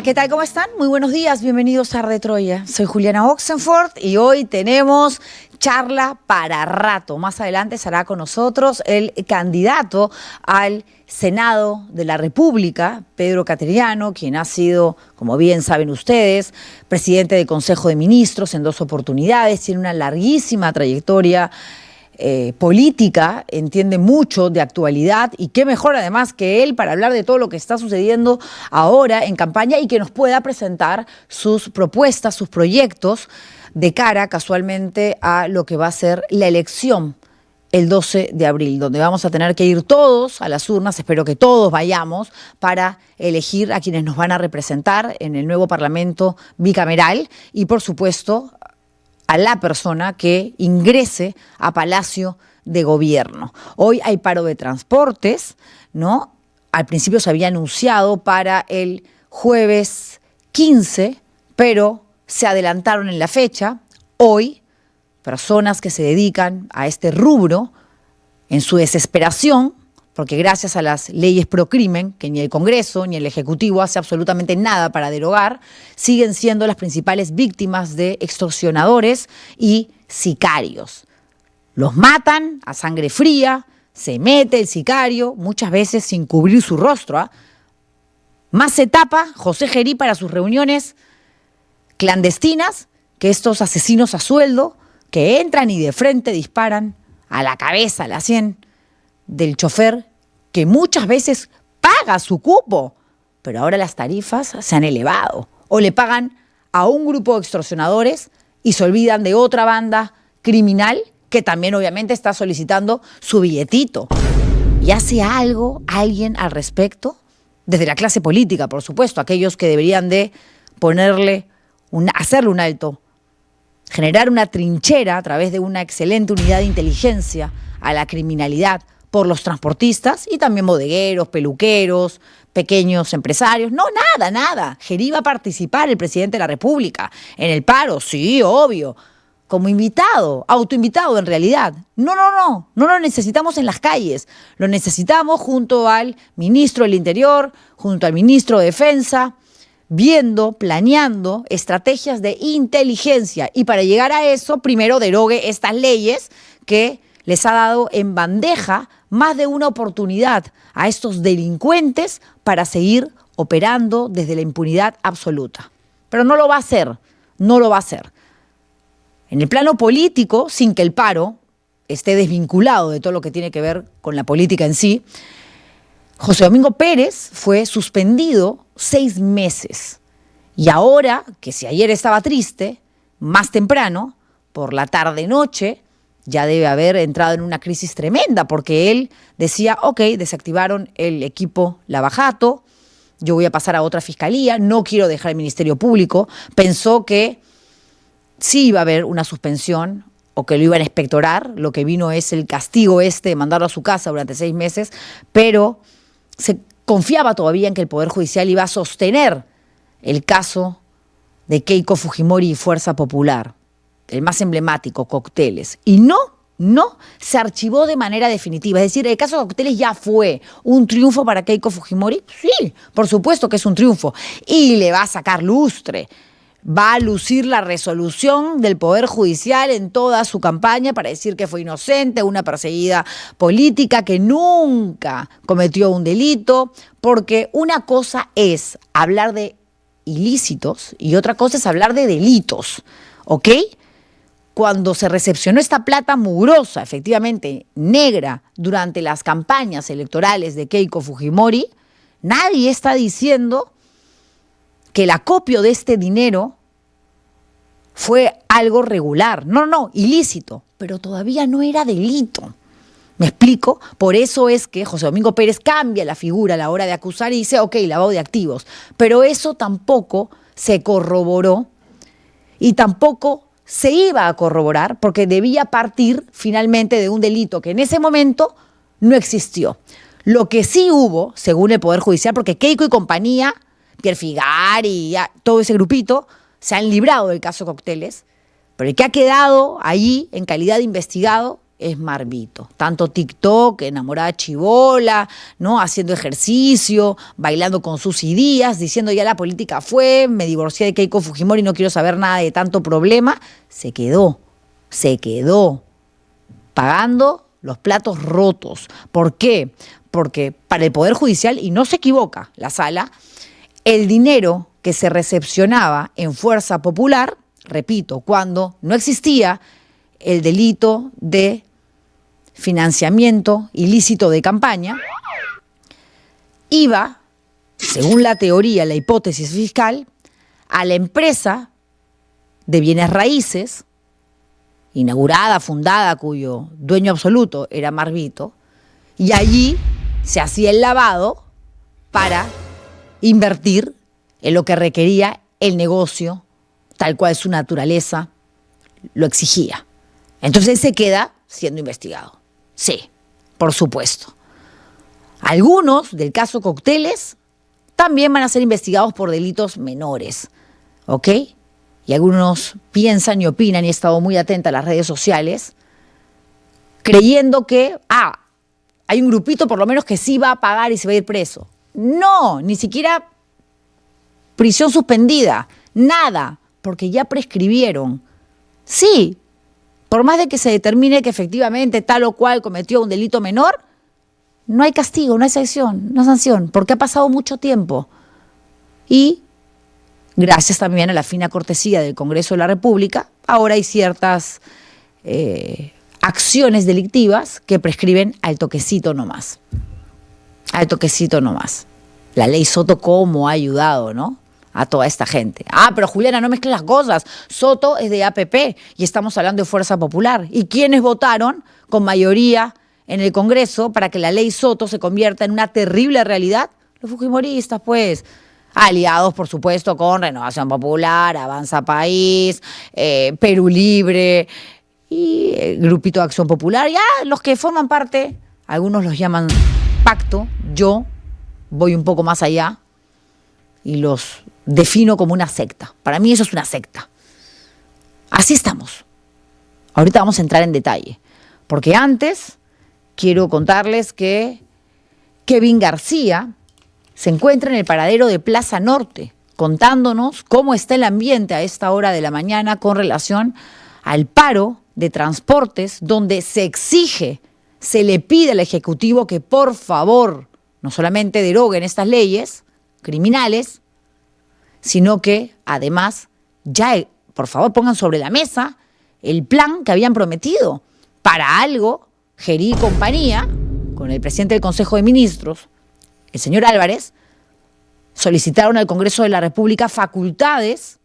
Hola, ¿qué tal? ¿Cómo están? Muy buenos días, bienvenidos a Retroya. Soy Juliana Oxenford y hoy tenemos charla para rato. Más adelante estará con nosotros el candidato al Senado de la República, Pedro Cateriano, quien ha sido, como bien saben ustedes, presidente del Consejo de Ministros en 2 oportunidades, tiene una larguísima trayectoria política, entiende mucho de actualidad y qué mejor además que él para hablar de todo lo que está sucediendo ahora en campaña y que nos pueda presentar sus propuestas, sus proyectos de cara casualmente a lo que va a ser la elección el 12 de abril, donde vamos a tener que ir todos a las urnas, espero que todos vayamos, para elegir a quienes nos van a representar en el nuevo Parlamento bicameral y por supuesto a la persona que ingrese a Palacio de Gobierno. Hoy hay paro de transportes, ¿no? Al principio se había anunciado para el jueves 15, pero se adelantaron en la fecha. Hoy, personas que se dedican a este rubro, en su desesperación, porque gracias a las leyes pro crimen, que ni el Congreso ni el Ejecutivo hace absolutamente nada para derogar, siguen siendo las principales víctimas de extorsionadores y sicarios. Los matan a sangre fría, se mete el sicario, muchas veces sin cubrir su rostro. Más se tapa José Gerí para sus reuniones clandestinas que estos asesinos a sueldo que entran y de frente disparan a la cabeza, a la sien del chofer que muchas veces paga su cupo, pero ahora las tarifas se han elevado o le pagan a un grupo de extorsionadores y se olvidan de otra banda criminal que también obviamente está solicitando su billetito. ¿Y hace algo alguien al respecto? Desde la clase política, por supuesto, aquellos que deberían de hacerle un alto, generar una trinchera a través de una excelente unidad de inteligencia a la criminalidad por los transportistas y también bodegueros, peluqueros, pequeños empresarios. No, nada. Gerí va a participar, el presidente de la República, en el paro, sí, obvio, como invitado, autoinvitado en realidad. No lo necesitamos en las calles, lo necesitamos junto al ministro del Interior, junto al ministro de Defensa, viendo, planeando estrategias de inteligencia. Y para llegar a eso, primero derogue estas leyes que les ha dado en bandeja más de una oportunidad a estos delincuentes para seguir operando desde la impunidad absoluta. Pero no lo va a hacer. En el plano político, sin que el paro esté desvinculado de todo lo que tiene que ver con la política en sí, José Domingo Pérez fue suspendido 6 meses. Y ahora, que si ayer estaba triste, más temprano, por la tarde-noche, ya debe haber entrado en una crisis tremenda, porque él decía, ok, desactivaron el equipo Lava Jato, yo voy a pasar a otra fiscalía, no quiero dejar el Ministerio Público. Pensó que sí iba a haber una suspensión o que lo iban a inspectorar, lo que vino es el castigo de mandarlo a su casa durante 6 meses, pero se confiaba todavía en que el Poder Judicial iba a sostener el caso de Keiko Fujimori y Fuerza Popular, el más emblemático, Cócteles. Y no se archivó de manera definitiva. Es decir, el caso de Cócteles ya fue un triunfo para Keiko Fujimori. Sí, por supuesto que es un triunfo. Y le va a sacar lustre. Va a lucir la resolución del Poder Judicial en toda su campaña para decir que fue inocente, una perseguida política, que nunca cometió un delito, porque una cosa es hablar de ilícitos y otra cosa es hablar de delitos, ¿ok? Cuando se recepcionó esta plata mugrosa, efectivamente negra, durante las campañas electorales de Keiko Fujimori, nadie está diciendo que el acopio de este dinero fue algo regular. No, ilícito, pero todavía no era delito. ¿Me explico? Por eso es que José Domingo Pérez cambia la figura a la hora de acusar y dice, ok, lavado de activos. Pero eso tampoco se corroboró y tampoco se iba a corroborar porque debía partir finalmente de un delito que en ese momento no existió. Lo que sí hubo, según el Poder Judicial, porque Keiko y compañía, Pierre Figari y todo ese grupito, se han librado del caso Cócteles, pero el que ha quedado allí en calidad de investigado es Marvito. Tanto TikTok, enamorada chibola, ¿no? Haciendo ejercicio, bailando con Susy Díaz, diciendo ya la política fue, me divorcié de Keiko Fujimori, no quiero saber nada de tanto problema. Se quedó pagando los platos rotos. ¿Por qué? Porque para el Poder Judicial, y no se equivoca la sala, el dinero que se recepcionaba en Fuerza Popular, repito, cuando no existía el delito de financiamiento ilícito de campaña, iba, según la teoría, la hipótesis fiscal, a la empresa de bienes raíces, inaugurada, fundada, cuyo dueño absoluto era Marvito, y allí se hacía el lavado para invertir en lo que requería el negocio, tal cual su naturaleza lo exigía. Entonces se queda siendo investigado. Sí, por supuesto. Algunos del caso Cócteles también van a ser investigados por delitos menores, ¿ok? Y algunos piensan y opinan, y he estado muy atenta a las redes sociales, creyendo que, hay un grupito por lo menos que sí va a pagar y se va a ir preso. No, ni siquiera prisión suspendida, nada, porque ya prescribieron. Sí, por más de que se determine que efectivamente tal o cual cometió un delito menor, no hay castigo, no hay sanción, porque ha pasado mucho tiempo. Y gracias también a la fina cortesía del Congreso de la República, ahora hay ciertas acciones delictivas que prescriben al toquecito nomás. Al toquecito nomás. La ley Soto cómo ha ayudado, ¿no?, a toda esta gente. Pero Juliana, no mezcles las cosas. Soto es de APP y estamos hablando de Fuerza Popular. ¿Y quiénes votaron con mayoría en el Congreso para que la ley Soto se convierta en una terrible realidad? Los fujimoristas, pues. Aliados, por supuesto, con Renovación Popular, Avanza País, Perú Libre y el Grupito de Acción Popular. Ya los que forman parte, algunos los llaman pacto. Yo voy un poco más allá y los defino como una secta. Para mí eso es una secta. Así estamos. Ahorita vamos a entrar en detalle, porque antes quiero contarles que Kevin García se encuentra en el paradero de Plaza Norte, contándonos cómo está el ambiente a esta hora de la mañana con relación al paro de transportes, donde se exige, se le pide al Ejecutivo que por favor no solamente deroguen estas leyes criminales, sino que además ya, por favor, pongan sobre la mesa el plan que habían prometido. Para algo, Gerí y compañía, con el presidente del Consejo de Ministros, el señor Álvarez, solicitaron al Congreso de la República facultades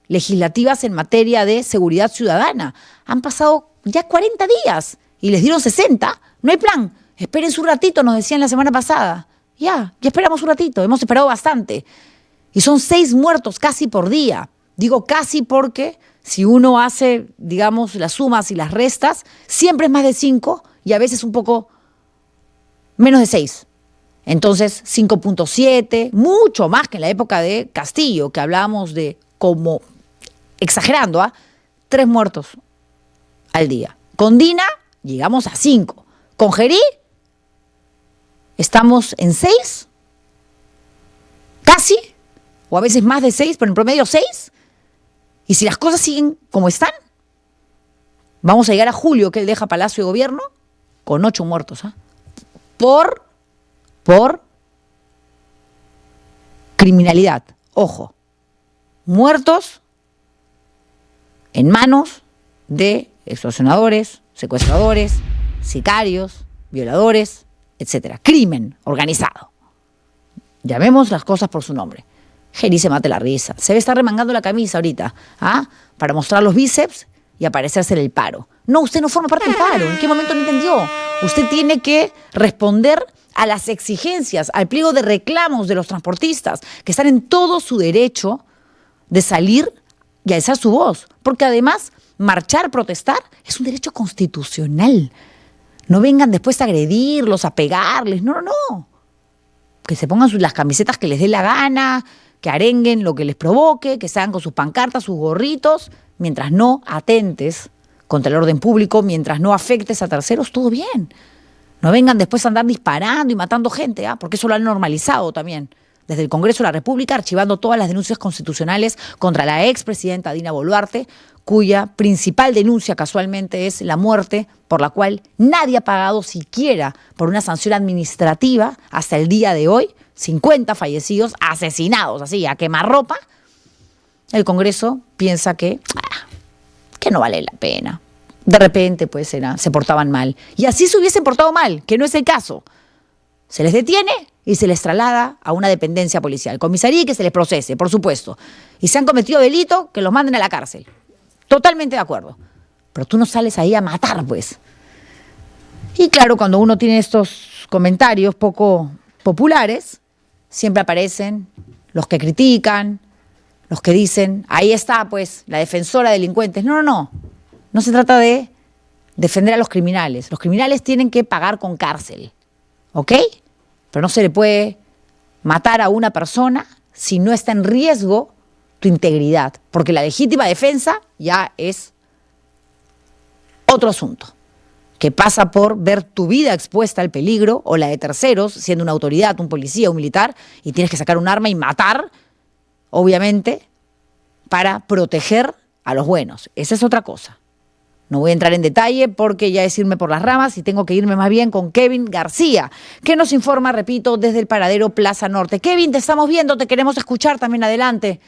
legislativas en materia de seguridad ciudadana. Han pasado ya 40 días y les dieron 60. No hay plan. Esperen un ratito, nos decían la semana pasada. Ya esperamos un ratito, hemos esperado bastante. Y son 6 muertos casi por día. Digo casi porque si uno hace, digamos, las sumas y las restas, siempre es más de 5 y a veces un poco menos de 6. Entonces, 5.7, mucho más que en la época de Castillo, que hablábamos de, como exagerando, 3 muertos al día. Con Dina llegamos a 5. Con Gerí estamos en 6, casi, o a veces más de 6, pero en promedio 6. Y si las cosas siguen como están, vamos a llegar a julio, que él deja Palacio de Gobierno, con 8 muertos. Por criminalidad. Ojo, muertos en manos de extorsionadores, secuestradores, sicarios, violadores, etcétera. Crimen organizado. Llamemos las cosas por su nombre. Gerí se mate la risa. Se ve estar remangando la camisa ahorita, para mostrar los bíceps y aparecerse en el paro. No, usted no forma parte del paro. ¿En qué momento no entendió? Usted tiene que responder a las exigencias, al pliego de reclamos de los transportistas, que están en todo su derecho de salir y alzar su voz. Porque además, marchar, protestar, es un derecho constitucional. No vengan después a agredirlos, a pegarles. No. Que se pongan las camisetas que les dé la gana, que arenguen lo que les provoque, que salgan con sus pancartas, sus gorritos, mientras no atentes contra el orden público, mientras no afectes a terceros, todo bien. No vengan después a andar disparando y matando gente, porque eso lo han normalizado también. Desde el Congreso de la República, archivando todas las denuncias constitucionales contra la expresidenta Dina Boluarte, cuya principal denuncia casualmente es la muerte, por la cual nadie ha pagado siquiera por una sanción administrativa hasta el día de hoy, 50 fallecidos, asesinados, así, a quemarropa. El Congreso piensa que no vale la pena. De repente, pues, se portaban mal. Y así se hubiesen portado mal, que no es el caso. Se les detiene y se les traslada a una dependencia policial, comisaría, y que se les procese, por supuesto. Y si han cometido delito, que los manden a la cárcel. Totalmente de acuerdo. Pero tú no sales ahí a matar, pues. Y claro, cuando uno tiene estos comentarios poco populares, siempre aparecen los que critican, los que dicen, ahí está, pues, la defensora de delincuentes. No, no, no. No se trata de defender a los criminales. Los criminales tienen que pagar con cárcel, ¿ok? Pero no se le puede matar a una persona si no está en riesgo tu integridad, porque la legítima defensa ya es otro asunto, que pasa por ver tu vida expuesta al peligro o la de terceros, siendo una autoridad, un policía, un militar, y tienes que sacar un arma y matar, obviamente, para proteger a los buenos. Esa es otra cosa. No voy a entrar en detalle porque ya es irme por las ramas y tengo que irme más bien con Kevin García, que nos informa, repito, desde el paradero Plaza Norte. Kevin, te estamos viendo, te queremos escuchar también, adelante.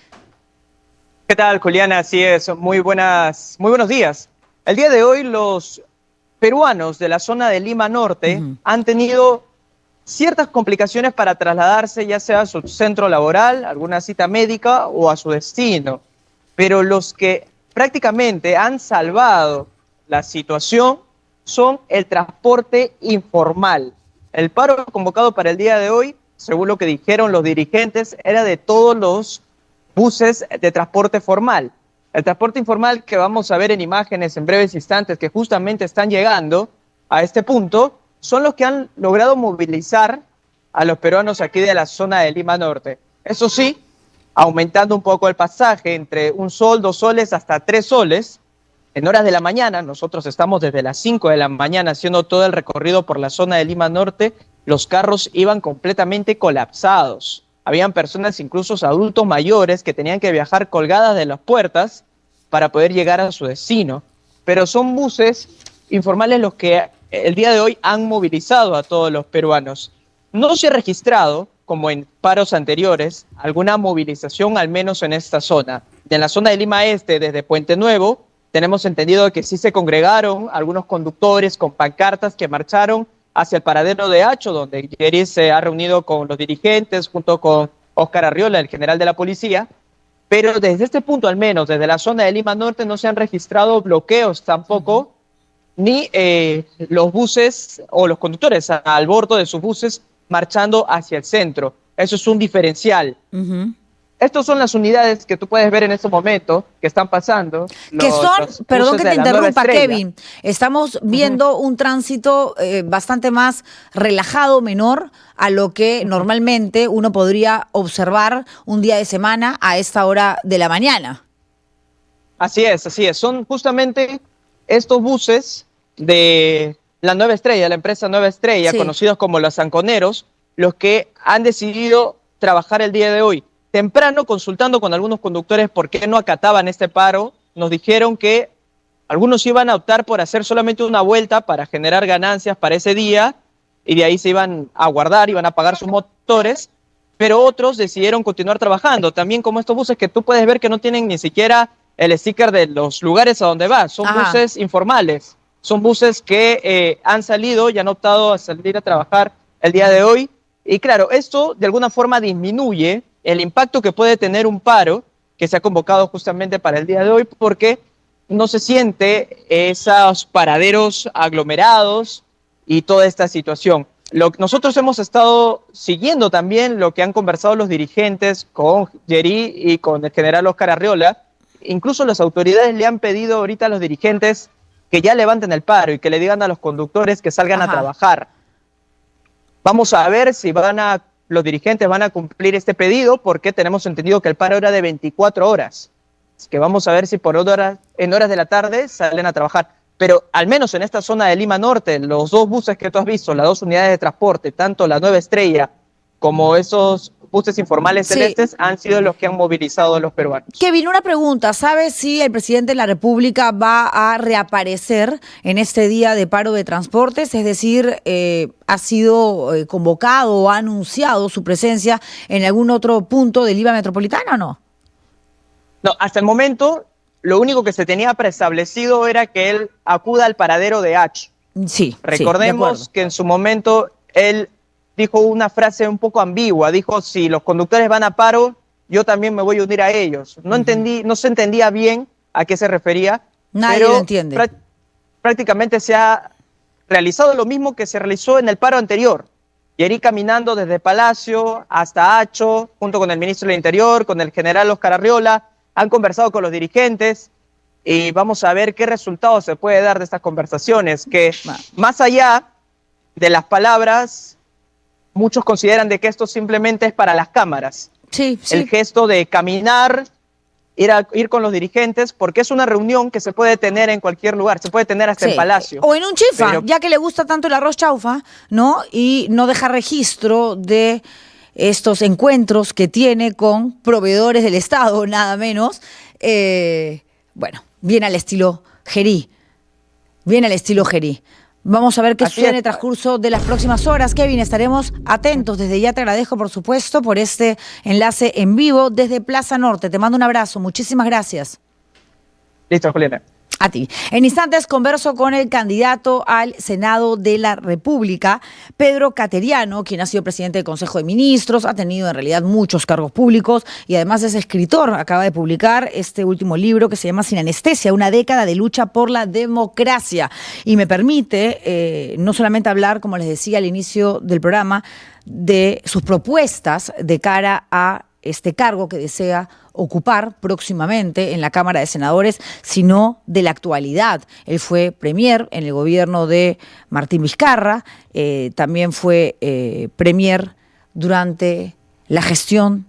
¿Qué tal, Juliana? Así es, muy buenos días. El día de hoy los peruanos de la zona de Lima Norte han tenido ciertas complicaciones para trasladarse ya sea a su centro laboral, alguna cita médica o a su destino. Pero los que prácticamente han salvado la situación son el transporte informal. El paro convocado para el día de hoy, según lo que dijeron los dirigentes, era de todos los buses de transporte formal. El transporte informal que vamos a ver en imágenes en breves instantes, que justamente están llegando a este punto, son los que han logrado movilizar a los peruanos aquí de la zona de Lima Norte. Eso sí, aumentando un poco el pasaje entre 1 sol, 2 soles, hasta 3 soles. En horas de la mañana, nosotros estamos desde las 5 de la mañana haciendo todo el recorrido por la zona de Lima Norte, los carros iban completamente colapsados. Habían personas, incluso adultos mayores, que tenían que viajar colgadas de las puertas para poder llegar a su destino. Pero son buses informales los que el día de hoy han movilizado a todos los peruanos. No se ha registrado, como en paros anteriores, alguna movilización, al menos en esta zona. En la zona de Lima Este, desde Puente Nuevo, tenemos entendido que sí se congregaron algunos conductores con pancartas que marcharon hacia el paradero de Hacho, donde Yeri se ha reunido con los dirigentes, junto con Óscar Arriola, el general de la policía. Pero desde este punto, al menos, desde la zona de Lima Norte, no se han registrado bloqueos tampoco, ni los buses o los conductores al bordo de sus buses marchando hacia el centro. Eso es un diferencial. Estas son las unidades que tú puedes ver en este momento que están pasando. Que son, perdón que te interrumpa, Kevin, estamos viendo un tránsito bastante más relajado, menor a lo que normalmente uno podría observar un día de semana a esta hora de la mañana. Así es, así es. Son justamente estos buses de la Nueva Estrella, la empresa Nueva Estrella, sí, conocidos como los Sanconeros, los que han decidido trabajar el día de hoy. Temprano, consultando con algunos conductores por qué no acataban este paro, nos dijeron que algunos iban a optar por hacer solamente una vuelta para generar ganancias para ese día y de ahí se iban a guardar, iban a pagar sus motores, pero otros decidieron continuar trabajando. También como estos buses que tú puedes ver que no tienen ni siquiera el sticker de los lugares a donde va, son buses informales, son buses que han salido y han optado a salir a trabajar el día de hoy. Y claro, esto de alguna forma disminuye el impacto que puede tener un paro que se ha convocado justamente para el día de hoy, porque no se siente esos paraderos aglomerados y toda esta situación. Nosotros hemos estado siguiendo también lo que han conversado los dirigentes con Yeri y con el general Óscar Arriola. Incluso las autoridades le han pedido ahorita a los dirigentes que ya levanten el paro y que le digan a los conductores que salgan a trabajar. Vamos a ver si los dirigentes van a cumplir este pedido, porque tenemos entendido que el paro era de 24 horas. Así que vamos a ver si en horas de la tarde salen a trabajar. Pero al menos en esta zona de Lima Norte, los dos buses que tú has visto, las dos unidades de transporte, tanto la Nueva Estrella como esos buses informales celestes, han sido los que han movilizado a los peruanos. Kevin, una pregunta. ¿Sabes si el presidente de la República va a reaparecer en este día de paro de transportes? Es decir, ¿ha sido convocado o ha anunciado su presencia en algún otro punto del Lima Metropolitana o no? No, hasta el momento, lo único que se tenía preestablecido era que él acuda al paradero de H. Sí. Recordemos que en su momento él dijo una frase un poco ambigua. Dijo, si los conductores van a paro, yo también me voy a unir a ellos. No no se entendía bien a qué se refería. Nadie pero lo entiende. Prácticamente se ha realizado lo mismo que se realizó en el paro anterior. Y ir caminando desde Palacio hasta Hacho, junto con el ministro del Interior, con el general Oscar Arriola, han conversado con los dirigentes y vamos a ver qué resultados se puede dar de estas conversaciones, que más allá de las palabras, muchos consideran de que esto simplemente es para las cámaras. Sí. El gesto de caminar, ir con los dirigentes, porque es una reunión que se puede tener en cualquier lugar, se puede tener hasta en Palacio. O en un chifa, ya que le gusta tanto el arroz chaufa, ¿no? Y no deja registro de estos encuentros que tiene con proveedores del Estado, nada menos. Bueno, viene al estilo Gerí. Vamos a ver qué sucede en el transcurso de las próximas horas. Kevin, estaremos atentos. Desde ya te agradezco, por supuesto, por este enlace en vivo desde Plaza Norte. Te mando un abrazo. Muchísimas gracias. Listo, Juliana. A ti. En instantes converso con el candidato al Senado de la República, Pedro Cateriano, quien ha sido presidente del Consejo de Ministros, ha tenido en realidad muchos cargos públicos y además es escritor. Acaba de publicar este último libro que se llama Sin Anestesia, una década de lucha por la democracia. Y me permite no solamente hablar, como les decía al inicio del programa, de sus propuestas de cara a este cargo que desea ocupar próximamente en la Cámara de Senadores, sino de la actualidad. Él fue premier en el gobierno de Martín Vizcarra, también fue premier durante la gestión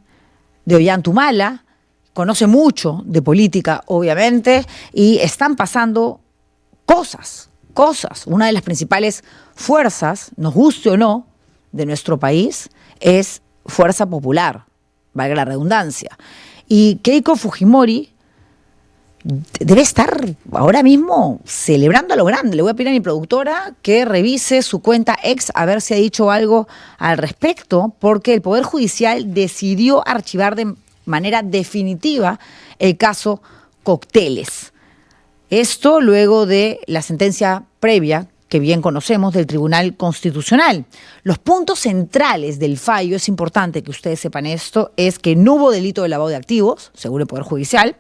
de Ollanta-Humala, conoce mucho de política, obviamente, y están pasando cosas. Una de las principales fuerzas, nos guste o no, de nuestro país es Fuerza Popular, valga la redundancia. Y Keiko Fujimori debe estar ahora mismo celebrando a lo grande. Le voy a pedir a mi productora que revise su cuenta ex a ver si ha dicho algo al respecto, porque el Poder Judicial decidió archivar de manera definitiva el caso Cócteles. Esto luego de la sentencia previa que bien conocemos del Tribunal Constitucional. Los puntos centrales del fallo, es importante que ustedes sepan esto, es que no hubo delito de lavado de activos, según el Poder Judicial.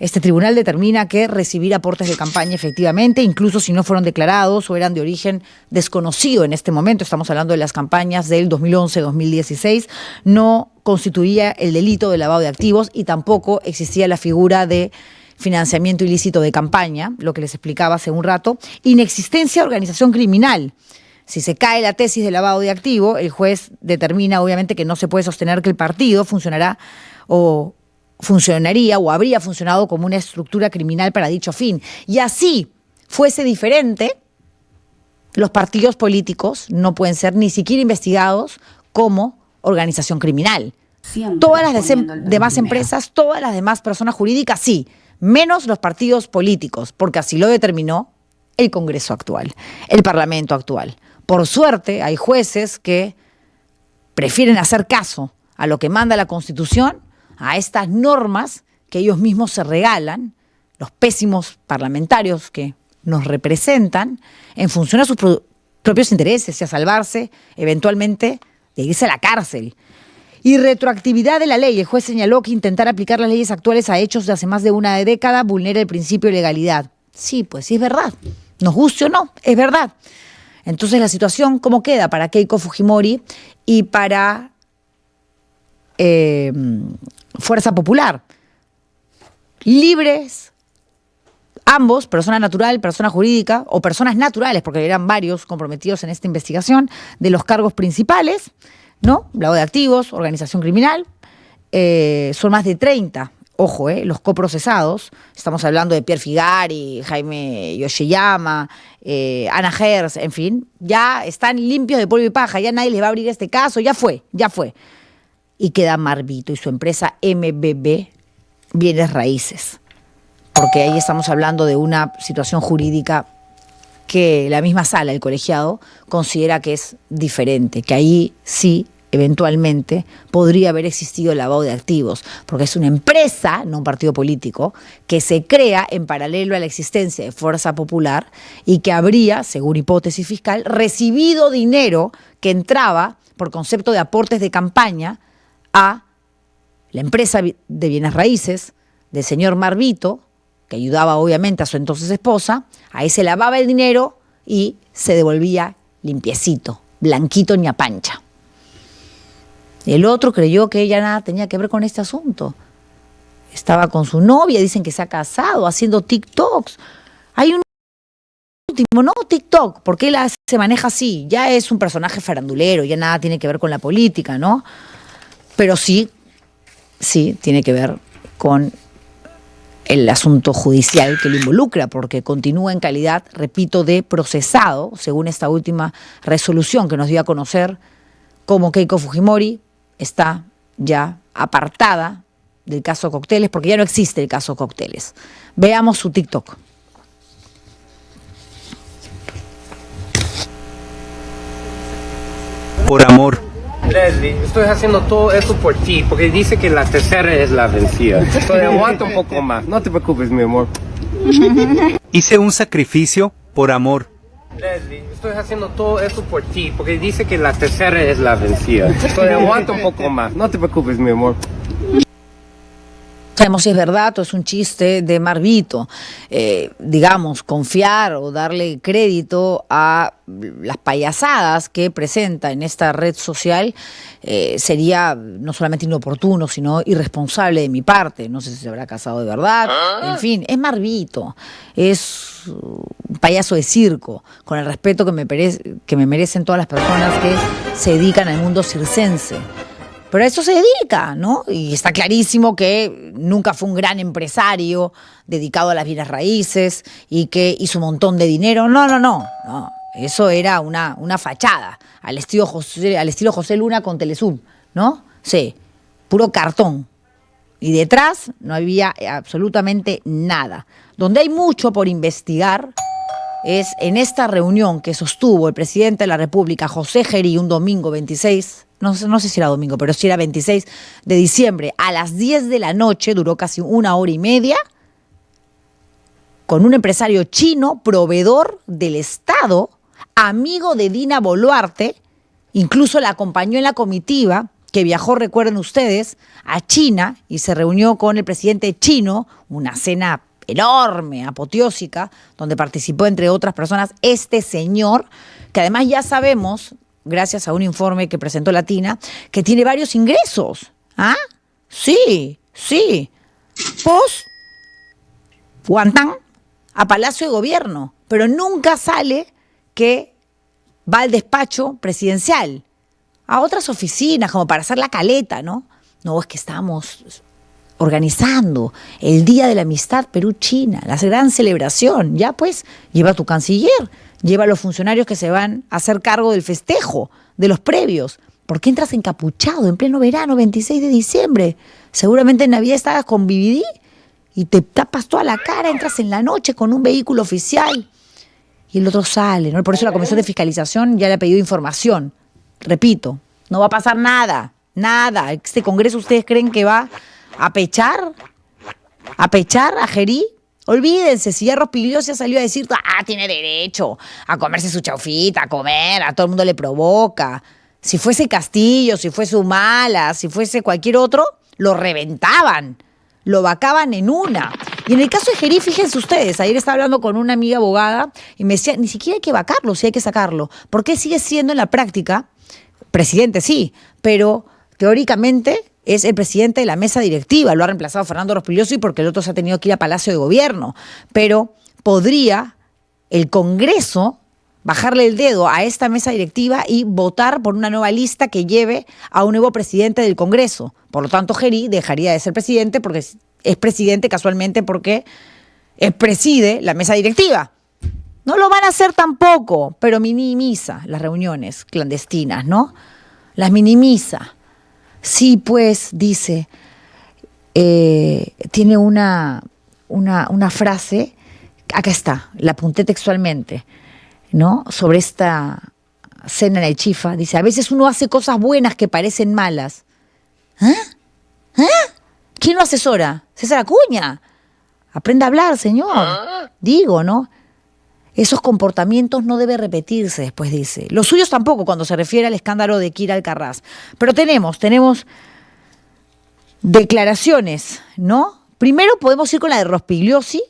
Este tribunal determina que recibir aportes de campaña efectivamente, incluso si no fueron declarados o eran de origen desconocido en este momento, estamos hablando de las campañas del 2011-2016, no constituía el delito de lavado de activos y tampoco existía la figura de financiamiento ilícito de campaña, lo que les explicaba hace un rato, inexistencia de organización criminal. Si se cae la tesis de lavado de activo, el juez determina obviamente que no se puede sostener que el partido funcionaría o habría funcionado como una estructura criminal para dicho fin. Y así fuese diferente, los partidos políticos no pueden ser ni siquiera investigados como organización criminal. Todas las demás empresas, todas las demás personas jurídicas, sí, menos los partidos políticos, porque así lo determinó el Congreso actual, el Parlamento actual. Por suerte, hay jueces que prefieren hacer caso a lo que manda la Constitución, a estas normas que ellos mismos se regalan, los pésimos parlamentarios que nos representan, en función a sus propios intereses y a salvarse eventualmente de irse a la cárcel. Y retroactividad de la ley. El juez señaló que intentar aplicar las leyes actuales a hechos de hace más de una década vulnera el principio de legalidad. Sí, pues sí es verdad. Nos guste o no, es verdad. Entonces la situación, ¿cómo queda para Keiko Fujimori y para Fuerza Popular? Libres, ambos, persona natural, persona jurídica, o personas naturales, porque eran varios comprometidos en esta investigación, de los cargos principales, ¿no? Lavado de activos, organización criminal, son más de 30 ojo, los coprocesados, estamos hablando de Pierre Figari, Jaime Yoshiyama, Ana Gers, en fin, ya están limpios de polvo y paja, ya nadie les va a abrir este caso, ya fue. Y queda Marvito y su empresa MBB Bienes Raíces, porque ahí estamos hablando de una situación jurídica que la misma sala, el colegiado, considera que es diferente, que ahí sí, eventualmente, podría haber existido el lavado de activos, porque es una empresa, no un partido político, que se crea en paralelo a la existencia de Fuerza Popular y que habría, según hipótesis fiscal, recibido dinero que entraba por concepto de aportes de campaña a la empresa de bienes raíces del señor Marvito, que ayudaba obviamente a su entonces esposa, ahí se lavaba el dinero y se devolvía limpiecito, blanquito ni a pancha. El otro creyó que ella nada tenía que ver con este asunto. Estaba con su novia, dicen que se ha casado, haciendo TikToks. Hay un último, ¿no? TikTok, porque él se maneja así, ya es un personaje farandulero, ya nada tiene que ver con la política, ¿no? Pero sí tiene que ver con el asunto judicial que lo involucra, porque continúa en calidad, repito, de procesado, según esta última resolución que nos dio a conocer, como Keiko Fujimori está ya apartada del caso Cócteles, porque ya no existe el caso Cócteles. Veamos su TikTok. Por amor. Leslie, estoy haciendo todo esto por ti, porque dice que la tercera es la vencida. Entonces aguanta un poco más, no te preocupes, mi amor. Hice un sacrificio por amor. Leslie, estoy haciendo todo esto por ti, porque dice que la tercera es la vencida. Entonces aguanta un poco más, no te preocupes, mi amor. Sabemos si es verdad o es un chiste de Marvito. Digamos, confiar o darle crédito a las payasadas que presenta en esta red social sería no solamente inoportuno, sino irresponsable de mi parte. No sé si se habrá casado de verdad. En fin, es Marvito. Es un payaso de circo, con el respeto que me merecen todas las personas que se dedican al mundo circense. Pero a eso se dedica, ¿no? Y está clarísimo que nunca fue un gran empresario dedicado a las bienes raíces y que hizo un montón de dinero. No. Eso era una fachada, al estilo José Luna con Telesub, ¿no? Sí, puro cartón. Y detrás no había absolutamente nada. Donde hay mucho por investigar es en esta reunión que sostuvo el presidente de la República, José Gerí, un domingo 26, no sé si era domingo, pero sí era 26 de diciembre, a las 10 de la noche, duró casi 1 hora y media, con un empresario chino, proveedor del Estado, amigo de Dina Boluarte, incluso la acompañó en la comitiva que viajó, recuerden ustedes, a China y se reunió con el presidente chino, una cena enorme, apoteósica, donde participó, entre otras personas, este señor, que además ya sabemos, gracias a un informe que presentó Latina, que tiene varios ingresos. ¿Ah? Sí. Post Guantán a Palacio de Gobierno, pero nunca sale que va al despacho presidencial, a otras oficinas, como para hacer la caleta, ¿no? No, es que estamos organizando el Día de la Amistad Perú-China, la gran celebración. Ya pues, lleva a tu canciller, lleva a los funcionarios que se van a hacer cargo del festejo, de los previos. ¿Por qué entras encapuchado en pleno verano, 26 de diciembre? Seguramente en Navidad estabas con BBD y te tapas toda la cara, entras en la noche con un vehículo oficial y el otro sale, ¿no? Por eso la Comisión de Fiscalización ya le ha pedido información. Repito, no va a pasar nada. ¿Este Congreso ustedes creen que va a pechar a Gerí? Olvídense, si ya Rospigliosi salió a decir, tiene derecho a comerse su chaufita, a comer, a todo el mundo le provoca. Si fuese Castillo, si fuese Humala, si fuese cualquier otro, lo reventaban, lo vacaban en una. Y en el caso de Gerí, fíjense ustedes, ayer estaba hablando con una amiga abogada y me decía, ni siquiera hay que vacarlo, sí hay que sacarlo. Porque sigue siendo en la práctica, presidente sí, pero teóricamente es el presidente de la mesa directiva, lo ha reemplazado Fernando Rospigliosi porque el otro se ha tenido que ir a Palacio de Gobierno, pero podría el Congreso bajarle el dedo a esta mesa directiva y votar por una nueva lista que lleve a un nuevo presidente del Congreso. Por lo tanto, Gerí dejaría de ser presidente porque es presidente casualmente porque preside la mesa directiva. No lo van a hacer tampoco, pero minimiza las reuniones clandestinas, ¿no? Las minimiza. Sí, pues, dice, tiene una frase, acá está, la apunté textualmente, ¿no? Sobre esta cena en el Chifa, dice, a veces uno hace cosas buenas que parecen malas. ¿Quién lo asesora? César Acuña. Aprenda a hablar, señor. Digo, ¿no? Esos comportamientos no deben repetirse, después dice. Los suyos tampoco, cuando se refiere al escándalo de Kira Alcaraz. Pero tenemos declaraciones, ¿no? Primero podemos ir con la de Rospigliosi,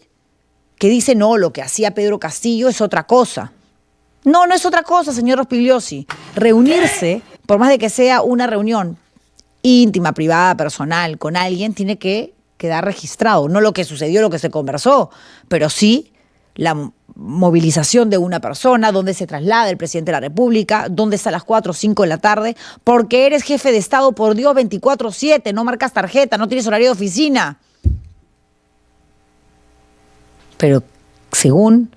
que dice, no, lo que hacía Pedro Castillo es otra cosa. No, no es otra cosa, señor Rospigliosi. Reunirse, por más de que sea una reunión íntima, privada, personal, con alguien, tiene que quedar registrado. No lo que sucedió, lo que se conversó, pero sí la movilización de una persona, dónde se traslada el presidente de la República, dónde está a las 4 o 5 de la tarde, porque eres jefe de Estado, por Dios, 24/7, no marcas tarjeta, no tienes horario de oficina. Pero según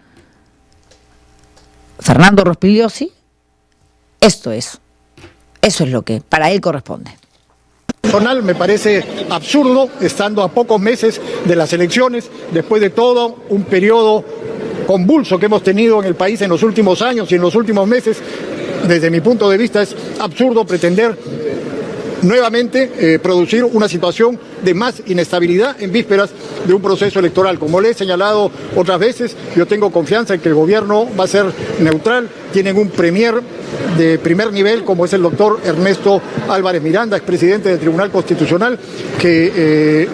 Fernando Rospigliosi, eso es lo que para él corresponde. Personal, me parece absurdo, estando a pocos meses de las elecciones, después de todo un periodo convulso que hemos tenido en el país en los últimos años y en los últimos meses. Desde mi punto de vista es absurdo pretender nuevamente producir una situación de más inestabilidad en vísperas de un proceso electoral. Como le he señalado otras veces, yo tengo confianza en que el gobierno va a ser neutral. Tienen un premier de primer nivel, como es el doctor Ernesto Álvarez Miranda, expresidente del Tribunal Constitucional, que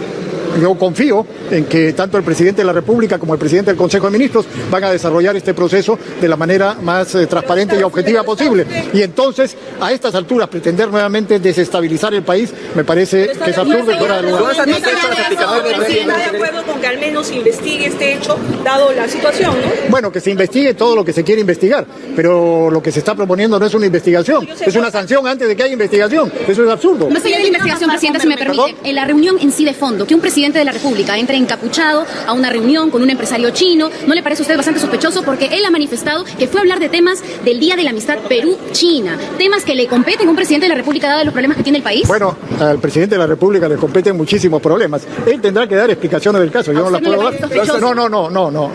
yo confío en que tanto el presidente de la República como el presidente del Consejo de Ministros van a desarrollar este proceso de la manera más transparente y objetiva posible. Y entonces, a estas alturas, pretender nuevamente desestabilizar el país me parece que es absurdo y fuera de lugar. ¿Está de acuerdo con que al menos se investigue este hecho, dado la situación, no? Bueno, que se investigue todo lo que se quiere investigar, pero lo que se está proponiendo no es una investigación, es una sanción antes de que haya investigación. Eso es absurdo. Más allá de la investigación, presidente, si me permite, en la reunión en sí de fondo, que un presidente de la República entre encapuchado a una reunión con un empresario chino, ¿no le parece a usted bastante sospechoso? Porque él ha manifestado que fue a hablar de temas del Día de la Amistad Perú-China, temas que le competen a un presidente de la República dado los problemas que tiene el país. Bueno, al presidente de la República le competen muchísimos problemas. Él tendrá que dar explicaciones del caso, yo no las puedo dar. No.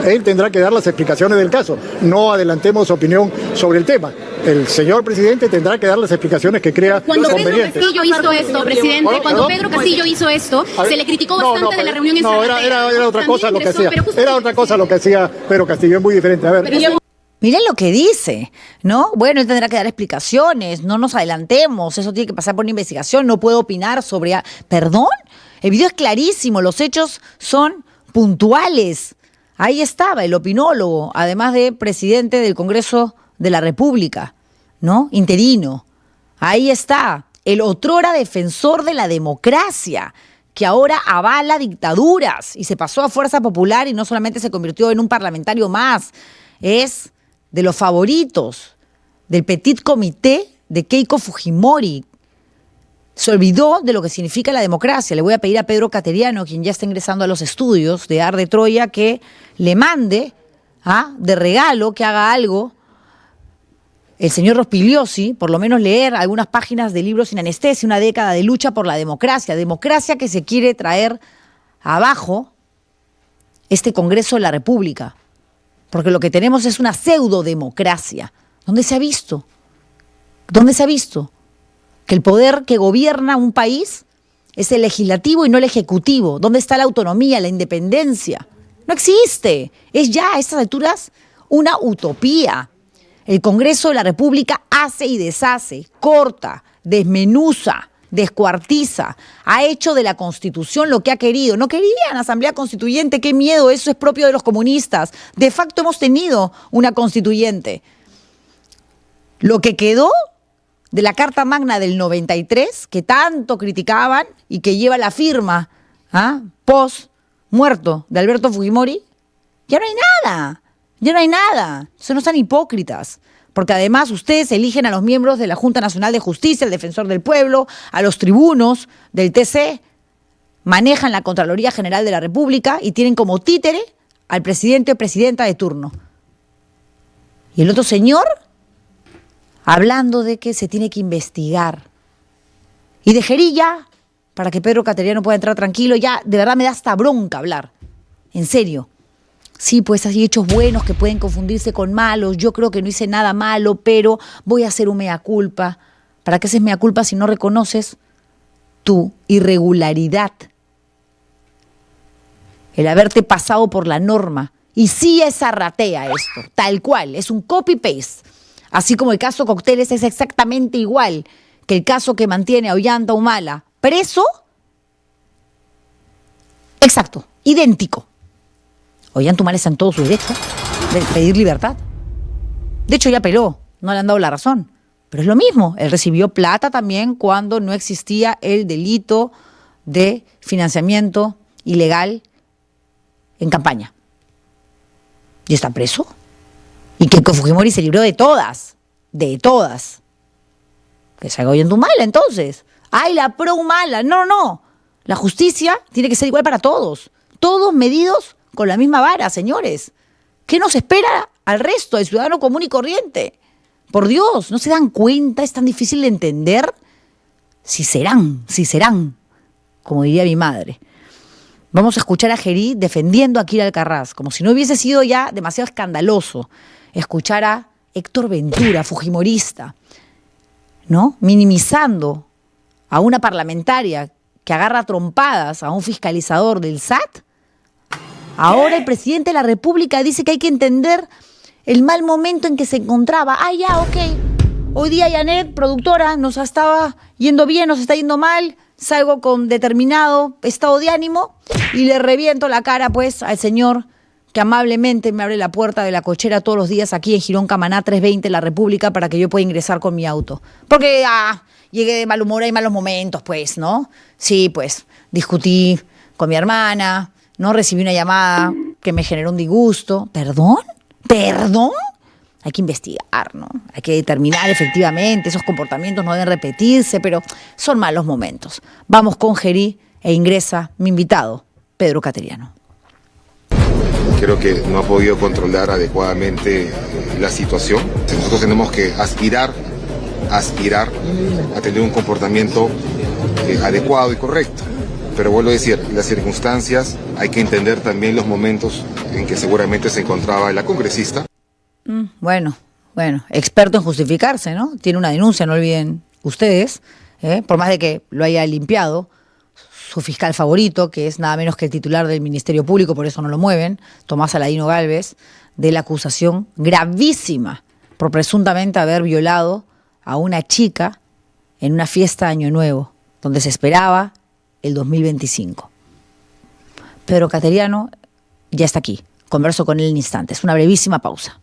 Él tendrá que dar las explicaciones del caso. No adelantemos opinión sobre el tema. El señor presidente tendrá que dar las explicaciones que crea convenientes. Pedro Castillo hizo esto, presidente, cuando Pedro Castillo hizo esto, se le criticó bastante de la reunión en Zarratea. Era otra cosa lo que hacía. Era otra cosa lo que hacía Pedro Castillo, es muy diferente. A ver. Miren lo que dice, ¿no? Bueno, él tendrá que dar explicaciones, no nos adelantemos, eso tiene que pasar por una investigación, no puedo opinar sobre... ¿Perdón? El video es clarísimo, los hechos son puntuales. Ahí estaba el opinólogo, además de presidente del Congreso de la República, ¿no? Interino. Ahí está, el otrora defensor de la democracia, que ahora avala dictaduras y se pasó a Fuerza Popular y no solamente se convirtió en un parlamentario más, es de los favoritos del petit comité de Keiko Fujimori. Se olvidó de lo que significa la democracia. Le voy a pedir a Pedro Cateriano, quien ya está ingresando a los estudios de Ar de Troya, que le mande de regalo, que haga algo el señor Rospigliosi, por lo menos leer algunas páginas de Libros sin Anestesia, una década de lucha por la democracia que se quiere traer abajo este Congreso de la República, porque lo que tenemos es una pseudodemocracia. ¿Dónde se ha visto? ¿Dónde se ha visto que el poder que gobierna un país es el legislativo y no el ejecutivo? ¿Dónde está la autonomía, la independencia? No existe. Es ya a estas alturas una utopía. El Congreso de la República hace y deshace, corta, desmenuza, descuartiza. Ha hecho de la Constitución lo que ha querido. No querían asamblea constituyente, qué miedo, eso es propio de los comunistas. De facto hemos tenido una constituyente. Lo que quedó de la Carta Magna del 93, que tanto criticaban y que lleva la firma post-muerto de Alberto Fujimori, ya no hay nada. Ya no hay nada. Eso no están hipócritas. Porque además ustedes eligen a los miembros de la Junta Nacional de Justicia, el Defensor del Pueblo, a los tribunos del TC. manejan la Contraloría General de la República y tienen como títere al presidente o presidenta de turno. Y el otro señor hablando de que se tiene que investigar. Y de Jerilla, para que Pedro Cateriano pueda entrar tranquilo, ya de verdad me da hasta bronca hablar. En serio. Sí, pues hay hechos buenos que pueden confundirse con malos. Yo creo que no hice nada malo, pero voy a hacer un mea culpa. ¿Para qué haces mea culpa si no reconoces tu irregularidad? El haberte pasado por la norma. Y sí es zarratea esto, tal cual, es un copy-paste. Así como el caso Cócteles es exactamente igual que el caso que mantiene a Ollanta Humala preso. Exacto, idéntico. Ollanta Humala está en todo su derecho de pedir libertad. De hecho ya apeló, no le han dado la razón. Pero es lo mismo, él recibió plata también cuando no existía el delito de financiamiento ilegal en campaña. ¿Y está preso? Y que Fujimori se libró de todas. De todas. Que salga Ollanta Humala entonces. ¡Ay, la pro Humala! No. La justicia tiene que ser igual para todos. Todos medidos con la misma vara, señores. ¿Qué nos espera al resto del ciudadano común y corriente? Por Dios, ¿no se dan cuenta? Es tan difícil de entender. Si serán, como diría mi madre. Vamos a escuchar a Gerí defendiendo a Kira Alcaraz, como si no hubiese sido ya demasiado escandaloso escuchar a Héctor Ventura, fujimorista, ¿no? Minimizando a una parlamentaria que agarra trompadas a un fiscalizador del SAT. Ahora el presidente de la República dice que hay que entender el mal momento en que se encontraba. Ah, ya, ok. Hoy día Janet, productora, nos estaba yendo bien, nos está yendo mal. Salgo con determinado estado de ánimo y le reviento la cara, pues, al señor que amablemente me abre la puerta de la cochera todos los días aquí en Girón Camaná 320, La República, para que yo pueda ingresar con mi auto. Porque, llegué de mal humor, hay malos momentos, pues, ¿no? Sí, pues, discutí con mi hermana, ¿no? Recibí una llamada que me generó un disgusto. ¿Perdón? Hay que investigar, ¿no? Hay que determinar efectivamente, esos comportamientos no deben repetirse, pero son malos momentos. Vamos con Gerí e ingresa mi invitado, Pedro Cateriano. Creo que no ha podido controlar adecuadamente la situación. Nosotros tenemos que aspirar a tener un comportamiento adecuado y correcto. Pero vuelvo a decir, las circunstancias, hay que entender también los momentos en que seguramente se encontraba la congresista. Bueno, experto en justificarse, ¿no? Tiene una denuncia, no olviden ustedes, por más de que lo haya limpiado, su fiscal favorito, que es nada menos que el titular del Ministerio Público, por eso no lo mueven, Tomás Aladino Gálvez, de la acusación gravísima por presuntamente haber violado a una chica en una fiesta de Año Nuevo, donde se esperaba el 2025. Pedro Cateriano ya está aquí. Converso con él en instantes. Una brevísima pausa.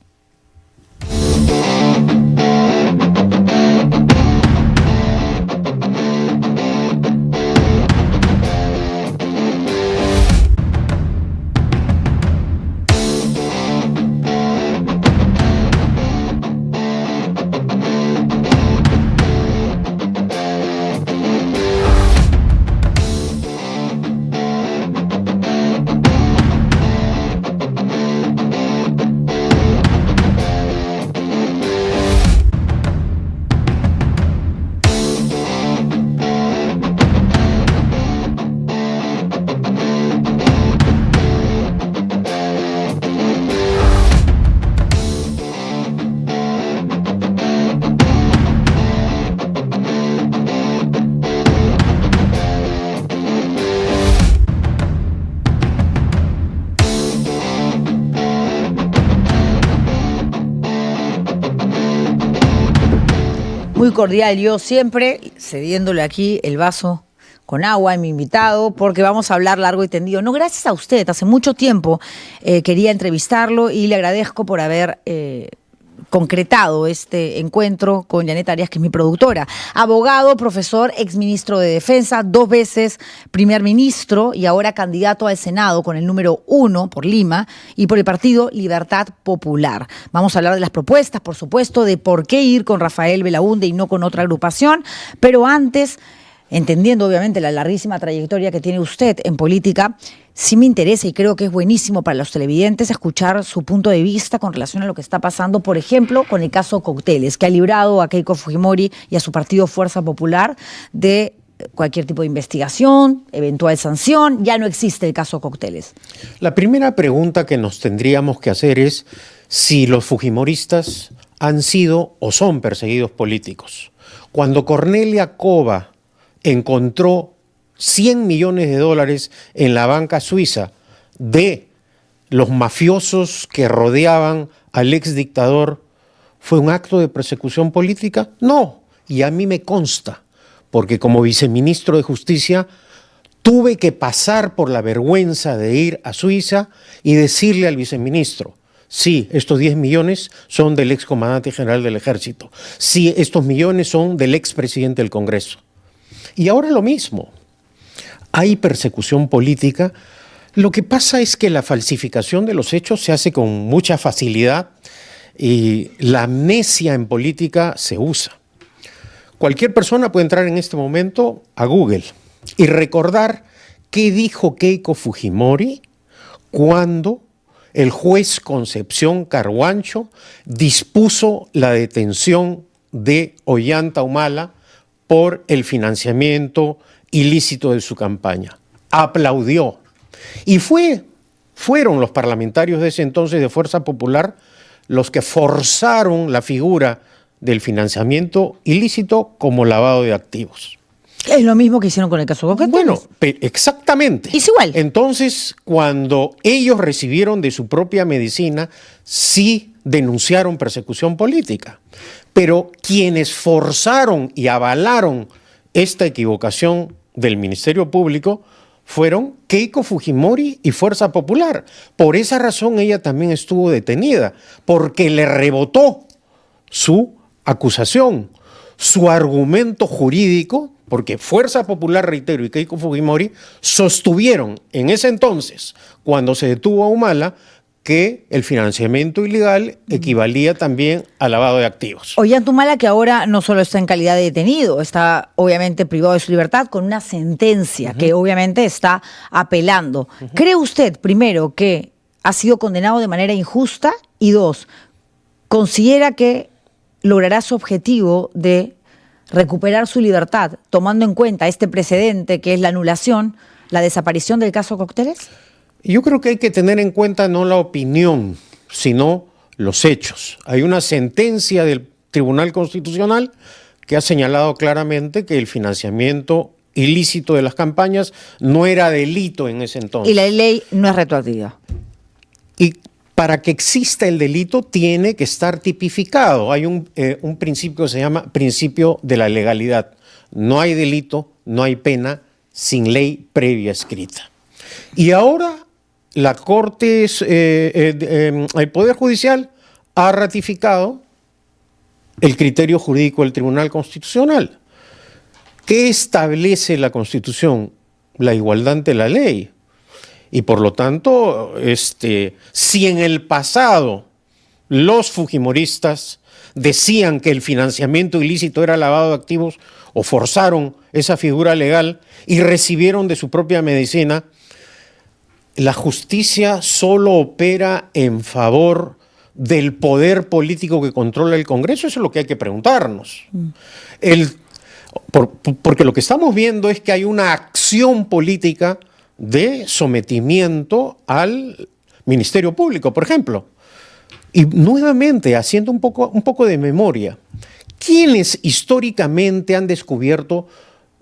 Muy cordial, yo siempre cediéndole aquí el vaso con agua a mi invitado, porque vamos a hablar largo y tendido. No, gracias a usted, hace mucho tiempo quería entrevistarlo y le agradezco por haber concretado este encuentro con Janet Arias, que es mi productora. Abogado, profesor, exministro de Defensa, 2 veces primer ministro y ahora candidato al Senado con el número 1 por Lima y por el partido Libertad Popular. Vamos a hablar de las propuestas, por supuesto, de por qué ir con Rafael Belaúnde y no con otra agrupación, pero antes entendiendo obviamente la larguísima trayectoria que tiene usted en política, sí me interesa y creo que es buenísimo para los televidentes escuchar su punto de vista con relación a lo que está pasando, por ejemplo, con el caso Cócteles, que ha librado a Keiko Fujimori y a su partido Fuerza Popular de cualquier tipo de investigación, eventual sanción. Ya no existe el caso Cócteles. La primera pregunta que nos tendríamos que hacer es si los fujimoristas han sido o son perseguidos políticos. Cuando Cornelia Cova encontró 100 millones de dólares en la banca suiza de los mafiosos que rodeaban al exdictador, ¿fue un acto de persecución política? No, y a mí me consta, porque como viceministro de Justicia tuve que pasar por la vergüenza de ir a Suiza y decirle al viceministro: sí, estos 10 millones son del excomandante general del Ejército. Sí, estos millones son del expresidente del Congreso. Y ahora lo mismo. Hay persecución política. Lo que pasa es que la falsificación de los hechos se hace con mucha facilidad y la amnesia en política se usa. Cualquier persona puede entrar en este momento a Google y recordar qué dijo Keiko Fujimori cuando el juez Concepción Carhuancho dispuso la detención de Ollanta Humala por el financiamiento ilícito de su campaña. Aplaudió. Y fueron los parlamentarios de ese entonces de Fuerza Popular los que forzaron la figura del financiamiento ilícito como lavado de activos. Es lo mismo que hicieron con el caso Cócteles. Bueno, exactamente. Es igual. Entonces, cuando ellos recibieron de su propia medicina, sí denunciaron persecución política. Pero quienes forzaron y avalaron esta equivocación del Ministerio Público fueron Keiko Fujimori y Fuerza Popular. Por esa razón ella también estuvo detenida, porque le rebotó su acusación, su argumento jurídico, porque Fuerza Popular, reitero, y Keiko Fujimori sostuvieron en ese entonces, cuando se detuvo a Humala, que el financiamiento ilegal equivalía también a lavado de activos. Ollanta Humala, que ahora no solo está en calidad de detenido, está obviamente privado de su libertad con una sentencia que obviamente está apelando. ¿Cree usted, primero, que ha sido condenado de manera injusta? Y dos, ¿considera que logrará su objetivo de recuperar su libertad, tomando en cuenta este precedente que es la anulación, la desaparición del caso Cócteles? Yo creo que hay que tener en cuenta no la opinión, sino los hechos. Hay una sentencia del Tribunal Constitucional que ha señalado claramente que el financiamiento ilícito de las campañas no era delito en ese entonces. Y la ley no es retroactiva. Y para que exista el delito tiene que estar tipificado. Hay un principio que se llama principio de la legalidad. No hay delito, no hay pena sin ley previa escrita. Y ahora la Corte, el Poder Judicial ha ratificado el criterio jurídico del Tribunal Constitucional. ¿Qué establece la Constitución? La igualdad ante la ley. Y por lo tanto, si en el pasado los fujimoristas decían que el financiamiento ilícito era lavado de activos o forzaron esa figura legal y recibieron de su propia medicina, la justicia solo opera en favor del poder político que controla el Congreso. Eso es lo que hay que preguntarnos. Porque lo que estamos viendo es que hay una acción política de sometimiento al Ministerio Público, por ejemplo. Y nuevamente, haciendo un poco de memoria, ¿quiénes históricamente han descubierto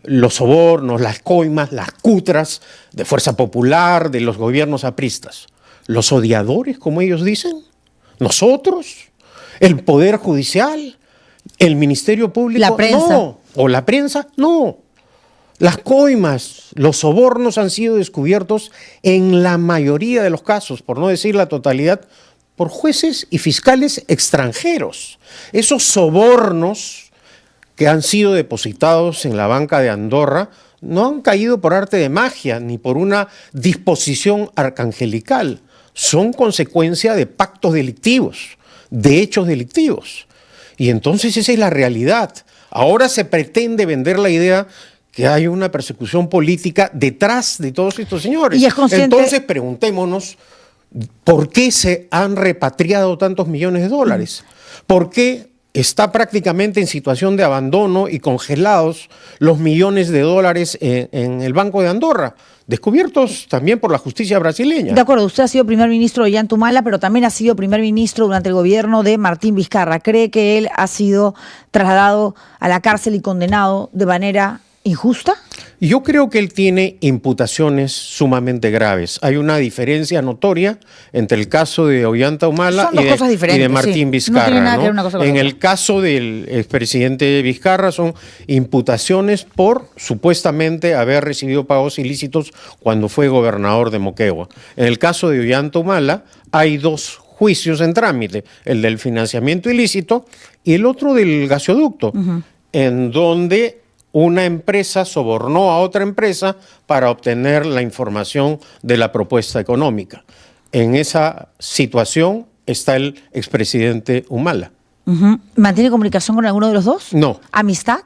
los sobornos, las coimas, las cutras de Fuerza Popular, de los gobiernos apristas? ¿Los odiadores, como ellos dicen? ¿Nosotros? ¿El Poder Judicial? ¿El Ministerio Público? ¿La prensa? No. ¿O la prensa? No. Las coimas, los sobornos han sido descubiertos en la mayoría de los casos, por no decir la totalidad, por jueces y fiscales extranjeros. Esos sobornos que han sido depositados en la banca de Andorra no han caído por arte de magia ni por una disposición arcangelical. Son consecuencia de pactos delictivos, de hechos delictivos. Y entonces esa es la realidad. Ahora se pretende vender la idea que hay una persecución política detrás de todos estos señores. Y es consciente. Entonces preguntémonos, ¿por qué se han repatriado tantos millones de dólares? ¿Por qué está prácticamente en situación de abandono y congelados los millones de dólares en el Banco de Andorra, descubiertos también por la justicia brasileña? De acuerdo, usted ha sido primer ministro de Ollanta Humala, pero también ha sido primer ministro durante el gobierno de Martín Vizcarra. ¿Cree que él ha sido trasladado a la cárcel y condenado de manera injusta? Yo creo que él tiene imputaciones sumamente graves. Hay una diferencia notoria entre el caso de Ollanta Humala Son dos cosas y diferentes, de Martín sí. Vizcarra. No tiene nada que ver una cosa con En la el otra. caso del expresidente Vizcarra son imputaciones por supuestamente haber recibido pagos ilícitos cuando fue gobernador de Moquegua. En el caso de Ollanta Humala hay dos juicios en trámite, el del financiamiento ilícito y el otro del gasoducto, en donde una empresa sobornó a otra empresa para obtener la información de la propuesta económica. En esa situación está el expresidente Humala. ¿Mantiene comunicación con alguno de los dos? No. ¿Amistad?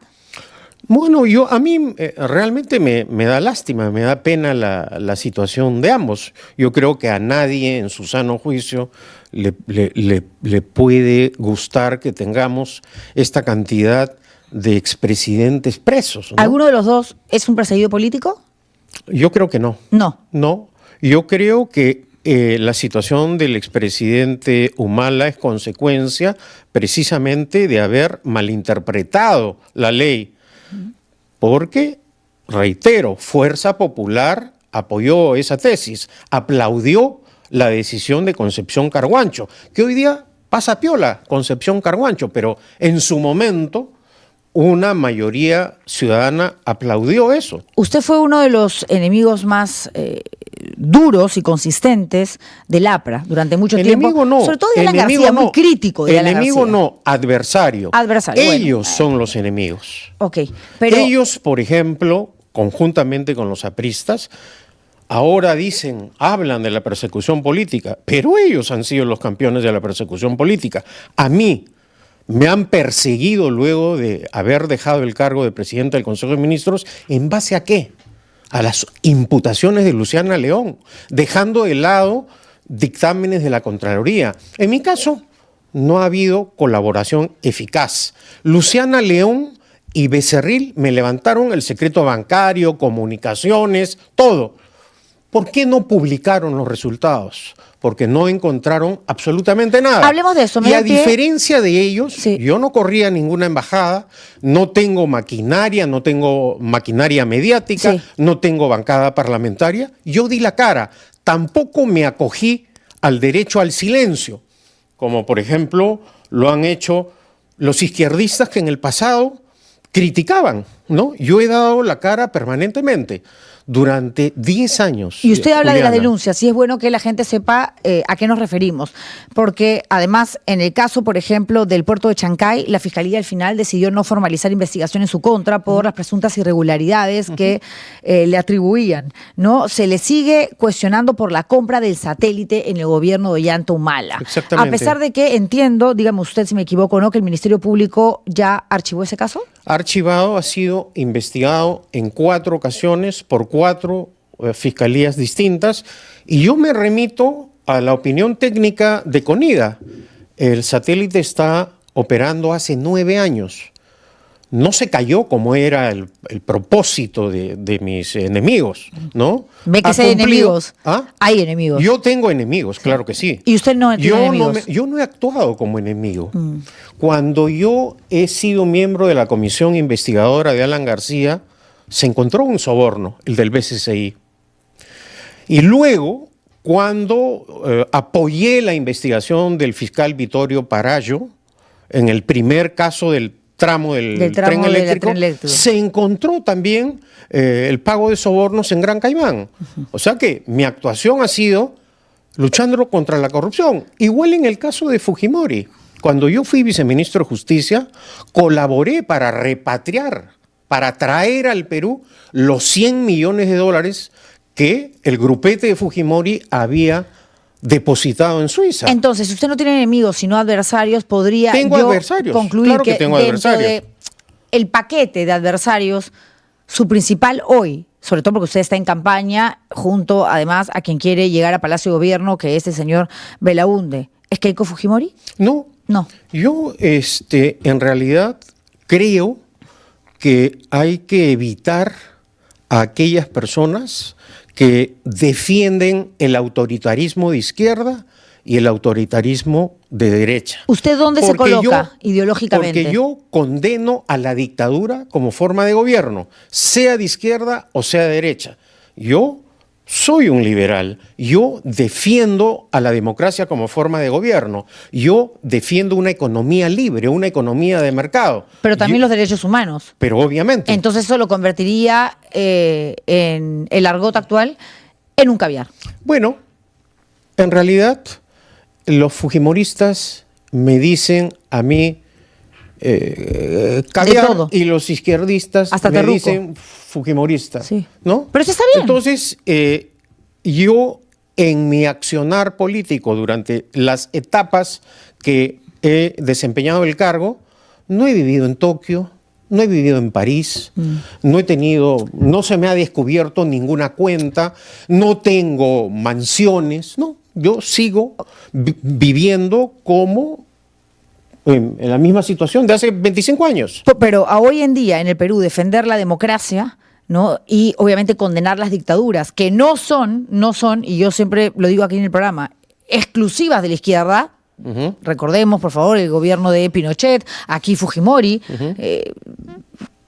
Bueno, a mí realmente me da lástima, me da pena la situación de ambos. Yo creo que a nadie en su sano juicio le puede gustar que tengamos esta cantidad de expresidentes presos, ¿no? ¿Alguno de los dos es un perseguido político? Yo creo que no. No. No, yo creo que la situación del expresidente Humala es consecuencia precisamente de haber malinterpretado la ley, porque, reitero, Fuerza Popular apoyó esa tesis, aplaudió la decisión de Concepción Carhuancho, que hoy día pasa piola Concepción Carhuancho, pero en su momento una mayoría ciudadana aplaudió eso. Usted fue uno de los enemigos más duros y consistentes del APRA durante mucho Enemigo tiempo. no. Sobre todo de Alan Enemigo García, no. muy crítico de Alan Enemigo García. no, adversario. Adversario, Ellos bueno. son los enemigos. Ok, pero Ellos, por ejemplo, conjuntamente con los apristas, ahora hablan de la persecución política, pero ellos han sido los campeones de la persecución política. A mí me han perseguido luego de haber dejado el cargo de presidente del Consejo de Ministros, ¿en base a qué? A las imputaciones de Luciana León, dejando de lado dictámenes de la Contraloría. En mi caso, no ha habido colaboración eficaz. Luciana León y Becerril me levantaron el secreto bancario, comunicaciones, todo. ¿Por qué no publicaron los resultados? Porque no encontraron absolutamente nada. Hablemos de eso. Y a diferencia de ellos, yo no corría a ninguna embajada, no tengo maquinaria mediática, no tengo bancada parlamentaria. Yo di la cara. Tampoco me acogí al derecho al silencio, como por ejemplo lo han hecho los izquierdistas que en el pasado criticaban, ¿no? Yo he dado la cara permanentemente durante 10 años. Y usted habla de Juliana. las denuncias, y es bueno que la gente sepa a qué nos referimos, porque además en el caso, por ejemplo, del puerto de Chancay, la Fiscalía al final decidió no formalizar investigación en su contra por las presuntas irregularidades que le atribuían, ¿no? Se le sigue cuestionando por la compra del satélite en el gobierno de Ollanta Humala. Exactamente. A pesar de que entiendo, dígame usted si me equivoco o no, que el Ministerio Público ya archivó ese caso. Archivado, ha sido investigado en 4 ocasiones por 4 fiscalías distintas, y yo me remito a la opinión técnica de CONIDA. El satélite está operando hace 9 años. No se cayó como era el propósito de mis enemigos, ¿no? Ve que Ha si hay cumplido. enemigos. ¿Ah? Hay enemigos. Yo tengo enemigos, claro que sí. Y usted no tiene enemigos. Yo no he actuado como enemigo. Cuando yo he sido miembro de la comisión investigadora de Alan García, se encontró un soborno, el del BCCI. Y luego, cuando apoyé la investigación del fiscal Vittorio Parayo, en el primer caso del tramo del tren eléctrico, se encontró también el pago de sobornos en Gran Caimán. O sea que mi actuación ha sido luchando contra la corrupción. Igual en el caso de Fujimori. Cuando yo fui viceministro de Justicia, colaboré para repatriar, para traer al Perú los 100 millones de dólares que el grupete de Fujimori había depositado en Suiza. Entonces, si usted no tiene enemigos, sino adversarios, concluir Claro que tengo dentro adversarios. de el paquete de adversarios su principal hoy, sobre todo porque usted está en campaña, junto además a quien quiere llegar a Palacio de Gobierno, que es el señor Belaúnde, ¿es Keiko Fujimori? No. No. Yo, en realidad, creo que hay que evitar a aquellas personas que defienden el autoritarismo de izquierda y el autoritarismo de derecha. ¿Usted dónde se coloca ideológicamente? Porque yo condeno a la dictadura como forma de gobierno, sea de izquierda o sea de derecha. Yo soy un liberal, yo defiendo a la democracia como forma de gobierno, yo defiendo una economía libre, una economía de mercado. Pero también los derechos humanos. Pero obviamente. Entonces eso lo convertiría en el argot actual en un caviar. Bueno, en realidad los fujimoristas me dicen a mí caviar, todo. Y los izquierdistas hasta me terruco. dicen fujimorista. Sí. ¿No? Pero eso está bien. Entonces, yo en mi accionar político durante las etapas que he desempeñado el cargo, no he vivido en Tokio, no he vivido en París, no se me ha descubierto ninguna cuenta, no tengo mansiones, no. Yo sigo viviendo como en la misma situación de hace 25 años. Pero a hoy en día en el Perú defender la democracia, ¿no? Y obviamente condenar las dictaduras, que no son, y yo siempre lo digo aquí en el programa, exclusivas de la izquierda. Recordemos, por favor, el gobierno de Pinochet, aquí Fujimori,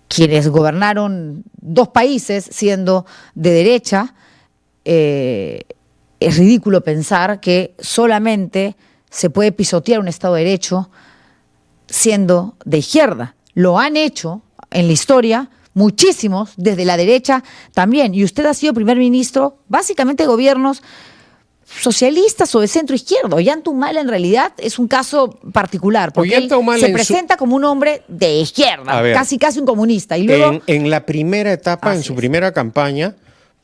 quienes gobernaron 2 países siendo de derecha. Es ridículo pensar que solamente se puede pisotear un Estado de Derecho siendo de izquierda. Lo han hecho en la historia muchísimos, desde la derecha también. Y usted ha sido primer ministro, básicamente de gobiernos socialistas o de centro izquierdo. Ollanta Humala en realidad es un caso particular, porque él se presenta como un hombre de izquierda, casi un comunista. Y luego, en la primera etapa, en su primera campaña,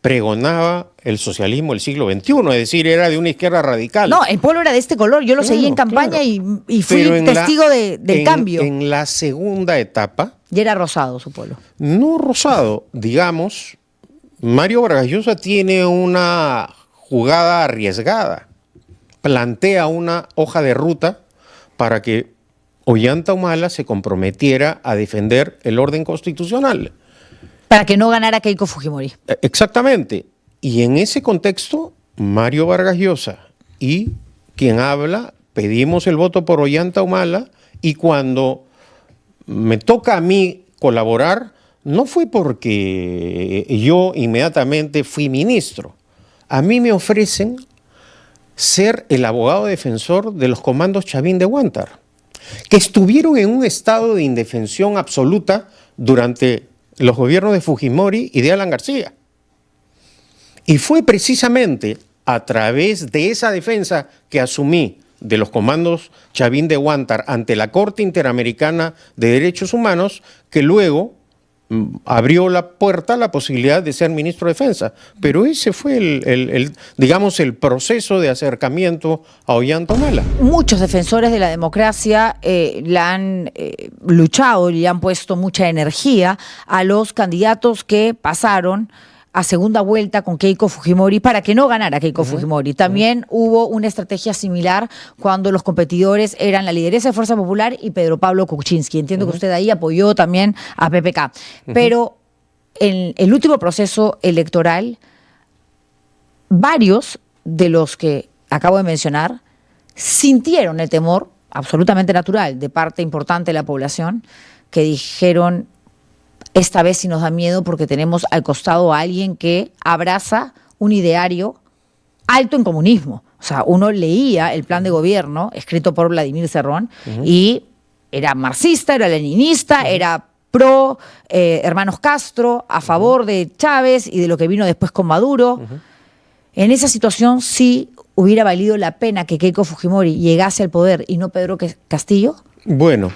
pregonaba el socialismo del siglo XXI, es decir, era de una izquierda radical. No, el pueblo era de este color, yo lo seguí en campaña y fui testigo del cambio. En la segunda etapa... Y era rosado su pueblo. No rosado, digamos, Mario Vargas Llosa tiene una jugada arriesgada, plantea una hoja de ruta para que Ollanta Humala se comprometiera a defender el orden constitucional. Para que no ganara Keiko Fujimori. Exactamente. Y en ese contexto, Mario Vargas Llosa y quien habla, pedimos el voto por Ollanta Humala, y cuando me toca a mí colaborar, no fue porque yo inmediatamente fui ministro. A mí me ofrecen ser el abogado defensor de los comandos Chavín de Huántar, que estuvieron en un estado de indefensión absoluta durante los gobiernos de Fujimori y de Alan García. Y fue precisamente a través de esa defensa que asumí de los comandos Chavín de Huántar ante la Corte Interamericana de Derechos Humanos que luego abrió la puerta a la posibilidad de ser ministro de Defensa. Pero ese fue el proceso de acercamiento a Ollanta Humala. Muchos defensores de la democracia la han luchado y le han puesto mucha energía a los candidatos que pasaron a segunda vuelta con Keiko Fujimori para que no ganara Keiko Fujimori. También hubo una estrategia similar cuando los competidores eran la lideresa de Fuerza Popular y Pedro Pablo Kuczynski. Entiendo que usted ahí apoyó también a PPK. Pero en el último proceso electoral, varios de los que acabo de mencionar sintieron el temor absolutamente natural de parte importante de la población, que dijeron: esta vez sí nos da miedo porque tenemos al costado a alguien que abraza un ideario alto en comunismo. O sea, uno leía el plan de gobierno escrito por Vladimir Cerrón y era marxista, era leninista, era pro hermanos Castro, a favor de Chávez y de lo que vino después con Maduro. En esa situación sí hubiera valido la pena que Keiko Fujimori llegase al poder y no Pedro Castillo. Bueno,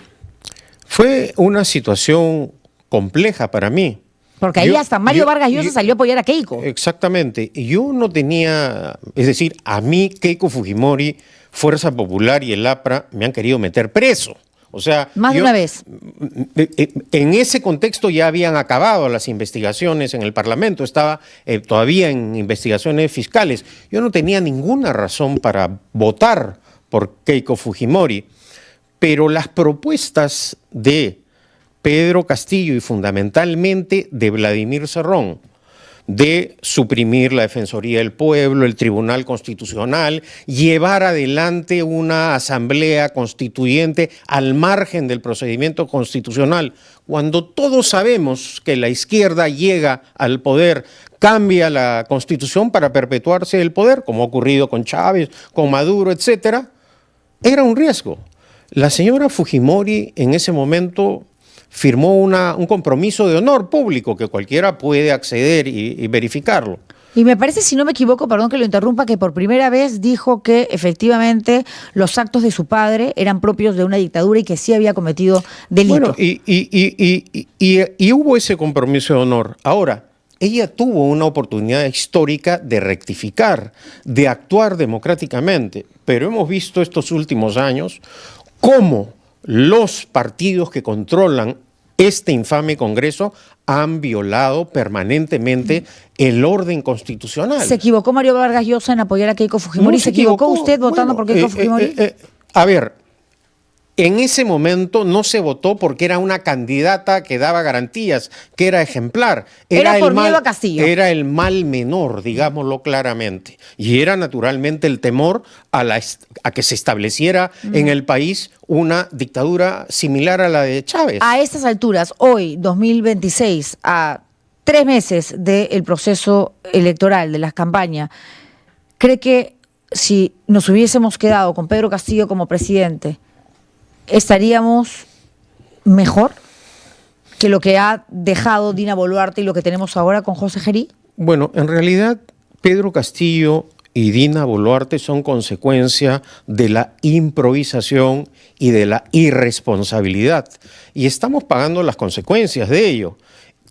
fue una situación compleja para mí. Porque ahí hasta Mario Vargas Llosa salió a apoyar a Keiko. Exactamente. Yo no tenía, es decir, a mí Keiko Fujimori, Fuerza Popular y el APRA me han querido meter preso. O sea, Más de una vez. En ese contexto ya habían acabado las investigaciones en el Parlamento, estaba todavía en investigaciones fiscales. Yo no tenía ninguna razón para votar por Keiko Fujimori, pero las propuestas de Pedro Castillo y fundamentalmente de Vladimir Cerrón, de suprimir la Defensoría del Pueblo, el Tribunal Constitucional, llevar adelante una asamblea constituyente al margen del procedimiento constitucional, cuando todos sabemos que la izquierda llega al poder, cambia la Constitución para perpetuarse el poder, como ha ocurrido con Chávez, con Maduro, etcétera, era un riesgo. La señora Fujimori en ese momento firmó un compromiso de honor público que cualquiera puede acceder y verificarlo. Y me parece, si no me equivoco, perdón que lo interrumpa, que por primera vez dijo que efectivamente los actos de su padre eran propios de una dictadura y que sí había cometido delito. Bueno, y hubo ese compromiso de honor. Ahora, ella tuvo una oportunidad histórica de rectificar, de actuar democráticamente, pero hemos visto estos últimos años cómo los partidos que controlan este infame Congreso han violado permanentemente el orden constitucional. ¿Se equivocó Mario Vargas Llosa en apoyar a Keiko Fujimori? No ¿Se equivocó usted votando por Keiko Fujimori? A ver, en ese momento no se votó porque era una candidata que daba garantías, que era ejemplar. Era por miedo a Castillo. Era el mal menor, digámoslo claramente. Y era naturalmente el temor a que se estableciera en el país una dictadura similar a la de Chávez. A estas alturas, hoy, 2026, a 3 meses del proceso electoral, de las campañas, ¿cree que si nos hubiésemos quedado con Pedro Castillo como presidente, estaríamos mejor que lo que ha dejado Dina Boluarte y lo que tenemos ahora con José Gerí? Bueno, en realidad Pedro Castillo y Dina Boluarte son consecuencia de la improvisación y de la irresponsabilidad. Y estamos pagando las consecuencias de ello.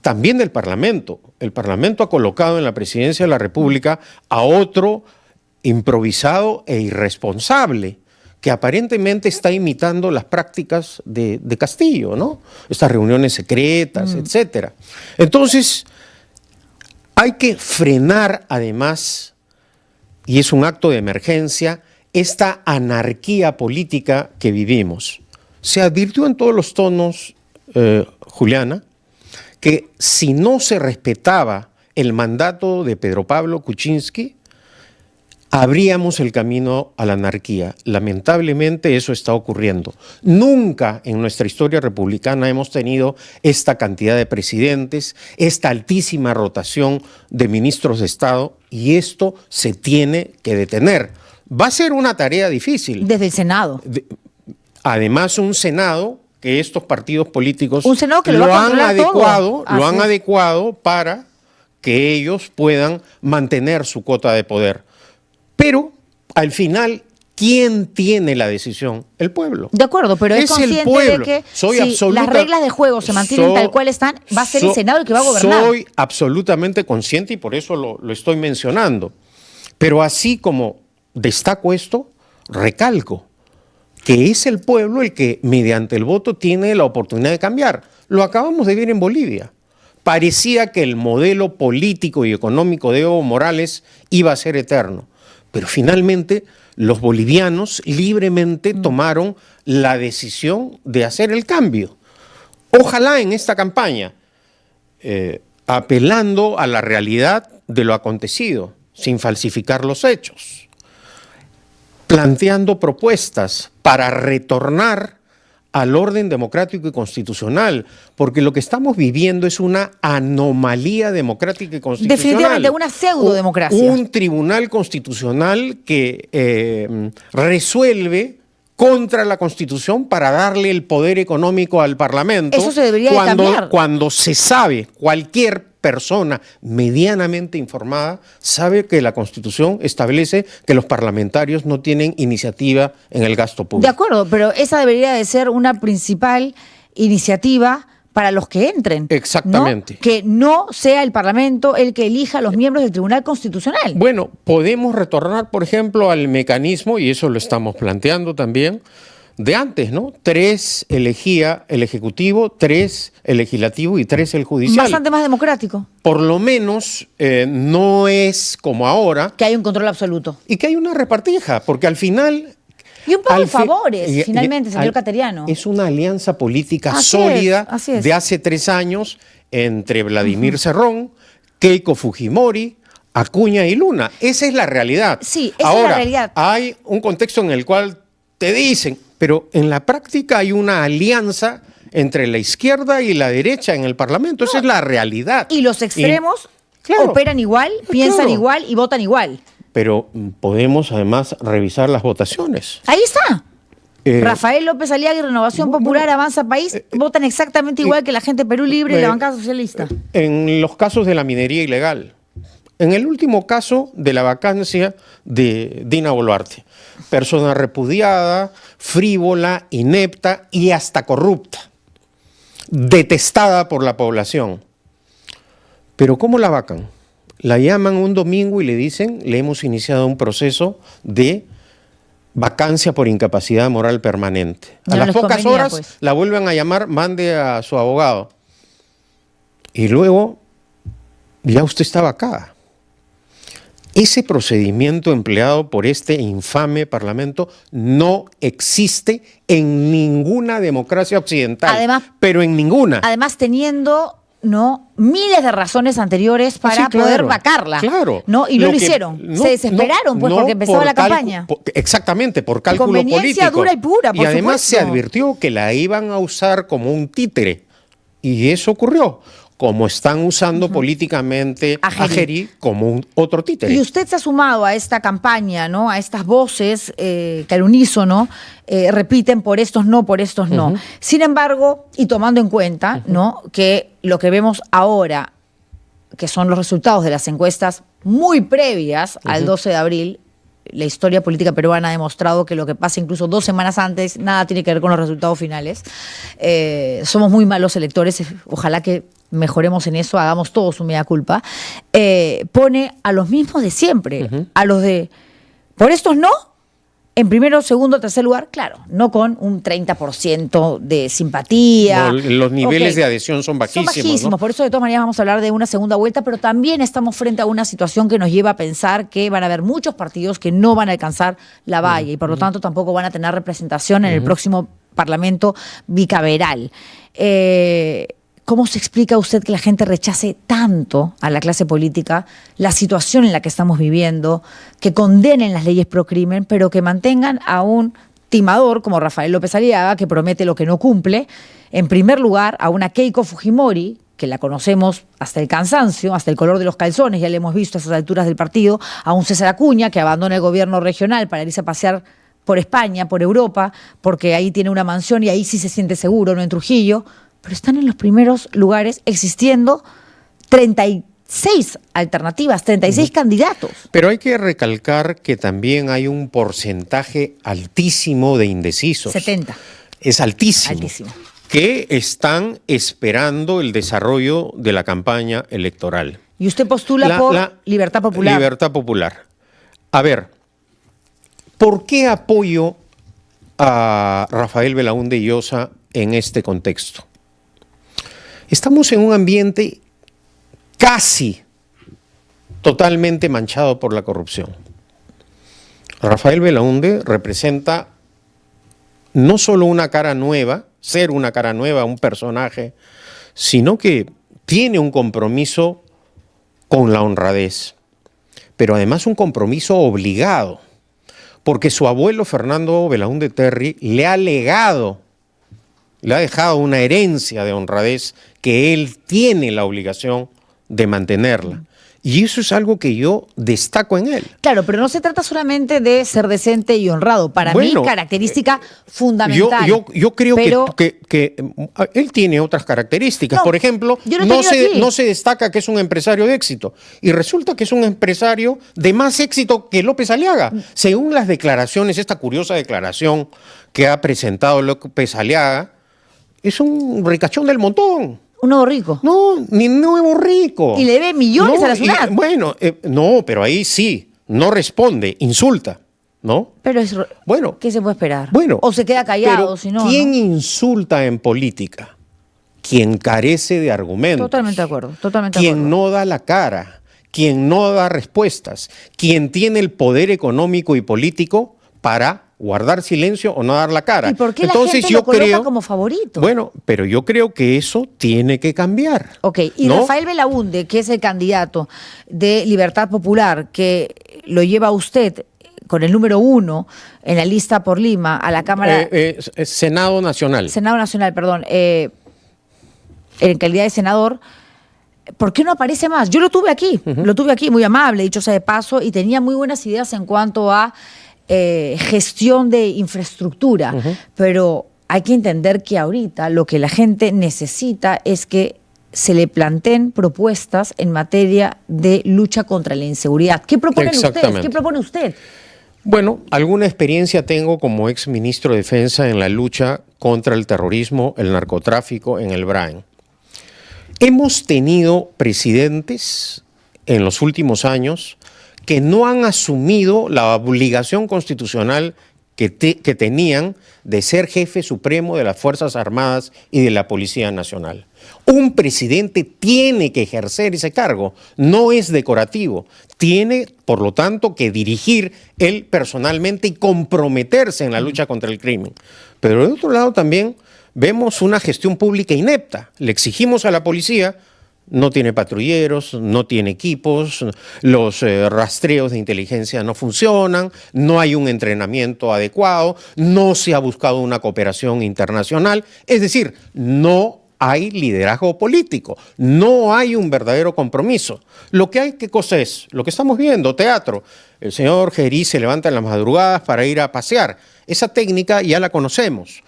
También del Parlamento. El Parlamento ha colocado en la Presidencia de la República a otro improvisado e irresponsable, que aparentemente está imitando las prácticas de Castillo, ¿no? Estas reuniones secretas, etcétera. Entonces, hay que frenar además, y es un acto de emergencia, esta anarquía política que vivimos. Se advirtió en todos los tonos, Juliana, que si no se respetaba el mandato de Pedro Pablo Kuczynski, abríamos el camino a la anarquía. Lamentablemente eso está ocurriendo. Nunca en nuestra historia republicana hemos tenido esta cantidad de presidentes, esta altísima rotación de ministros de Estado, y esto se tiene que detener. Va a ser una tarea difícil. Desde el Senado. Además, un Senado que estos partidos políticos un Senado que lo han adecuado para que ellos puedan mantener su cuota de poder. Pero, al final, ¿quién tiene la decisión? El pueblo. De acuerdo, pero es consciente de que si las reglas de juego se mantienen tal cual están, va a ser el Senado el que va a gobernar. Soy absolutamente consciente y por eso lo estoy mencionando. Pero así como destaco esto, recalco que es el pueblo el que, mediante el voto, tiene la oportunidad de cambiar. Lo acabamos de ver en Bolivia. Parecía que el modelo político y económico de Evo Morales iba a ser eterno. Pero finalmente los bolivianos libremente tomaron la decisión de hacer el cambio. Ojalá en esta campaña, apelando a la realidad de lo acontecido, sin falsificar los hechos, planteando propuestas para retornar al orden democrático y constitucional, porque lo que estamos viviendo es una anomalía democrática y constitucional. Definitivamente una pseudodemocracia. Un tribunal constitucional que resuelve contra la Constitución para darle el poder económico al Parlamento. Eso se debería de cambiar. Cuando se sabe, cualquier persona medianamente informada sabe que la Constitución establece que los parlamentarios no tienen iniciativa en el gasto público. De acuerdo, pero esa debería de ser una principal iniciativa para los que entren. Exactamente. ¿No? Que no sea el Parlamento el que elija a los miembros del Tribunal Constitucional. Bueno, podemos retornar, por ejemplo, al mecanismo, y eso lo estamos planteando también, de antes, ¿no? 3 elegía el Ejecutivo, 3 el Legislativo y 3 el Judicial. Bastante más democrático. Por lo menos no es como ahora. Que hay un control absoluto. Y que hay una repartija, porque al final... Y un poco de favores, finalmente, señor Cateriano. Es una alianza política Así sólida es. de hace 3 años entre Vladimir Cerrón, Keiko Fujimori, Acuña y Luna. Esa es la realidad. Sí, esa Ahora, es la realidad. Hay un contexto en el cual te dicen, pero en la práctica hay una alianza entre la izquierda y la derecha en el Parlamento. Esa es la realidad. Y los extremos claro, operan igual, piensan claro. igual y votan igual. Pero podemos además revisar las votaciones. Ahí está. Rafael López Aliaga y Renovación Popular, Avanza País, votan exactamente igual que la gente de Perú Libre y la bancada socialista. En los casos de la minería ilegal. En el último caso de la vacancia de Dina Boluarte. Persona repudiada, frívola, inepta y hasta corrupta. Detestada por la población. Pero ¿cómo la vacan? La llaman un domingo y le dicen, le hemos iniciado un proceso de vacancia por incapacidad moral permanente. A las pocas horas pues la vuelven a llamar, mande a su abogado. Y luego, ya usted está vacada. Ese procedimiento empleado por este infame Parlamento no existe en ninguna democracia occidental, además, pero en ninguna. Además, teniendo miles de razones anteriores para poder vacarla. Claro. Y no lo hicieron. Se desesperaron porque empezaba la campaña. Exactamente, por cálculo político. Conveniencia dura y pura, por Y además supuesto. se advirtió que la iban a usar como un títere. Y eso ocurrió. Como están usando políticamente a Geri como otro títere. Y usted se ha sumado a esta campaña, a estas voces que al unísono repiten por estos no, por estos no. Sin embargo, y tomando en cuenta que lo que vemos ahora, que son los resultados de las encuestas muy previas al 12 de abril, la historia política peruana ha demostrado que lo que pasa incluso 2 semanas antes nada tiene que ver con los resultados finales. Somos muy malos electores, ojalá que mejoremos en eso, hagamos todos un mea culpa. Pone a los mismos de siempre, a los de por estos no, en primero, segundo, tercer lugar, claro, no con un 30% de simpatía. No, los niveles de adhesión son bajísimos. Son bajísimos, por eso de todas maneras vamos a hablar de una segunda vuelta, pero también estamos frente a una situación que nos lleva a pensar que van a haber muchos partidos que no van a alcanzar la valla y por lo tanto tampoco van a tener representación en el próximo Parlamento bicameral. ¿Cómo se explica usted que la gente rechace tanto a la clase política la situación en la que estamos viviendo, que condenen las leyes pro crimen, pero que mantengan a un timador como Rafael López Aliaga, que promete lo que no cumple? En primer lugar, a una Keiko Fujimori, que la conocemos hasta el cansancio, hasta el color de los calzones, ya le hemos visto a esas alturas del partido, a un César Acuña, que abandona el gobierno regional para irse a pasear por España, por Europa, porque ahí tiene una mansión y ahí sí se siente seguro, no en Trujillo. Pero están en los primeros lugares existiendo 36 alternativas, 36 candidatos. Pero hay que recalcar que también hay un porcentaje altísimo de indecisos. 70. Es altísimo. Altísimo. Que están esperando el desarrollo de la campaña electoral. Y usted postula por Libertad Popular. Libertad Popular. A ver, ¿por qué apoyo a Rafael Belaúnde Llosa en este contexto? Estamos en un ambiente casi totalmente manchado por la corrupción. Rafael Belaúnde representa no solo una cara nueva, ser una cara nueva, un personaje, sino que tiene un compromiso con la honradez, pero además un compromiso obligado, porque su abuelo Fernando Belaúnde Terry le ha legado, le ha dejado una herencia de honradez que él tiene la obligación de mantenerla. Y eso es algo que yo destaco en él. Claro, pero no se trata solamente de ser decente y honrado. Para mí, característica fundamental. Yo creo que él tiene otras características. Por ejemplo, no se destaca que es un empresario de éxito. Y resulta que es un empresario de más éxito que López Aliaga. Según las declaraciones, esta curiosa declaración que ha presentado López Aliaga, es un ricachón del montón. Un nuevo rico. No, ni nuevo rico. Y le debe millones a la ciudad. No, pero ahí sí, no responde, insulta. ¿no? Pero es, Bueno, ¿qué se puede esperar? Bueno, o se queda callado, pero si no. ¿quién ¿no? insulta en política? Quien carece de argumentos. Totalmente de acuerdo, totalmente de Quien acuerdo. no da la cara, quien no da respuestas, quien tiene el poder económico y político para guardar silencio o no dar la cara. ¿Y por qué Entonces, la gente yo lo coloca creo, como favorito? Bueno, pero yo creo que eso tiene que cambiar. Ok, y ¿no? Rafael Belaunde, que es el candidato de Libertad Popular, que lo lleva usted con el número 1 en la lista por Lima a la Cámara... Senado Nacional. Senado Nacional, perdón, en calidad de senador, ¿por qué no aparece más? Yo lo tuve aquí, muy amable, dicho sea de paso, y tenía muy buenas ideas en cuanto a gestión de infraestructura, pero hay que entender que ahorita lo que la gente necesita es que se le planteen propuestas en materia de lucha contra la inseguridad. ¿Qué proponen ustedes? Exactamente. ¿Qué propone usted? Bueno, alguna experiencia tengo como ex ministro de Defensa en la lucha contra el terrorismo, el narcotráfico en el Brain. Hemos tenido presidentes en los últimos años que no han asumido la obligación constitucional que tenían de ser jefe supremo de las Fuerzas Armadas y de la Policía Nacional. Un presidente tiene que ejercer ese cargo, no es decorativo. Tiene, por lo tanto, que dirigir él personalmente y comprometerse en la lucha contra el crimen. Pero de otro lado también vemos una gestión pública inepta. Le exigimos a la policía, no tiene patrulleros, no tiene equipos, los rastreos de inteligencia no funcionan, no hay un entrenamiento adecuado, no se ha buscado una cooperación internacional. Es decir, no hay liderazgo político, no hay un verdadero compromiso. Lo que hay, ¿qué cosa es? Lo que estamos viendo, teatro. El señor Gerí se levanta en las madrugadas para ir a pasear. Esa técnica ya la conocemos.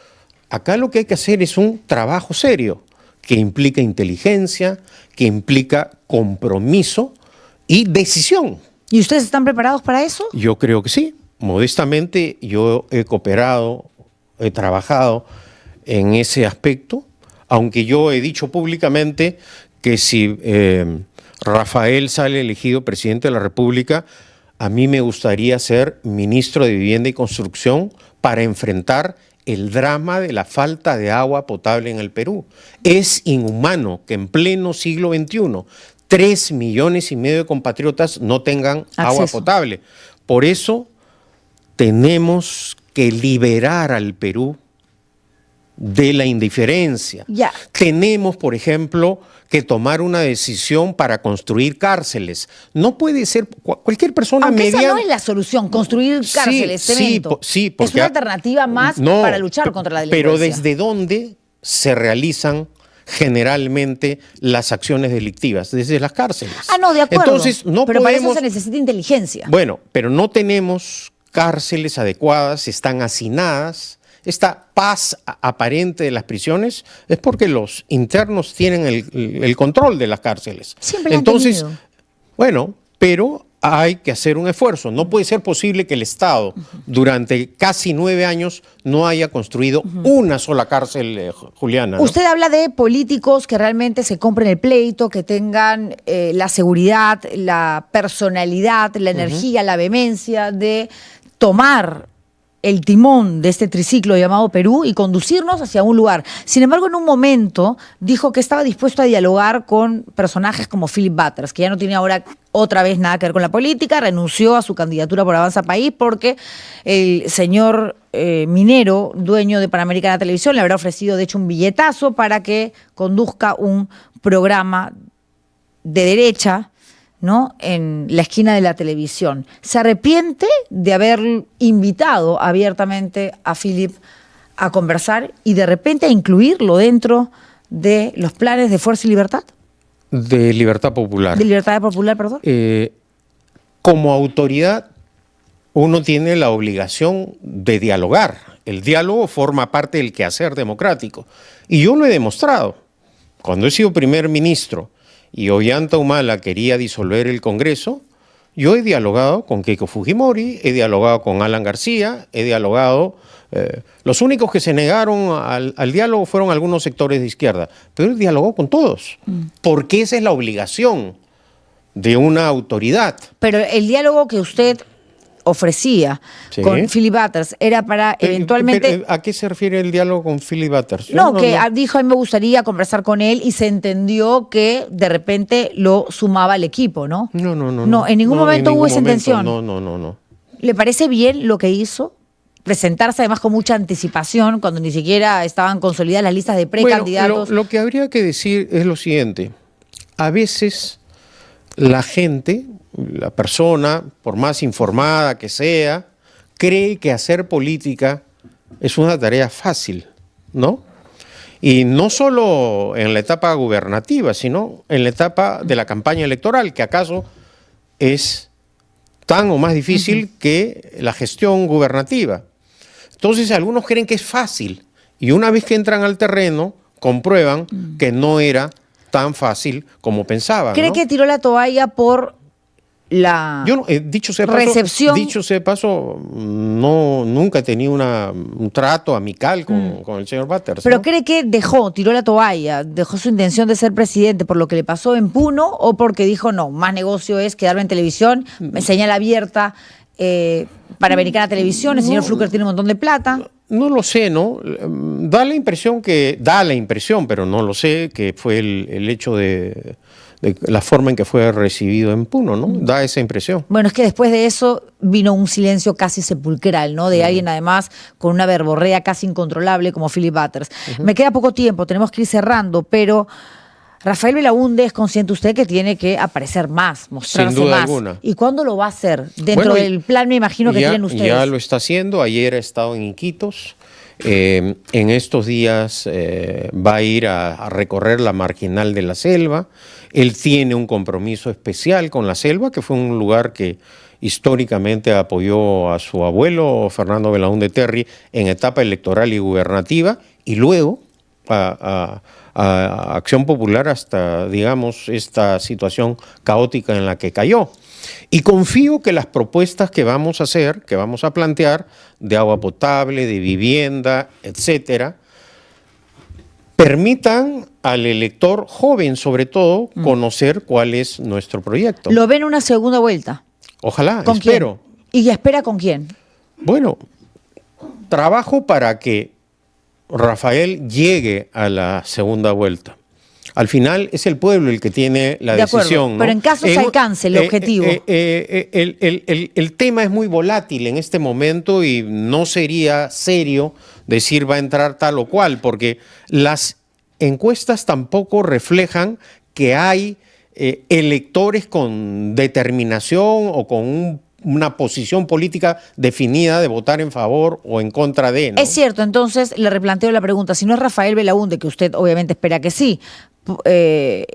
Acá lo que hay que hacer es un trabajo serio que implica inteligencia, que implica compromiso y decisión. ¿Y ustedes están preparados para eso? Yo creo que sí. Modestamente yo he cooperado, he trabajado en ese aspecto, aunque yo he dicho públicamente que si Rafael sale elegido presidente de la República, a mí me gustaría ser ministro de Vivienda y Construcción para enfrentar el drama de la falta de agua potable en el Perú. Es inhumano que en pleno siglo XXI 3,5 millones de compatriotas no tengan agua potable. Por eso tenemos que liberar al Perú de la indiferencia. Ya. Tenemos, por ejemplo, que tomar una decisión para construir cárceles. No puede ser cualquier persona Aunque mediana. esa no es la solución, construir cárceles, cemento. Sí, es una alternativa más para luchar contra la delincuencia. Pero ¿desde dónde se realizan generalmente las acciones delictivas? Desde las cárceles. No, de acuerdo. Entonces, no pero podemos, para eso se necesita inteligencia. Bueno, pero no tenemos cárceles adecuadas, están hacinadas. Esta paz aparente de las prisiones es porque los internos tienen el control de las cárceles. Siempre Entonces, han tenido. Bueno, pero hay que hacer un esfuerzo. No puede ser posible que el Estado durante casi 9 años no haya construido una sola cárcel, Juliana, ¿no? Usted habla de políticos que realmente se compren el pleito, que tengan la seguridad, la personalidad, la energía, la vehemencia de tomar el timón de este triciclo llamado Perú y conducirnos hacia un lugar. Sin embargo, en un momento dijo que estaba dispuesto a dialogar con personajes como Philip Butters, que ya no tiene ahora otra vez nada que ver con la política, renunció a su candidatura por Avanza País porque el señor Minero, dueño de Panamericana Televisión, le habrá ofrecido de hecho un billetazo para que conduzca un programa de derecha, ¿no?, en la esquina de la televisión. ¿Se arrepiente de haber invitado abiertamente a Philip a conversar y de repente a incluirlo dentro de los planes de Fuerza y Libertad? De Libertad Popular. De Libertad Popular, perdón. Como autoridad, uno tiene la obligación de dialogar. El diálogo forma parte del quehacer democrático. Y yo lo he demostrado. Cuando he sido primer ministro y Ollanta Humala quería disolver el Congreso, yo he dialogado con Keiko Fujimori, he dialogado con Alan García, he dialogado. Los únicos que se negaron al diálogo fueron algunos sectores de izquierda, pero él dialogó con todos, porque esa es la obligación de una autoridad. Pero el diálogo que usted ofrecía con Philip Butters era para eventualmente... ¿A qué se refiere el diálogo con Philip Butters? Dijo, a mí me gustaría conversar con él y se entendió que de repente lo sumaba al equipo, ¿no? No, en ningún momento hubo esa intención. No. ¿Le parece bien lo que hizo? Presentarse además con mucha anticipación cuando ni siquiera estaban consolidadas las listas de precandidatos. Lo que habría que decir es lo siguiente. A veces la gente, la persona, por más informada que sea, cree que hacer política es una tarea fácil, ¿no? Y no solo en la etapa gubernativa, sino en la etapa de la campaña electoral, que acaso es tan o más difícil que la gestión gubernativa. Entonces algunos creen que es fácil y una vez que entran al terreno comprueban que no era tan fácil como pensaban. ¿Cree que tiró la toalla por la dicho sea recepción? Dicho sea de paso, nunca he tenido un trato amical con el señor Butters. ¿Pero ¿no? cree que tiró la toalla, dejó su intención de ser presidente por lo que le pasó en Puno o porque dijo, no, más negocio es quedarme en televisión, señal abierta Panamericana Televisión, el señor Fluker tiene un montón de plata? No lo sé, ¿no? Da la impresión, pero no lo sé, que fue el hecho de la forma en que fue recibido en Puno, ¿no? Da esa impresión. Bueno, es que después de eso vino un silencio casi sepulcral, ¿no? De alguien además con una verborrea casi incontrolable como Philip Butters. Me queda poco tiempo, tenemos que ir cerrando, pero Rafael Belaúnde, ¿es consciente usted que tiene que aparecer más, mostrarse Sin duda más? alguna. ¿Y cuándo lo va a hacer? Dentro del plan, me imagino que tienen ustedes. Ya lo está haciendo. Ayer ha estado en Iquitos. En estos días va a ir a recorrer la Marginal de la Selva. Él tiene un compromiso especial con la selva, que fue un lugar que históricamente apoyó a su abuelo, Fernando Belaúnde Terry, en etapa electoral y gubernativa, y luego a Acción Popular hasta, digamos, esta situación caótica en la que cayó. Y confío que las propuestas que vamos a hacer, que vamos a plantear, de agua potable, de vivienda, etcétera, permitan al elector joven, sobre todo, conocer cuál es nuestro proyecto. ¿Lo ven una segunda vuelta? Ojalá, ¿Con espero. quién? ¿Y espera con quién? Bueno, trabajo para que Rafael llegue a la segunda vuelta. Al final es el pueblo el que tiene la decisión, ¿no? Pero en caso se alcance el objetivo. El tema es muy volátil en este momento y no sería serio decir va a entrar tal o cual, porque las encuestas tampoco reflejan que hay electores con determinación o con una posición política definida de votar en favor o en contra de, ¿no? Es cierto, entonces le replanteo la pregunta. Si no es Rafael Belaúnde, que usted obviamente espera que sí,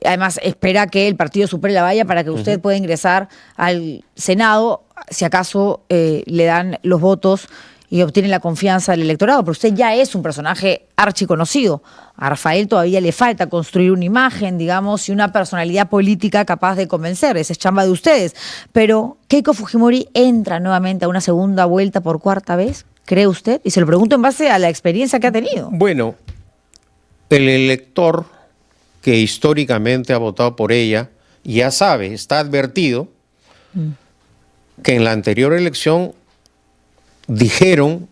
además espera que el partido supere la valla para que usted pueda ingresar al Senado, si acaso le dan los votos y obtiene la confianza del electorado, pero usted ya es un personaje archiconocido. A Rafael todavía le falta construir una imagen, digamos, y una personalidad política capaz de convencer. Esa es chamba de ustedes. Pero, ¿Keiko Fujimori entra nuevamente a una segunda vuelta por cuarta vez? ¿Cree usted? Y se lo pregunto en base a la experiencia que ha tenido. Bueno, el elector que históricamente ha votado por ella ya sabe, está advertido que en la anterior elección dijeron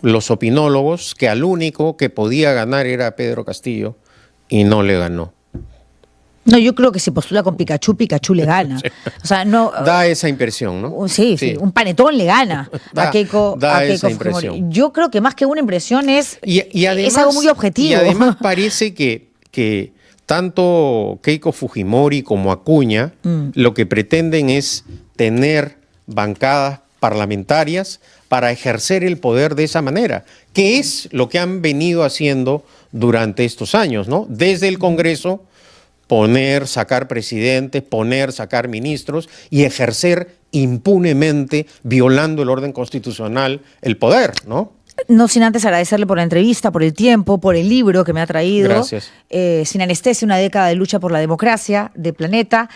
los opinólogos que al único que podía ganar era Pedro Castillo y no le ganó. No, yo creo que si postula con Pikachu, Pikachu le gana. Sí. O sea, no. Da esa impresión, ¿no? Sí, un panetón le gana a Keiko impresión. Fujimori. Yo creo que más que una impresión es además, algo muy objetivo. Y además parece que tanto Keiko Fujimori como Acuña lo que pretenden es tener bancadas parlamentarias para ejercer el poder de esa manera, que es lo que han venido haciendo durante estos años, ¿no? Desde el Congreso, sacar presidentes, sacar ministros y ejercer impunemente, violando el orden constitucional, el poder, ¿no? No sin antes agradecerle por la entrevista, por el tiempo, por el libro que me ha traído. Gracias. Sin anestesia, una década de lucha por la democracia, de Planeta.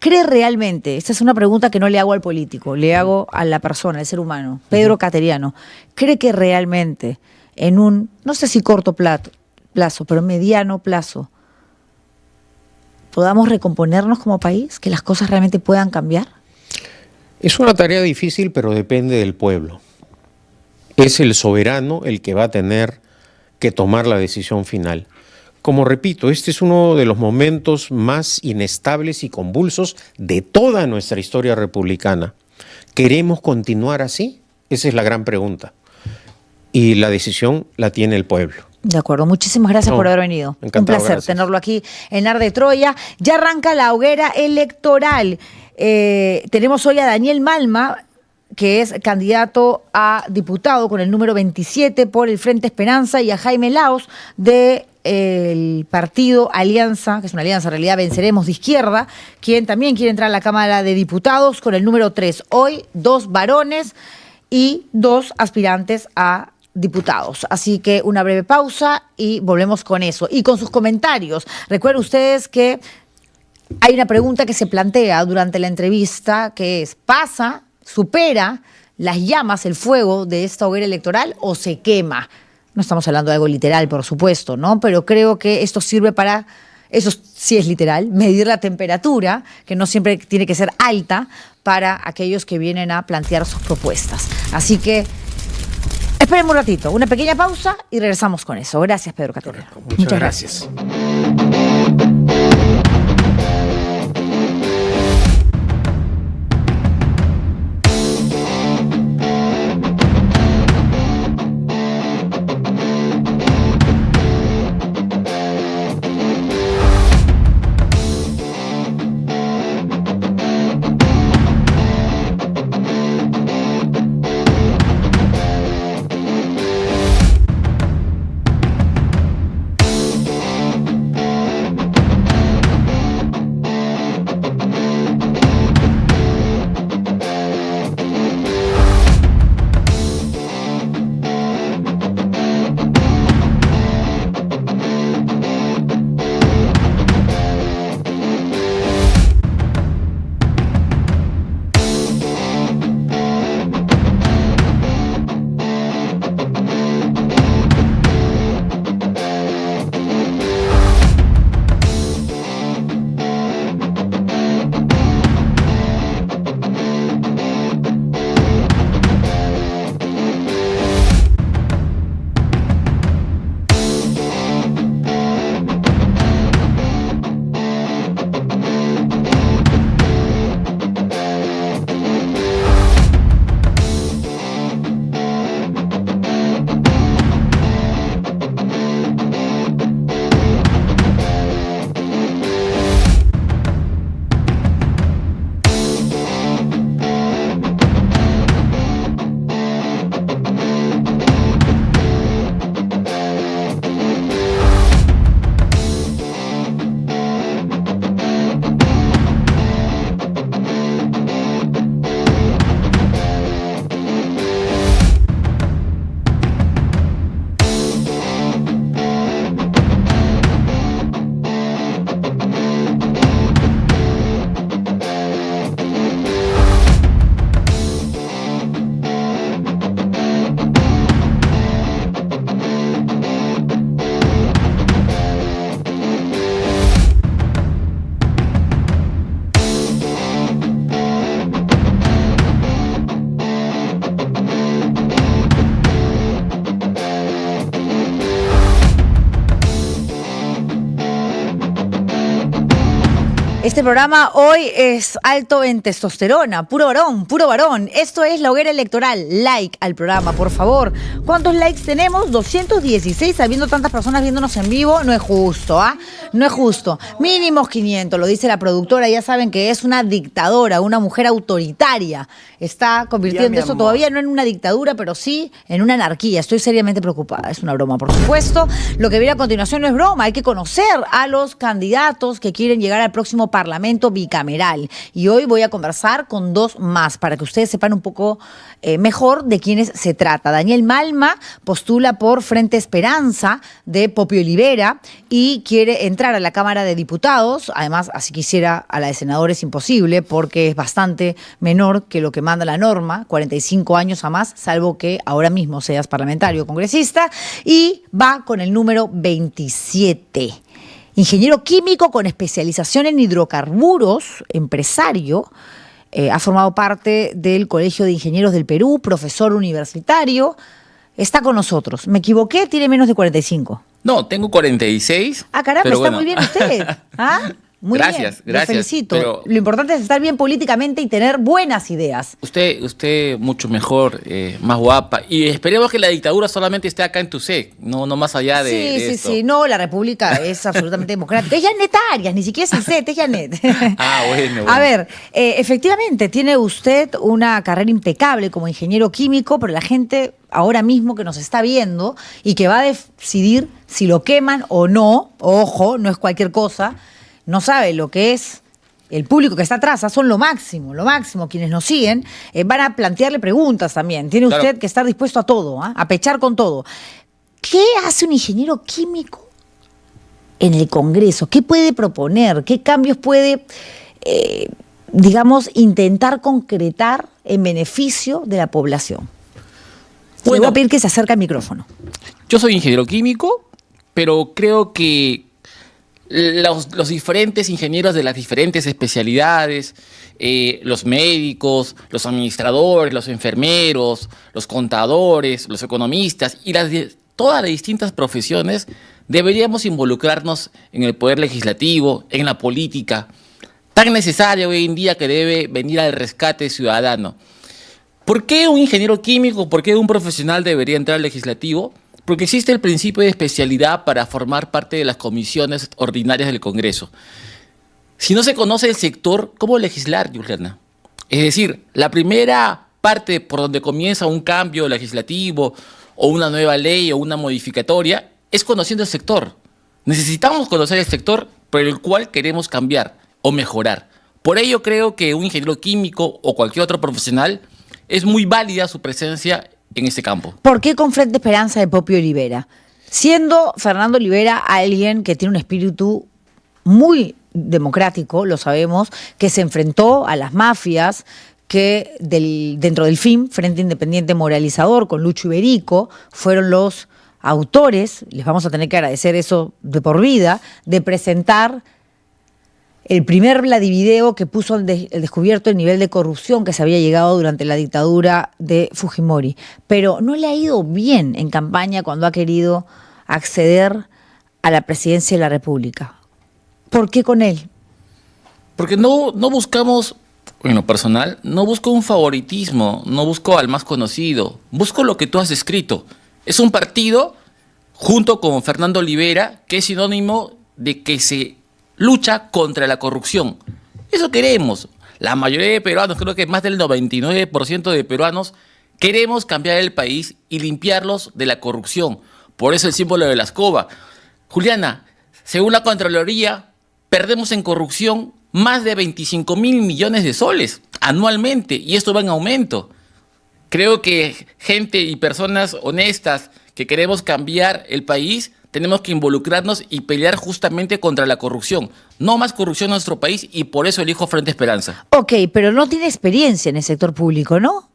¿Cree realmente, esta es una pregunta que no le hago al político, le hago a la persona, al ser humano, Pedro Cateriano, ¿cree que realmente en un, no sé si corto plazo, pero mediano plazo, podamos recomponernos como país, que las cosas realmente puedan cambiar? Es una tarea difícil, pero depende del pueblo. Es el soberano el que va a tener que tomar la decisión final. Como repito, este es uno de los momentos más inestables y convulsos de toda nuestra historia republicana. ¿Queremos continuar así? Esa es la gran pregunta. Y la decisión la tiene el pueblo. De acuerdo, muchísimas gracias por haber venido. Encantado, un placer gracias. tenerlo aquí en Ar de Troya. Ya arranca la hoguera electoral. Tenemos hoy a Daniel Malma, que es candidato a diputado con el número 27 por el Frente Esperanza, y a Jaime Laos del partido Alianza, que es una alianza, en realidad Venceremos de Izquierda, quien también quiere entrar a la Cámara de Diputados con el número 3. Hoy 2 varones y 2 aspirantes a diputados. Así que una breve pausa y volvemos con eso. Y con sus comentarios. Recuerden ustedes que hay una pregunta que se plantea durante la entrevista, que es: ¿supera las llamas, el fuego de esta hoguera electoral o se quema? No estamos hablando de algo literal, por supuesto, ¿no? Pero creo que esto sirve para, eso sí es literal, medir la temperatura, que no siempre tiene que ser alta, para aquellos que vienen a plantear sus propuestas. Así que esperemos un ratito, una pequeña pausa y regresamos con eso. Gracias, Pedro Caterina. Muchas gracias. Este programa hoy es alto en testosterona, puro varón, puro varón. Esto es La Hoguera Electoral. Like al programa, por favor. ¿Cuántos likes tenemos? 216, habiendo tantas personas viéndonos en vivo. No es justo, ¿ah? No es justo. Mínimos 500, lo dice la productora. Ya saben que es una dictadora, una mujer autoritaria. Está convirtiendo eso todavía no en una dictadura, pero sí en una anarquía. Estoy seriamente preocupada. Es una broma, por supuesto. Lo que viene a continuación no es broma. Hay que conocer a los candidatos que quieren llegar al próximo Parlamento bicameral. Y hoy voy a conversar con 2 más para que ustedes sepan un poco mejor de quiénes se trata. Daniel Malma postula por Frente Esperanza de Popio Olivera y quiere entrar a la Cámara de Diputados. Además, así quisiera a la de senadores, imposible, porque es bastante menor que lo que manda la norma, 45 años a más, salvo que ahora mismo seas parlamentario o congresista, y va con el número 27. Ingeniero químico con especialización en hidrocarburos, empresario, ha formado parte del Colegio de Ingenieros del Perú, profesor universitario. Está con nosotros. ¿Me equivoqué? Tiene menos de 45. No, tengo 46. Ah, caramba, pero está bueno. muy bien usted. ¿Ah? Muy Gracias, bien. gracias, Lo felicito. pero- Lo importante es estar bien políticamente y tener buenas ideas. Usted mucho mejor, más guapa. Y esperemos que la dictadura solamente esté acá en Tucé, no más allá de esto. Sí. No, la República es absolutamente democrática. Es Janet Arias, ni siquiera es el set, es Janet. Ah, bueno. A ver, efectivamente, tiene usted una carrera impecable como ingeniero químico, pero la gente ahora mismo que nos está viendo y que va a decidir si lo queman o no, ojo, no es cualquier cosa, no sabe lo que es el público que está atrás, son lo máximo, quienes nos siguen, van a plantearle preguntas también. Tiene usted Claro. que estar dispuesto a todo, a pechar con todo. ¿Qué hace un ingeniero químico en el Congreso? ¿Qué puede proponer? ¿Qué cambios puede, digamos, intentar concretar en beneficio de la población? Le voy a pedir que se acerque al micrófono. Yo soy ingeniero químico, pero creo que los diferentes ingenieros de las diferentes especialidades, los médicos, los administradores, los enfermeros, los contadores, los economistas y todas las distintas profesiones deberíamos involucrarnos en el poder legislativo, en la política, tan necesaria hoy en día que debe venir al rescate ciudadano. ¿Por qué un ingeniero químico, por qué un profesional debería entrar al legislativo? Porque existe el principio de especialidad para formar parte de las comisiones ordinarias del Congreso. Si no se conoce el sector, ¿cómo legislar, Juliana? Es decir, la primera parte por donde comienza un cambio legislativo o una nueva ley o una modificatoria es conociendo el sector. Necesitamos conocer el sector por el cual queremos cambiar o mejorar. Por ello creo que un ingeniero químico o cualquier otro profesional es muy válida su presencia en este campo. ¿Por qué con Frente Esperanza de Popio Olivera? Siendo Fernando Olivera alguien que tiene un espíritu muy democrático, lo sabemos, que se enfrentó a las mafias, que dentro del FIM, Frente Independiente Moralizador, con Lucho Iberico, fueron los autores, les vamos a tener que agradecer eso de por vida, de presentar el primer Vladivideo que puso al descubierto el nivel de corrupción que se había llegado durante la dictadura de Fujimori. Pero no le ha ido bien en campaña cuando ha querido acceder a la presidencia de la República. ¿Por qué con él? Porque no buscamos, en lo personal, no busco un favoritismo, no busco al más conocido, busco lo que tú has descrito. Es un partido, junto con Fernando Olivera, que es sinónimo de que se lucha contra la corrupción. Eso queremos. La mayoría de peruanos, creo que más del 99% de peruanos, queremos cambiar el país y limpiarlos de la corrupción. Por eso el símbolo de la escoba. Juliana, según la Contraloría, perdemos en corrupción más de 25.000 millones de soles anualmente, y esto va en aumento. Creo que gente y personas honestas que queremos cambiar el país tenemos que involucrarnos y pelear justamente contra la corrupción. No más corrupción en nuestro país, y por eso elijo Frente Esperanza. Ok, pero no tiene experiencia en el sector público, ¿no?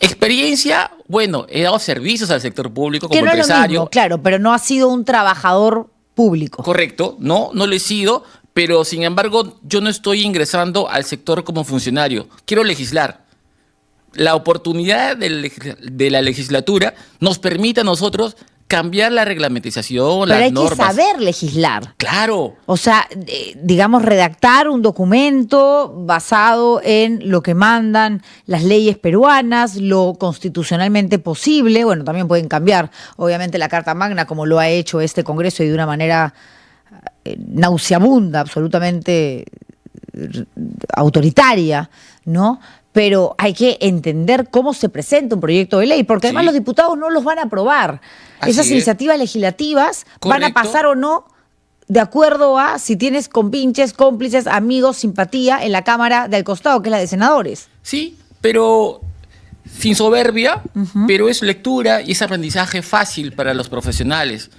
Experiencia, bueno, he dado servicios al sector público como Que no es lo empresario. mismo, claro, pero no ha sido un trabajador público. Correcto, no lo he sido, pero sin embargo yo no estoy ingresando al sector como funcionario. Quiero legislar. La oportunidad de la legislatura nos permite a nosotros cambiar la reglamentización, Pero las normas. hay que saber legislar. Claro. O sea, digamos, redactar un documento basado en lo que mandan las leyes peruanas, lo constitucionalmente posible. Bueno, también pueden cambiar, obviamente, la Carta Magna, como lo ha hecho este Congreso, y de una manera nauseabunda, absolutamente autoritaria, ¿no? Pero hay que entender cómo se presenta un proyecto de ley, porque además Sí. los diputados no los van a aprobar. Así Esas es. iniciativas legislativas van a Correcto. pasar o no de acuerdo a si tienes compinches, cómplices, amigos, simpatía en la Cámara de al costado, que es la de senadores. Sí, pero sin soberbia, pero es lectura y es aprendizaje fácil para los profesionales.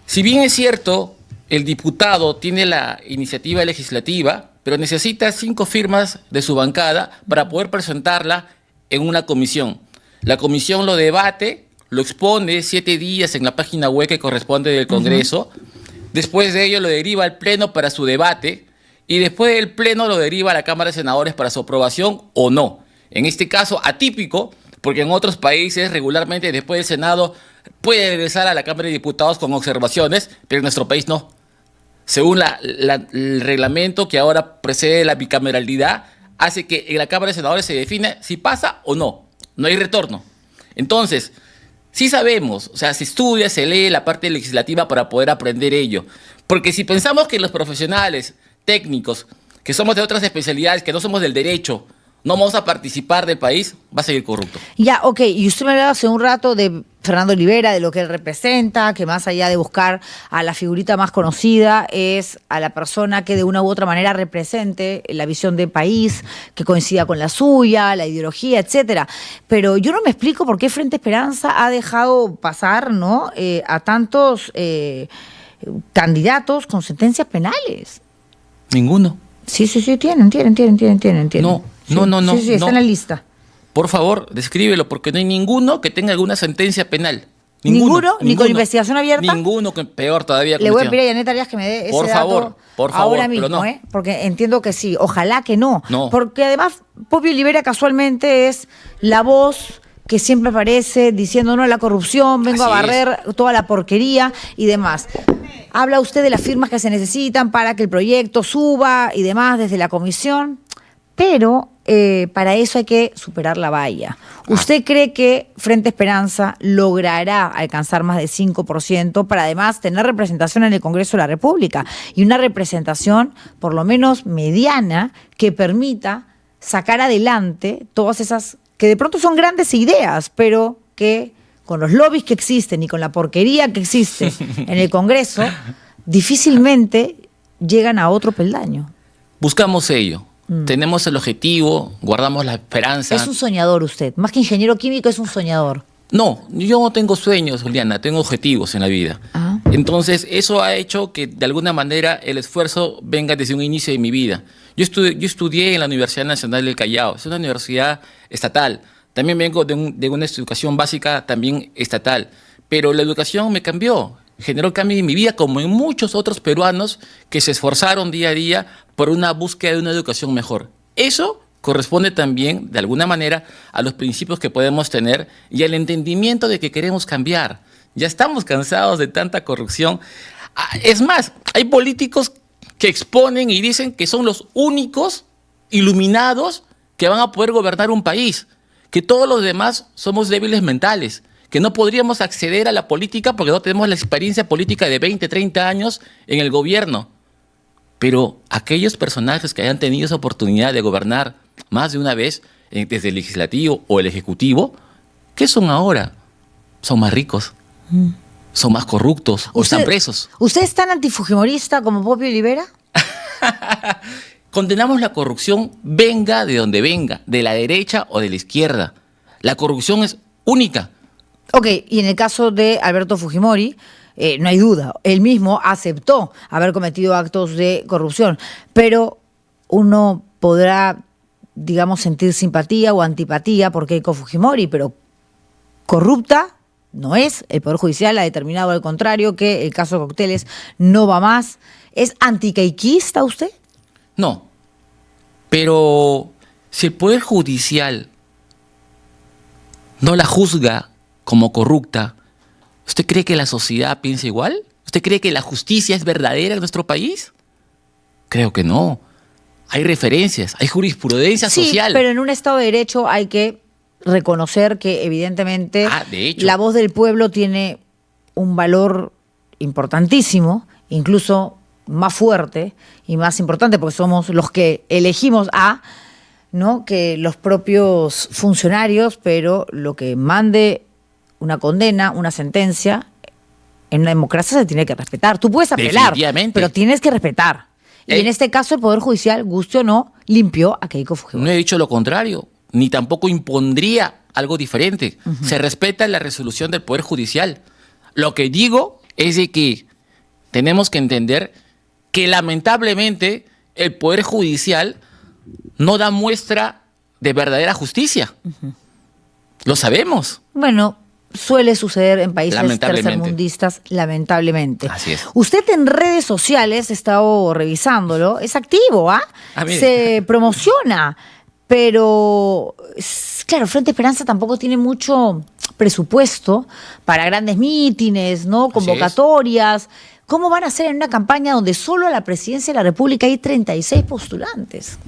Si bien es cierto, el diputado tiene la iniciativa legislativa, pero necesita 5 firmas de su bancada para poder presentarla en una comisión. La comisión lo debate, lo expone 7 días en la página web que corresponde del Congreso. Después de ello lo deriva al Pleno para su debate, y después el Pleno lo deriva a la Cámara de Senadores para su aprobación o no. En este caso atípico, porque en otros países regularmente después del Senado puede regresar a la Cámara de Diputados con observaciones, pero en nuestro país no. Según el reglamento que ahora precede la bicameralidad, hace que en la Cámara de Senadores se define si pasa o no. No hay retorno. Entonces, sí sabemos, o sea, se estudia, se lee la parte legislativa para poder aprender ello. Porque si pensamos que los profesionales, técnicos, que somos de otras especialidades, que no somos del derecho, no vamos a participar del país, va a seguir corrupto. Ya, ok, y usted me hablaba hace un rato de Fernando Olivera, de lo que él representa, que más allá de buscar a la figurita más conocida, es a la persona que de una u otra manera represente la visión de país, que coincida con la suya, la ideología, etcétera. Pero yo no me explico por qué Frente Esperanza ha dejado pasar, ¿no?, a tantos candidatos con sentencias penales. Ninguno. Sí, tienen. No. Sí, está en la lista. Por favor, descríbelo, porque no hay ninguno que tenga alguna sentencia penal. ¿Ninguno? ¿Ni con investigación abierta? Ninguno, peor todavía. Le voy a pedir a Yanet Arias que me dé ese por favor, dato ahora mismo, no. Porque entiendo que sí. Ojalá que no. Porque además, Poppy Olivera casualmente es la voz que siempre aparece diciendo no a la corrupción, vengo a barrer toda la porquería y demás. Habla usted de las firmas que se necesitan para que el proyecto suba y demás desde la comisión, pero para eso hay que superar la valla. ¿Usted cree que Frente Esperanza logrará alcanzar más del 5% para además tener representación en el Congreso de la República y una representación por lo menos mediana que permita sacar adelante todas esas que de pronto son grandes ideas, pero que con los lobbies que existen y con la porquería que existe en el Congreso, difícilmente llegan a otro peldaño? Buscamos ello. Tenemos el objetivo, guardamos la esperanza. Es un soñador usted. Más que ingeniero químico, es un soñador. No, yo no tengo sueños, Juliana, tengo objetivos en la vida. Entonces, eso ha hecho que de alguna manera el esfuerzo venga desde un inicio de mi vida. Yo estudié en la Universidad Nacional del Callao, es una universidad estatal. También vengo de una educación básica también estatal. Pero la educación me cambió, generó cambio en mi vida, como en muchos otros peruanos que se esforzaron día a día por una búsqueda de una educación mejor. Eso corresponde también, de alguna manera, a los principios que podemos tener y al entendimiento de que queremos cambiar. Ya estamos cansados de tanta corrupción. Es más, hay políticos que exponen y dicen que son los únicos iluminados que van a poder gobernar un país, que todos los demás somos débiles mentales, que no podríamos acceder a la política porque no tenemos la experiencia política de 20, 30 años en el gobierno. Pero aquellos personajes que hayan tenido esa oportunidad de gobernar más de una vez, desde el legislativo o el ejecutivo, ¿qué son ahora? Son más ricos, son más corruptos o están presos. ¿Usted es tan antifujimorista como Poppy Olivera? Condenamos la corrupción, venga de donde venga, de la derecha o de la izquierda. La corrupción es única. Ok, y en el caso de Alberto Fujimori, no hay duda, él mismo aceptó haber cometido actos de corrupción, pero uno podrá, digamos, sentir simpatía o antipatía por Keiko Fujimori, pero corrupta no es. El Poder Judicial ha determinado al contrario, que el caso de Cocteles no va más. ¿Es antiqueiquista usted? No, pero si el Poder Judicial no la juzga como corrupta, ¿usted cree que la sociedad piensa igual? ¿Usted cree que la justicia es verdadera en nuestro país? Creo que no. Hay referencias, hay jurisprudencia social. Sí, pero en un Estado de Derecho hay que reconocer que evidentemente de hecho, la voz del pueblo tiene un valor importantísimo, incluso más fuerte y más importante, porque somos los que elegimos ¿no?, que los propios funcionarios, pero lo que mande una condena, una sentencia, en una democracia se tiene que respetar. Tú puedes apelar, pero tienes que respetar. Y en este caso el Poder Judicial, guste o no, limpió a Keiko Fujimori. No he dicho lo contrario, ni tampoco impondría algo diferente. Se respeta la resolución del Poder Judicial. Lo que digo es de que tenemos que entender que lamentablemente el Poder Judicial no da muestra de verdadera justicia. Lo sabemos. Bueno, suele suceder en países Lamentablemente. tercermundistas, lamentablemente. Así es. Usted en redes sociales, he estado revisándolo, es activo, ¿ah? mire. Se promociona, pero claro, Frente Esperanza tampoco tiene mucho presupuesto para grandes mítines, ¿no? Convocatorias. ¿Cómo van a hacer en una campaña donde solo a la presidencia de la República hay 36 postulantes?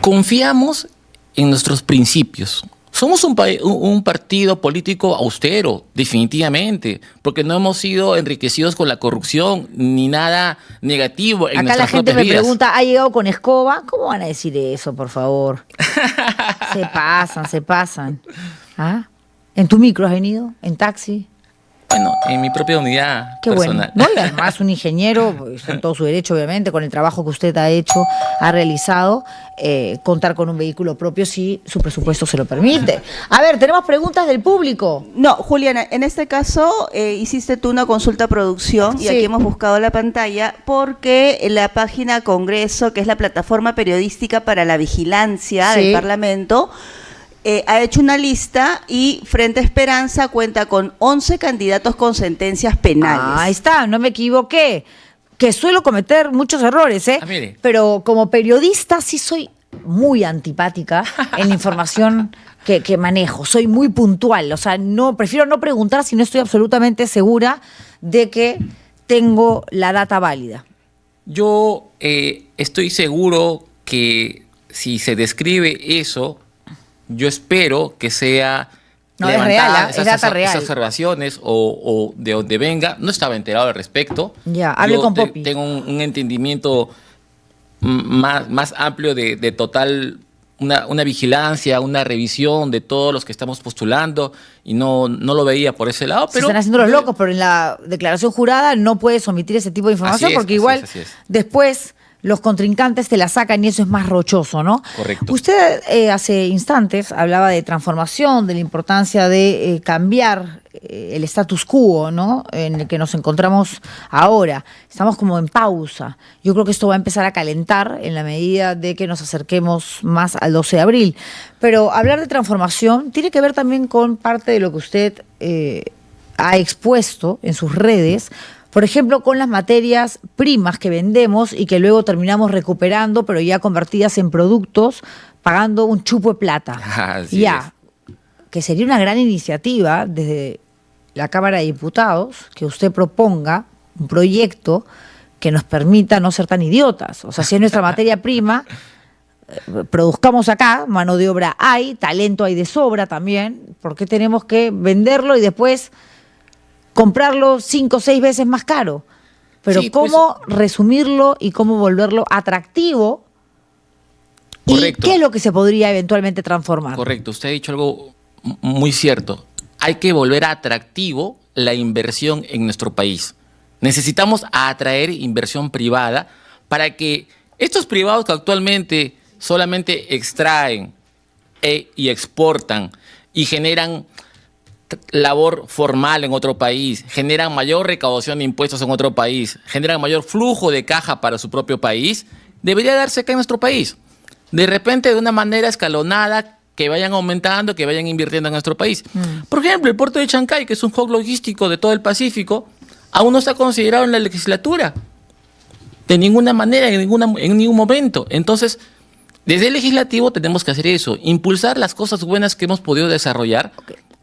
Confiamos en nuestros principios. Somos un partido político austero, definitivamente, porque no hemos sido enriquecidos con la corrupción ni nada negativo en Acá nuestras la gente propias me vidas. pregunta, ¿ha llegado con escoba? ¿Cómo van a decir eso, por favor? Se pasan. ¿Ah? ¿En tu micro has venido? ¿En taxi? Bueno, en mi propia unidad Qué personal. bueno. ¿No? Y además un ingeniero, pues, está en todo su derecho, obviamente, con el trabajo que usted ha hecho, ha realizado, contar con un vehículo propio si su presupuesto se lo permite. A ver, tenemos preguntas del público. No, Juliana, en este caso hiciste tú una consulta a producción y Sí. aquí hemos buscado la pantalla porque en la página Congreso, que es la plataforma periodística para la vigilancia Sí. del Parlamento, ha hecho una lista y Frente Esperanza cuenta con 11 candidatos con sentencias penales. Ahí está, no me equivoqué. Que suelo cometer muchos errores, ¿eh? Mire. Pero como periodista sí soy muy antipática en la información que manejo. Soy muy puntual. O sea, prefiero no preguntar si no estoy absolutamente segura de que tengo la data válida. Yo estoy seguro que si se describe eso, yo espero que sea No, es levantada real, es data real. esas observaciones o de donde venga. No estaba enterado al respecto. Ya, hable Yo con Poppy. tengo un entendimiento más amplio de total, una vigilancia, una revisión de todos los que estamos postulando y no lo veía por ese lado. Se Pero están haciendo los locos, pero en la declaración jurada no puedes omitir ese tipo de información Así es, porque así igual es, así es. después los contrincantes te la sacan y eso es más rochoso, ¿no? Correcto. Usted hace instantes hablaba de transformación, de la importancia de cambiar el status quo, ¿no? En el que nos encontramos ahora. Estamos como en pausa. Yo creo que esto va a empezar a calentar en la medida de que nos acerquemos más al 12 de abril. Pero hablar de transformación tiene que ver también con parte de lo que usted ha expuesto en sus redes. Por ejemplo, con las materias primas que vendemos y que luego terminamos recuperando, pero ya convertidas en productos, pagando un chupo de plata. Así Ya, que sería una gran iniciativa desde la Cámara de Diputados que usted proponga un proyecto que nos permita no ser tan idiotas. O sea, si es nuestra materia prima, produzcamos acá, mano de obra hay, talento hay de sobra también, ¿por qué tenemos que venderlo y después comprarlo 5 o 6 veces más caro? Pero Sí, pues, ¿cómo resumirlo y cómo volverlo atractivo? Correcto. ¿Y qué es lo que se podría eventualmente transformar? Correcto, usted ha dicho algo muy cierto. Hay que volver atractivo la inversión en nuestro país. Necesitamos atraer inversión privada para que estos privados que actualmente solamente extraen y exportan y generan labor formal en otro país, generan mayor recaudación de impuestos en otro país, generan mayor flujo de caja para su propio país, debería darse acá en nuestro país. De repente, de una manera escalonada, que vayan aumentando, que vayan invirtiendo en nuestro país. Por ejemplo, el puerto de Chancay, que es un hub logístico de todo el Pacífico, aún no está considerado en la legislatura. De ninguna manera, en ningún momento. Entonces, desde el legislativo tenemos que hacer eso, impulsar las cosas buenas que hemos podido desarrollar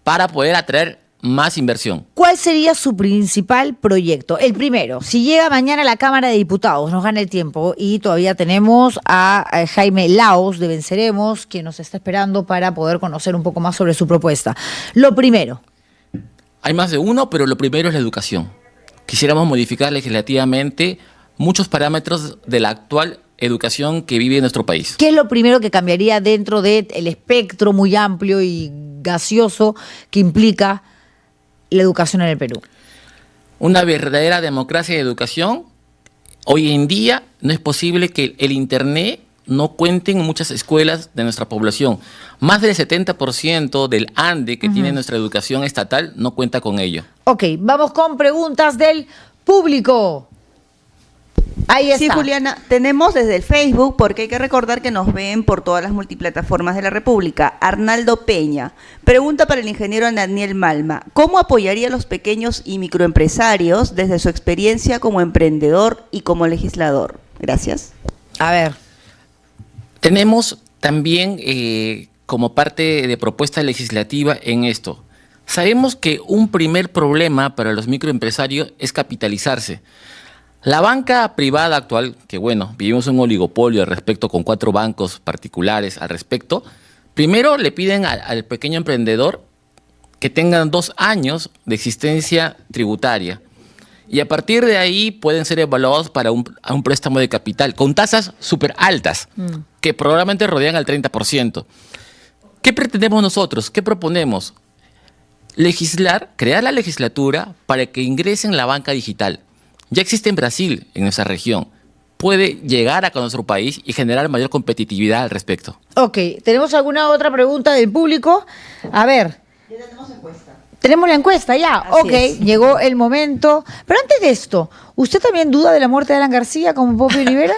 para poder atraer más inversión. ¿Cuál sería su principal proyecto? El primero, si llega mañana a la Cámara de Diputados, nos gana el tiempo y todavía tenemos a Jaime Laos de Venceremos, quien nos está esperando para poder conocer un poco más sobre su propuesta. Lo primero. Hay más de uno, pero lo primero es la educación. Quisiéramos modificar legislativamente muchos parámetros de la actual educación que vive nuestro país. ¿Qué es lo primero que cambiaría dentro del espectro muy amplio y gaseoso que implica la educación en el Perú? Una verdadera democracia de educación. Hoy en día no es posible que el Internet no cuente en muchas escuelas de nuestra población. Más del 70% del ANDE que tiene nuestra educación estatal no cuenta con ello. Ok, vamos con preguntas del público. Ahí está. Sí, Juliana, tenemos desde el Facebook, porque hay que recordar que nos ven por todas las multiplataformas de la República. Arnaldo Peña pregunta para el ingeniero Daniel Malma: ¿cómo apoyaría a los pequeños y microempresarios desde su experiencia como emprendedor y como legislador? Gracias. A ver. Tenemos también como parte de propuesta legislativa en esto. Sabemos que un primer problema para los microempresarios es capitalizarse. La banca privada actual, que bueno, vivimos un oligopolio al respecto con 4 bancos particulares al respecto, primero le piden al pequeño emprendedor que tengan 2 años de existencia tributaria. Y a partir de ahí pueden ser evaluados para un préstamo de capital con tasas súper altas, que probablemente rodean al 30%. ¿Qué pretendemos nosotros? ¿Qué proponemos? Legislar, crear la legislatura para que ingresen la banca digital. Ya existe en Brasil, en nuestra región. Puede llegar acá a nuestro país y generar mayor competitividad al respecto. Ok, ¿tenemos alguna otra pregunta del público? A ver. Ya tenemos encuesta. Tenemos la encuesta ya. Así es. Llegó el momento. Pero antes de esto, ¿usted también duda de la muerte de Alan García como Popio Olivera?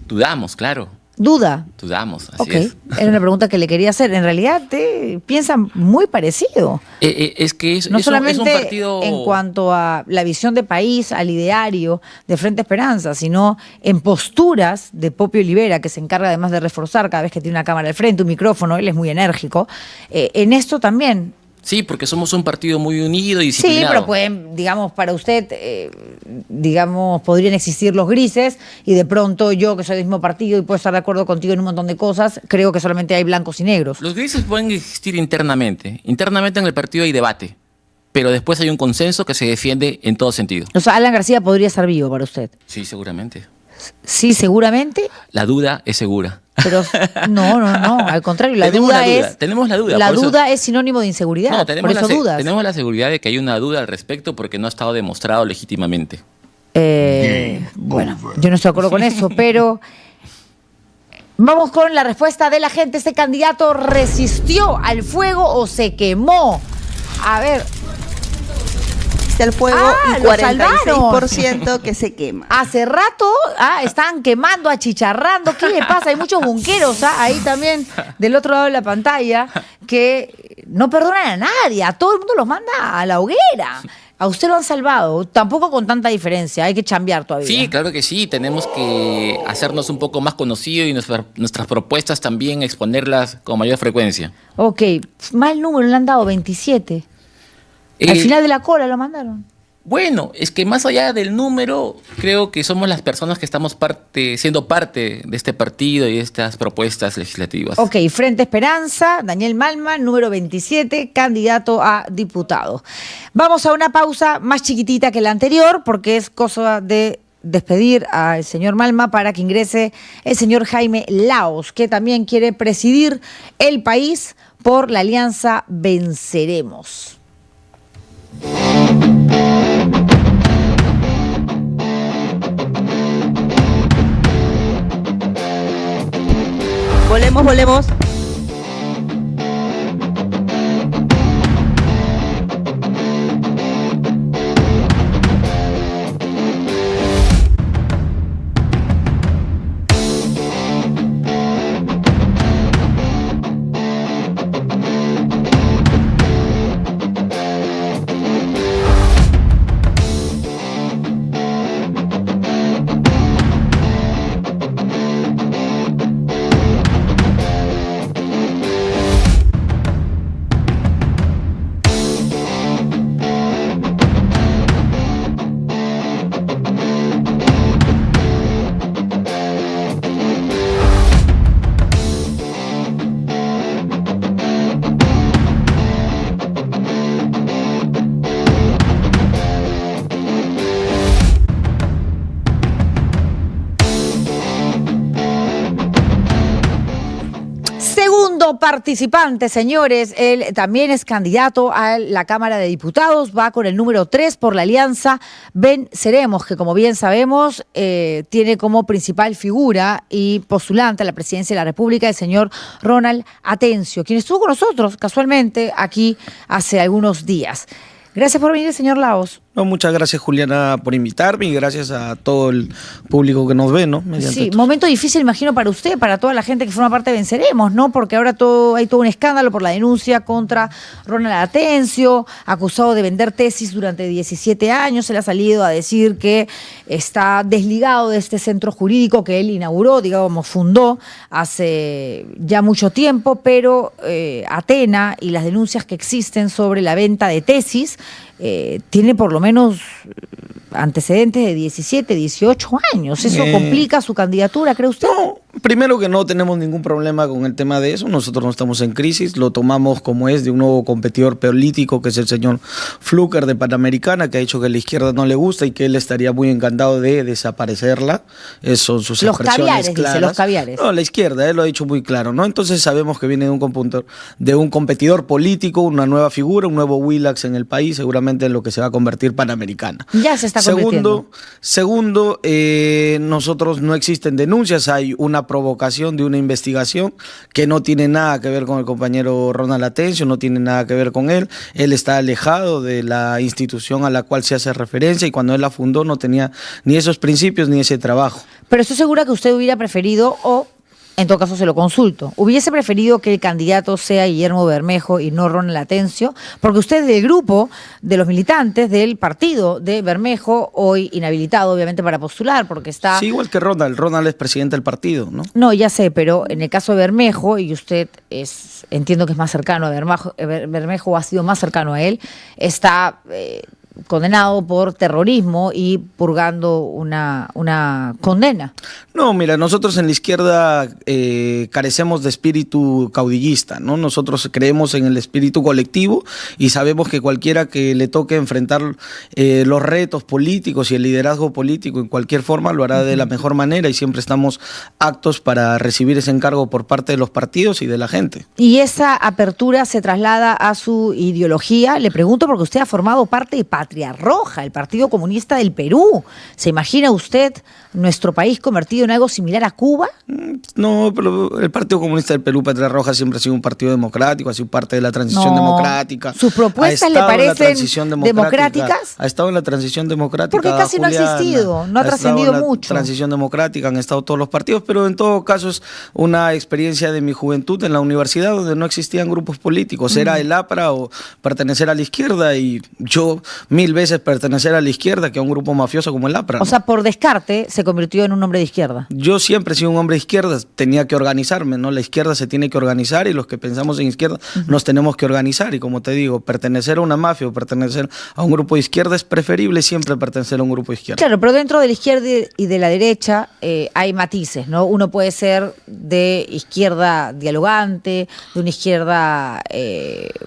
Dudamos, claro. ¿Duda? Dudamos, así Ok, es. era una pregunta que le quería hacer. En realidad te piensan muy parecido. Es que No es solamente un partido... en cuanto a la visión de país, al ideario de Frente Esperanza, sino en posturas de Popio Olivera, que se encarga además de reforzar cada vez que tiene una cámara al frente, un micrófono, él es muy enérgico. En esto también. Sí, porque somos un partido muy unido y Sí, disciplinado. pero pueden, digamos, para usted, digamos, podrían existir los grises y de pronto yo, que soy del mismo partido y puedo estar de acuerdo contigo en un montón de cosas, creo que solamente hay blancos y negros. Los grises pueden existir internamente. Internamente en el partido hay debate, pero después hay un consenso que se defiende en todo sentido. O sea, Alan García podría estar vivo para usted. Sí, seguramente. Sí, seguramente. La duda es segura. Pero no, al contrario, la Tenemos duda la duda, es... tenemos la duda. La por eso- duda es sinónimo de inseguridad, No, por tenemos eso dudas. tenemos la seguridad de que hay una duda al respecto porque no ha estado demostrado legítimamente. Bueno, yo no estoy de acuerdo con eso, pero vamos con la respuesta de la gente. ¿Este candidato resistió al fuego o se quemó? A ver. Está el fuego y lo 46% que se quema. Hace rato están quemando, achicharrando. ¿Qué le pasa? Hay muchos bunqueros ahí también del otro lado de la pantalla que no perdonan a nadie. A todo el mundo los manda a la hoguera. A usted lo han salvado, tampoco con tanta diferencia. Hay que chambear todavía. Sí, claro que sí. Tenemos que hacernos un poco más conocidos y nuestras propuestas también exponerlas con mayor frecuencia. Ok, mal número le han dado, 27. Al final de la cola lo mandaron. Bueno, es que más allá del número, creo que somos las personas que estamos siendo parte de este partido y de estas propuestas legislativas. Ok, Frente Esperanza, Daniel Malma, número 27, candidato a diputado. Vamos a una pausa más chiquitita que la anterior, porque es cosa de despedir al señor Malma para que ingrese el señor Jaime Laos, que también quiere presidir el país por la alianza Venceremos. Volemos. Participante, señores, él también es candidato a la Cámara de Diputados, va con el número 3 por la alianza Venceremos, que como bien sabemos tiene como principal figura y postulante a la presidencia de la República el señor Ronald Atencio, quien estuvo con nosotros casualmente aquí hace algunos días. Gracias por venir, señor Laos. No, muchas gracias, Juliana, por invitarme y gracias a todo el público que nos ve, ¿no? Sí, momento difícil, imagino, para usted, para toda la gente que forma parte de Venceremos, ¿no? Porque ahora hay todo un escándalo por la denuncia contra Ronald Atencio, acusado de vender tesis durante 17 años. Él ha salido a decir que está desligado de este centro jurídico que él inauguró, digamos, fundó hace ya mucho tiempo, pero Atena y las denuncias que existen sobre la venta de tesis tiene por lo menos antecedentes de 17, 18 años. ¿Eso complica su candidatura, cree usted? No, primero que no tenemos ningún problema con el tema de eso. Nosotros no estamos en crisis, lo tomamos como es de un nuevo competidor político, que es el señor Fluker de Panamericana, que ha dicho que a la izquierda no le gusta y que él estaría muy encantado de desaparecerla. Esas son sus expresiones caviares, claras. dice, los caviares. No, la izquierda, él lo ha dicho muy claro, ¿no? Entonces sabemos que viene de un competidor político, una nueva figura, un nuevo Willax en el país, seguramente en lo que se va a convertir Panamericana. Ya se está convirtiendo. Segundo, nosotros no existen denuncias, hay una provocación de una investigación que no tiene nada que ver con el compañero Ronald Atencio, no tiene nada que ver con él. Él está alejado de la institución a la cual se hace referencia y cuando él la fundó no tenía ni esos principios ni ese trabajo. Pero estoy segura que usted hubiera preferido, o en todo caso se lo consulto, ¿hubiese preferido que el candidato sea Guillermo Bermejo y no Ronald Atencio? Porque usted es del grupo de los militantes del partido de Bermejo, hoy inhabilitado obviamente para postular, porque está... Sí, igual que Ronald es presidente del partido, ¿no? No, ya sé, pero en el caso de Bermejo, y usted entiendo que es más cercano a Bermejo ha sido más cercano a él, está... condenado por terrorismo y purgando una condena. No, mira, nosotros en la izquierda carecemos de espíritu caudillista, ¿no? Nosotros creemos en el espíritu colectivo y sabemos que cualquiera que le toque enfrentar los retos políticos y el liderazgo político en cualquier forma lo hará de la mejor manera y siempre estamos aptos para recibir ese encargo por parte de los partidos y de la gente. ¿Y esa apertura se traslada a su ideología? Le pregunto porque usted ha formado parte de Patria Roja, el Partido Comunista del Perú. ¿Se imagina usted nuestro país convertido en algo similar a Cuba? No, pero el Partido Comunista del Perú, Patria Roja, siempre ha sido un partido democrático, ha sido parte de la transición democrática. ¿Sus propuestas le parecen democráticas? Ha estado en la transición democrática. Porque casi no ha existido, no ha trascendido mucho. Transición democrática, han estado todos los partidos, pero en todo caso es una experiencia de mi juventud en la universidad donde no existían grupos políticos. Era el APRA o pertenecer a la izquierda y yo 1000 veces pertenecer a la izquierda que a un grupo mafioso como el APRA. O sea, por descarte se convirtió en un hombre de izquierda. Yo siempre he sido un hombre de izquierda, tenía que organizarme, ¿no? La izquierda se tiene que organizar y los que pensamos en izquierda nos tenemos que organizar y como te digo, pertenecer a una mafia o pertenecer a un grupo de izquierda es preferible siempre pertenecer a un grupo de izquierda. Claro, pero dentro de la izquierda y de la derecha hay matices, ¿no? Uno puede ser de izquierda dialogante, de una izquierda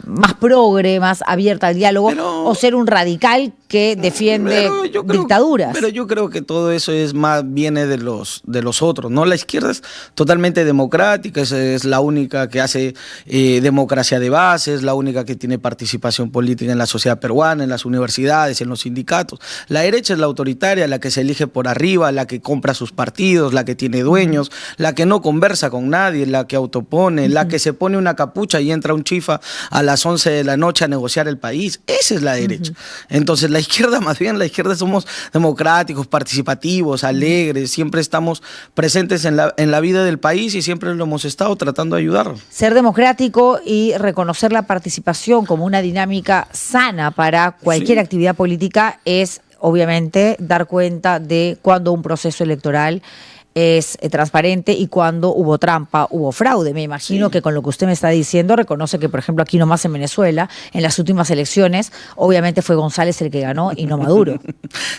más progre, más abierta al diálogo, o ser un radical que defiende dictaduras. Pero yo creo que todo eso es más viene de los otros, ¿no? La izquierda es totalmente democrática, es la única que hace democracia de base, es la única que tiene participación política en la sociedad peruana, en las universidades, en los sindicatos. La derecha es la autoritaria, la que se elige por arriba, la que compra sus partidos, la que tiene dueños, la que no conversa con nadie, la que autopone, la que se pone una capucha y entra un chifa a las 11 de la noche a negociar el país. Esa es la derecha. Entonces la izquierda, más bien la izquierda somos democráticos, participativos, alegres, siempre estamos presentes en la vida del país y siempre lo hemos estado tratando de ayudar. Ser democrático y reconocer la participación como una dinámica sana para cualquier actividad política es obviamente dar cuenta de cuando un proceso electoral es transparente y cuando hubo trampa, hubo fraude. Me imagino que con lo que usted me está diciendo reconoce que, por ejemplo, aquí nomás en Venezuela, en las últimas elecciones, obviamente fue González el que ganó y no Maduro.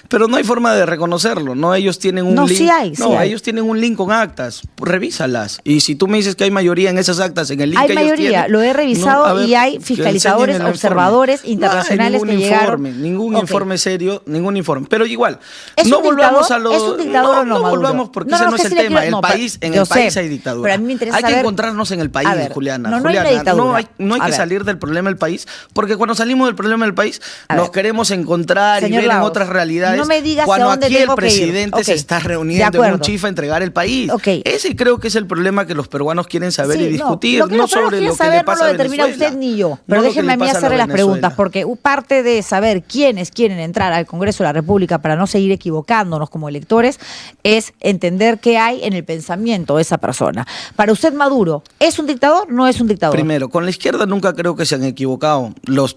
Pero no hay forma de reconocerlo, ¿no? Ellos tienen un link. Sí hay. Ellos tienen un link con actas. Revísalas. Y si tú me dices que hay mayoría en esas actas, en el link hay que ellos mayoría, tienen, lo he revisado y hay fiscalizadores, observadores internacionales que llegaron. Ningún informe serio, ningún informe. Pero igual, ¿Es no un volvamos dictador? a los. ¿Es un dictador o no, No Maduro? volvamos porque No, lo no que es sí el le tema. quiero- El no, país, pero- en yo el país sé, hay dictadura. pero a mí me interesa hay que saber- encontrarnos en el país, A ver, Juliana. no hay una Juliana, dictadura. no hay A que ver. salir del problema del país, porque cuando salimos del problema del país A nos ver. queremos encontrar Señor y ver en Laos, otras realidades. no me digas cuando a dónde aquí el tengo que ir. presidente Ok, se está de reuniendo en un acuerdo. chifa a entregar el país. Ok. Ese creo que es el problema que los peruanos quieren saber Sí, y discutir, lo que no los peruanos sobre quieren lo que saber le pasa no a lo determina Venezuela. usted ni yo. No Pero lo que déjenme le a mí pasa a hacerle las Venezuela. preguntas, porque parte de saber quiénes quieren entrar al Congreso de la República para no seguir equivocándonos como electores es entender qué hay en el pensamiento de esa persona. Para usted, Maduro, ¿es un dictador? ¿No es un dictador? Primero, con la izquierda nunca creo que se han equivocado.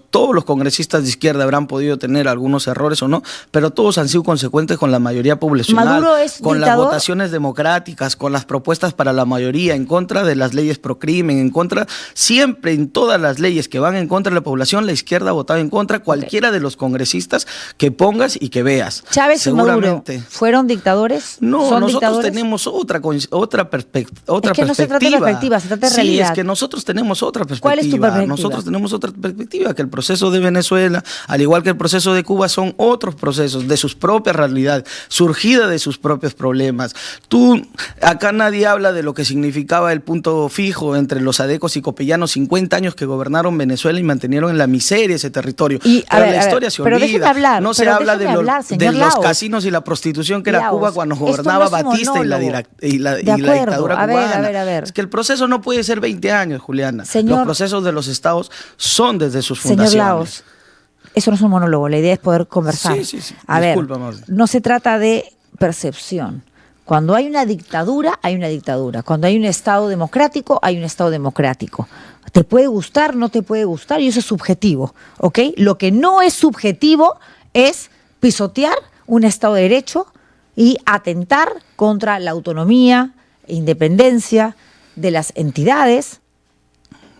Todos los congresistas de izquierda habrán podido tener algunos errores o no, pero todos han sido consecuentes con la mayoría poblacional, ¿Maduro es con las dictador? votaciones democráticas, con las propuestas para la mayoría, en contra de las leyes pro crimen, en contra, siempre en todas las leyes que van en contra de la población, la izquierda ha votado en contra cualquiera de los congresistas que pongas y que veas. ¿Chávez y Maduro Seguramente. fueron dictadores? No, ¿Son nosotros dictadores? tenemos otra perspectiva. Es que no se trata de perspectiva, se trata de Sí, realidad. es que nosotros tenemos otra perspectiva. ¿Cuál es tu perspectiva? Nosotros tenemos otra perspectiva, que el proceso de Venezuela, al igual que el proceso de Cuba, son otros procesos de sus propias realidades, surgida de sus propios problemas. Acá nadie habla de lo que significaba el punto fijo entre los adecos y copellanos, 50 años que gobernaron Venezuela y mantenieron en la miseria ese territorio. Y, a pero ver, la a ver, historia se pero olvida. déjeme hablar, No se pero habla déjeme hablar, de señor los Laos. casinos y la prostitución que era Laos, Cuba cuando esto gobernaba no es un Batista y la monólogo. dictadura A ver, cubana. a ver. Es que el proceso no puede ser 20 años, Juliana. Señor- Los procesos de los estados son desde sus Señor fundaciones. Laos, eso no es un monólogo, la idea es poder conversar. Sí. A ver, Disculpa, Marce. no se trata de percepción. Cuando hay una dictadura, hay una dictadura. Cuando hay un Estado democrático, hay un Estado democrático. Te puede gustar, no te puede gustar, y eso es subjetivo, ¿ok? Lo que no es subjetivo es pisotear un Estado de Derecho y atentar contra la autonomía e independencia de las entidades,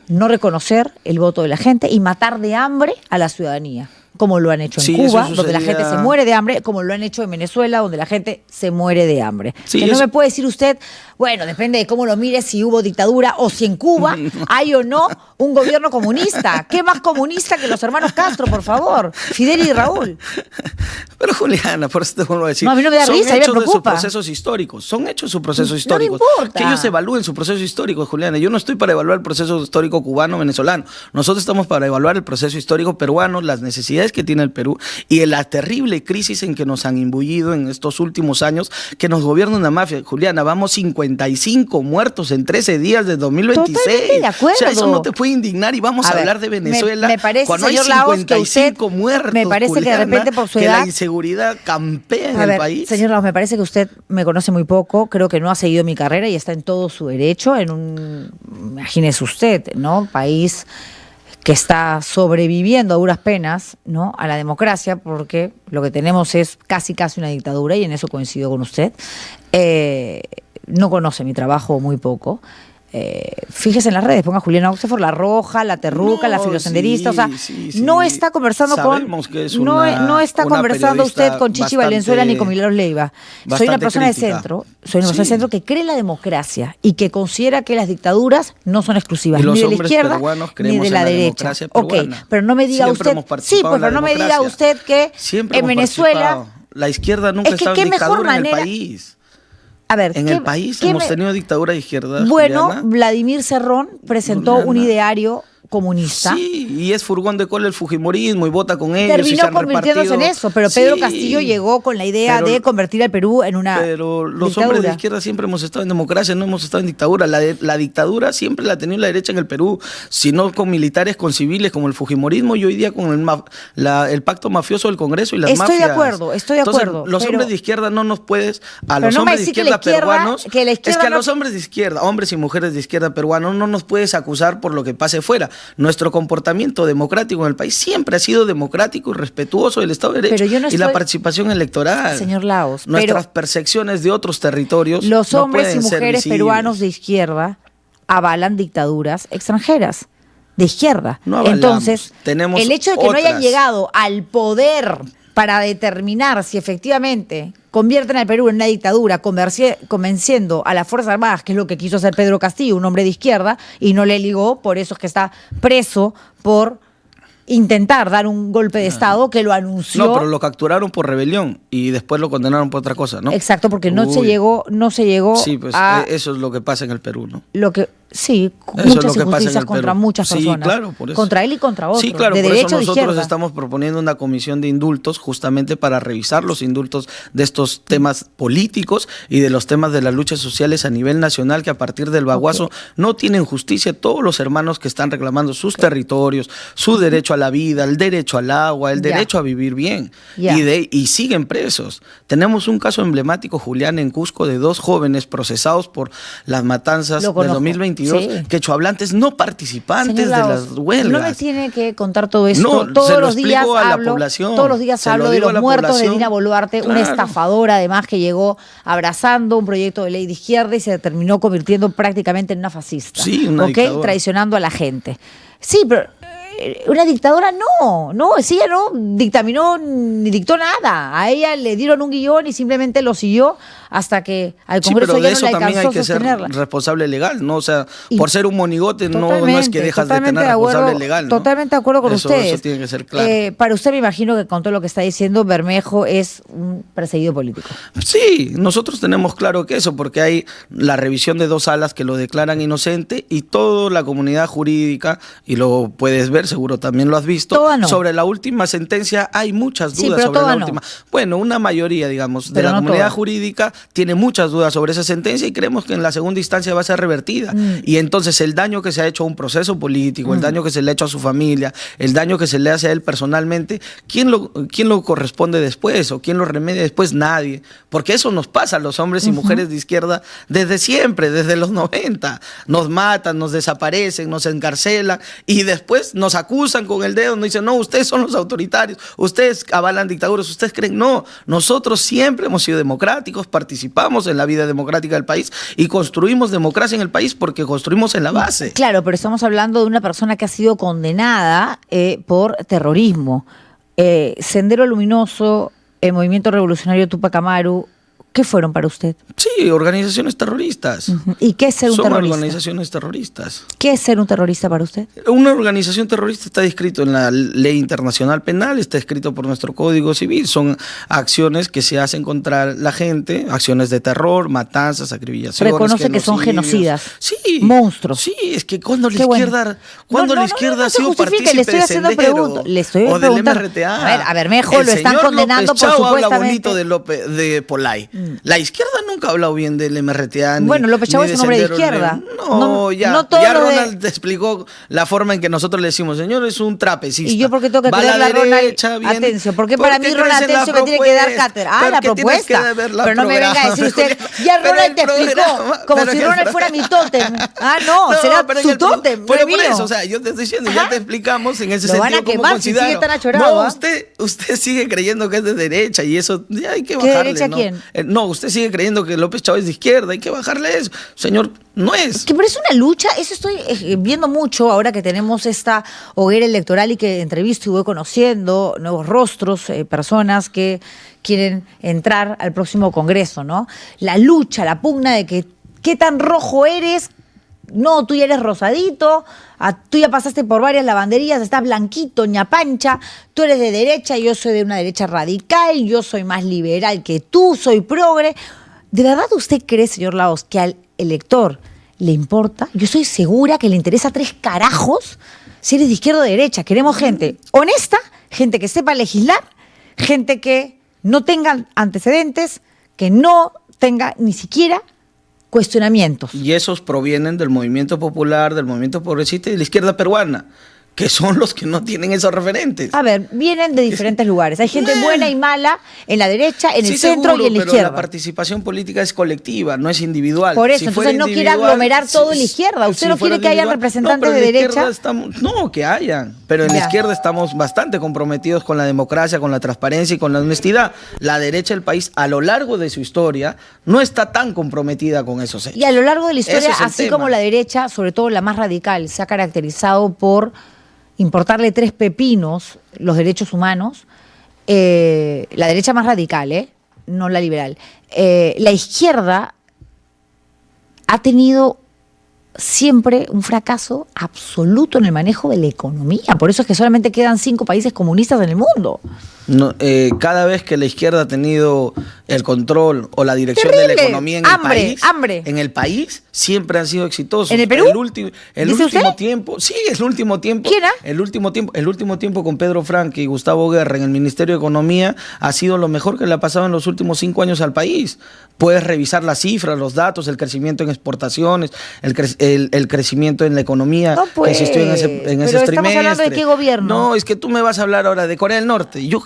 no reconocer el voto de la gente y matar de hambre a la ciudadanía, como lo han hecho en Sí, Cuba, eso donde la gente se sucedía. muere de hambre, como lo han hecho en Venezuela, donde la gente se muere de hambre. Sí, que no eso- me puede decir usted, bueno, depende de cómo lo mire, si hubo dictadura o si en Cuba hay o no un gobierno comunista. ¿Qué más comunista que los hermanos Castro, por favor? Fidel y Raúl. Pero Juliana, por eso te vuelvo a decir, No, a mí no me da son risa, a mí me hechos de sus preocupa. procesos históricos, son hechos sus procesos No me históricos. importa. Que ellos evalúen su proceso histórico, Juliana. Yo no estoy para evaluar el proceso histórico cubano, venezolano. Nosotros estamos para evaluar el proceso histórico peruano, las necesidades que tiene el Perú y la terrible crisis en que nos han imbullido en estos últimos años, que nos gobierna una mafia. Juliana, vamos 55 muertos en 13 días de 2026. Totalmente de acuerdo. O sea, eso no te puede indignar y vamos a ver, hablar de Venezuela me parece, cuando hay señor Laos, que 55 usted, muertos, me parece que de Juliana, repente por su que edad, la inseguridad campea en a el ver, país. señor Laos, me parece que usted me conoce muy poco, creo que no ha seguido mi carrera y está en todo su derecho, imagínese usted, ¿no? País que está sobreviviendo a duras penas, ¿no?, a la democracia, porque lo que tenemos es casi una dictadura, y en eso coincido con usted. No conoce mi trabajo muy poco. Fíjese en las redes, ponga Juliana Oxenford, La Roja, La Terruca, La Filosenderista, o sea, no está conversando Sabemos que es no está una conversando usted periodista con Chichi bastante- Valenzuela ni con Milagros Leiva. Soy una bastante persona de crítica. centro, soy una persona de Sí. centro que cree en la democracia y que considera que las dictaduras no son exclusivas Y los ni de la hombres izquierda peruanos ni creemos de en la la derecha. democracia Ok, peruana. pero no me diga Siempre usted, hemos participado sí, pues, en la pero no me diga democracia. usted que Siempre en hemos Venezuela, participado. La izquierda nunca Es ha que estado qué en mejor dictadura en el manera- país. a ver, En el país hemos tenido dictadura de izquierda. Bueno, Juliana. Vladimir Cerrón presentó un Juliana. ideario comunista. Sí, y es furgón de cola el fujimorismo y vota con ellos. y se Terminó han convirtiéndose en repartido. eso, pero Pedro Sí, Castillo llegó con la idea pero- de convertir al Perú en una Pero los dictadura. hombres de izquierda siempre hemos estado en democracia, no hemos estado en dictadura. La dictadura siempre la ha tenido la derecha en el Perú, si no con militares, con civiles, como el fujimorismo y hoy día con el pacto mafioso del Congreso y las Estoy mafias. de acuerdo, estoy de Entonces, acuerdo, los pero- hombres de izquierda no nos puedes, a Pero los no me hombres de decir que la izquierda izquierda- peruanos, que la izquierda es que a no- los hombres de izquierda, hombres y mujeres de izquierda peruanos, no nos puedes acusar por lo que pase fuera. Nuestro comportamiento democrático en el país siempre ha sido democrático y respetuoso del Estado de Derecho Pero yo no y la estoy- participación electoral. Señor Laos, Nuestras pero percepciones de otros territorios los no hombres y pueden ser mujeres visibles. peruanos de izquierda avalan dictaduras extranjeras de izquierda. No avalamos, Entonces, tenemos el hecho de que no hayan otras. llegado al poder para determinar si efectivamente convierten al Perú en una dictadura, convenciendo a las Fuerzas Armadas, que es lo que quiso hacer Pedro Castillo, un hombre de izquierda, y no le ligó, por eso es que está preso por intentar dar un golpe de Estado que lo anunció. No, pero lo capturaron por rebelión y después lo condenaron por otra cosa, ¿no? Exacto, porque no se llegó Sí, pues eso es lo que pasa en el Perú, ¿no? Sí, eso muchas es lo que pasa en injusticias el contra Perú. muchas personas. Sí, claro, por eso. Contra él y contra otros. Sí, claro, de por derecha eso o de nosotros izquierda. estamos proponiendo una comisión de indultos justamente para revisar los indultos de estos temas políticos y de los temas de las luchas sociales a nivel nacional, que a partir del Baguazo no tienen justicia todos los hermanos que están reclamando sus territorios, su derecho a la vida, el derecho al agua, el derecho a vivir bien, y siguen presos. Tenemos un caso emblemático, Julián, en Cusco, de 2 jóvenes procesados por las matanzas del 2022, quechohablantes no participantes de las huelgas. No me tiene que contar todo eso. No, todos se lo los días explico a la hablo, población. todos los días Se lo hablo de digo a los la muertos de población. Dina Boluarte, una Claro. estafadora además que llegó abrazando un proyecto de ley de izquierda y se terminó convirtiendo prácticamente en una fascista. Sí, una dictadora. Traicionando a la gente. Sí, pero una dictadora no, si ella no dictaminó ni dictó nada. A ella le dieron un guión y simplemente lo siguió hasta que al Congreso pero ya de no eso le también alcanzó hay que ser sostenerla. responsable legal, ¿no? O sea, por ser un monigote no es que dejas de totalmente tener de acuerdo, responsable legal, ¿no? Totalmente de acuerdo con ustedes. Eso tiene que ser claro. Para usted me imagino que con todo lo que está diciendo, Bermejo es un perseguido político. Sí, nosotros tenemos claro que eso, porque hay la revisión de 2 salas que lo declaran inocente y toda la comunidad jurídica, y lo puedes ver, seguro también lo has visto, sobre la última sentencia hay muchas dudas sobre la última. Bueno, una mayoría, digamos, de la comunidad jurídica tiene muchas dudas sobre esa sentencia y creemos que en la segunda instancia va a ser revertida. Y entonces el daño que se ha hecho a un proceso político, el daño que se le ha hecho a su familia, el daño que se le hace a él personalmente, ¿quién lo corresponde después o quién lo remedia después? Nadie. Porque eso nos pasa a los hombres y mujeres de izquierda desde siempre, desde los 90. Nos matan, nos desaparecen, nos encarcelan y después nos acusan con el dedo, nos dicen, no, ustedes son los autoritarios, ustedes avalan dictaduras, ustedes creen. No, nosotros siempre hemos sido democráticos, participamos en la vida democrática del país y construimos democracia en el país porque construimos en la base. Claro, pero estamos hablando de una persona que ha sido condenada por terrorismo. Sendero Luminoso, el Movimiento Revolucionario Tupac Amaru, ¿qué fueron para usted? Sí, organizaciones terroristas. ¿Y qué es ser un Son terrorista? organizaciones terroristas. ¿Qué es ser un terrorista para usted? Una organización terrorista está descrito en la Ley Internacional Penal, está escrito por nuestro Código Civil. Son acciones que se hacen contra la gente, acciones de terror, matanzas, acribillaciones. Reconoce que son genocidas. Sí. Monstruos. Sí, es que cuando la Qué bueno. izquierda, cuando la izquierda ha se sido justifique, partícipe le estoy de haciendo Sendero preguntas. Le estoy o del preguntando. MRTA. A ver, Bermejo lo están condenando por habla supuestamente. bonito de Polay. La izquierda nunca ha hablado bien del MRTA. Bueno, López Chávez es un hombre de izquierda. Ya Ronald te explicó la forma en que nosotros le decimos, señor, es un trapecista. ¿Y yo por qué tengo que creerle a Ronald? Atención, ¿por qué para mí Ronald Atencio me tiene que dar cátedra? La propuesta. Pero no me venga a decir usted, ya Ronald te explicó, como si Ronald fuera mi tótem. No, será su tótem, Pero no por mío. eso, o sea, yo te estoy diciendo, ya te explicamos en ese Lo van sentido a cómo quemar si sigue considero. tan achorado. No, usted sigue creyendo que es de derecha y eso ya hay que ¿Qué bajarle. derecha ¿no? quién? No, usted sigue creyendo que López Chávez es de izquierda, hay que bajarle eso. Señor, no es. Que pero es una lucha, eso estoy viendo mucho ahora que tenemos esta hoguera electoral y que entrevisto y voy conociendo nuevos rostros, personas que quieren entrar al próximo Congreso, ¿no? La lucha, la pugna de que qué tan rojo eres. No, tú ya eres rosadito, tú ya pasaste por varias lavanderías, estás blanquito, ñapancha, tú eres de derecha, yo soy de una derecha radical, yo soy más liberal que tú, soy progre. ¿De verdad usted cree, señor Laos, que al elector le importa? Yo estoy segura que le interesa 3 carajos si eres de izquierda o de derecha. Queremos gente honesta, gente que sepa legislar, gente que no tenga antecedentes, que no tenga ni siquiera cuestionamientos. Y esos provienen del movimiento popular, del movimiento progresista y de la izquierda peruana, que son los que no tienen esos referentes. A ver, vienen de diferentes lugares. Hay gente buena y mala en la derecha, en el centro seguro, y en la pero izquierda. la participación política es colectiva, no es individual. Por eso, entonces no quiere aglomerar todo en la izquierda. Usted no quiere que haya representantes de derecha. No, que hayan. Pero en la izquierda estamos bastante comprometidos con la democracia, con la transparencia y con la honestidad. La derecha del país, a lo largo de su historia, no está tan comprometida con esos hechos. Y a lo largo de la historia, Ese es el así tema. como la derecha, sobre todo la más radical, se ha caracterizado por importarle 3 pepinos los derechos humanos, la derecha más radical, no la liberal, la izquierda ha tenido siempre un fracaso absoluto en el manejo de la economía. Por eso es que solamente quedan 5 países comunistas en el mundo. No, cada vez que la izquierda ha tenido el control o la dirección de la economía en el país, siempre han sido exitosos. ¿En el Perú? El último tiempo, sí, el último tiempo. ¿Quién era? El último tiempo con Pedro Franque y Gustavo Guerra en el Ministerio de Economía ha sido lo mejor que le ha pasado en los últimos 5 años al país. Puedes revisar las cifras, los datos, el crecimiento en exportaciones, el crecimiento en la economía que existió en ese trimestre. Estamos hablando de qué gobierno. No, es que tú me vas a hablar ahora de Corea del Norte. Yo,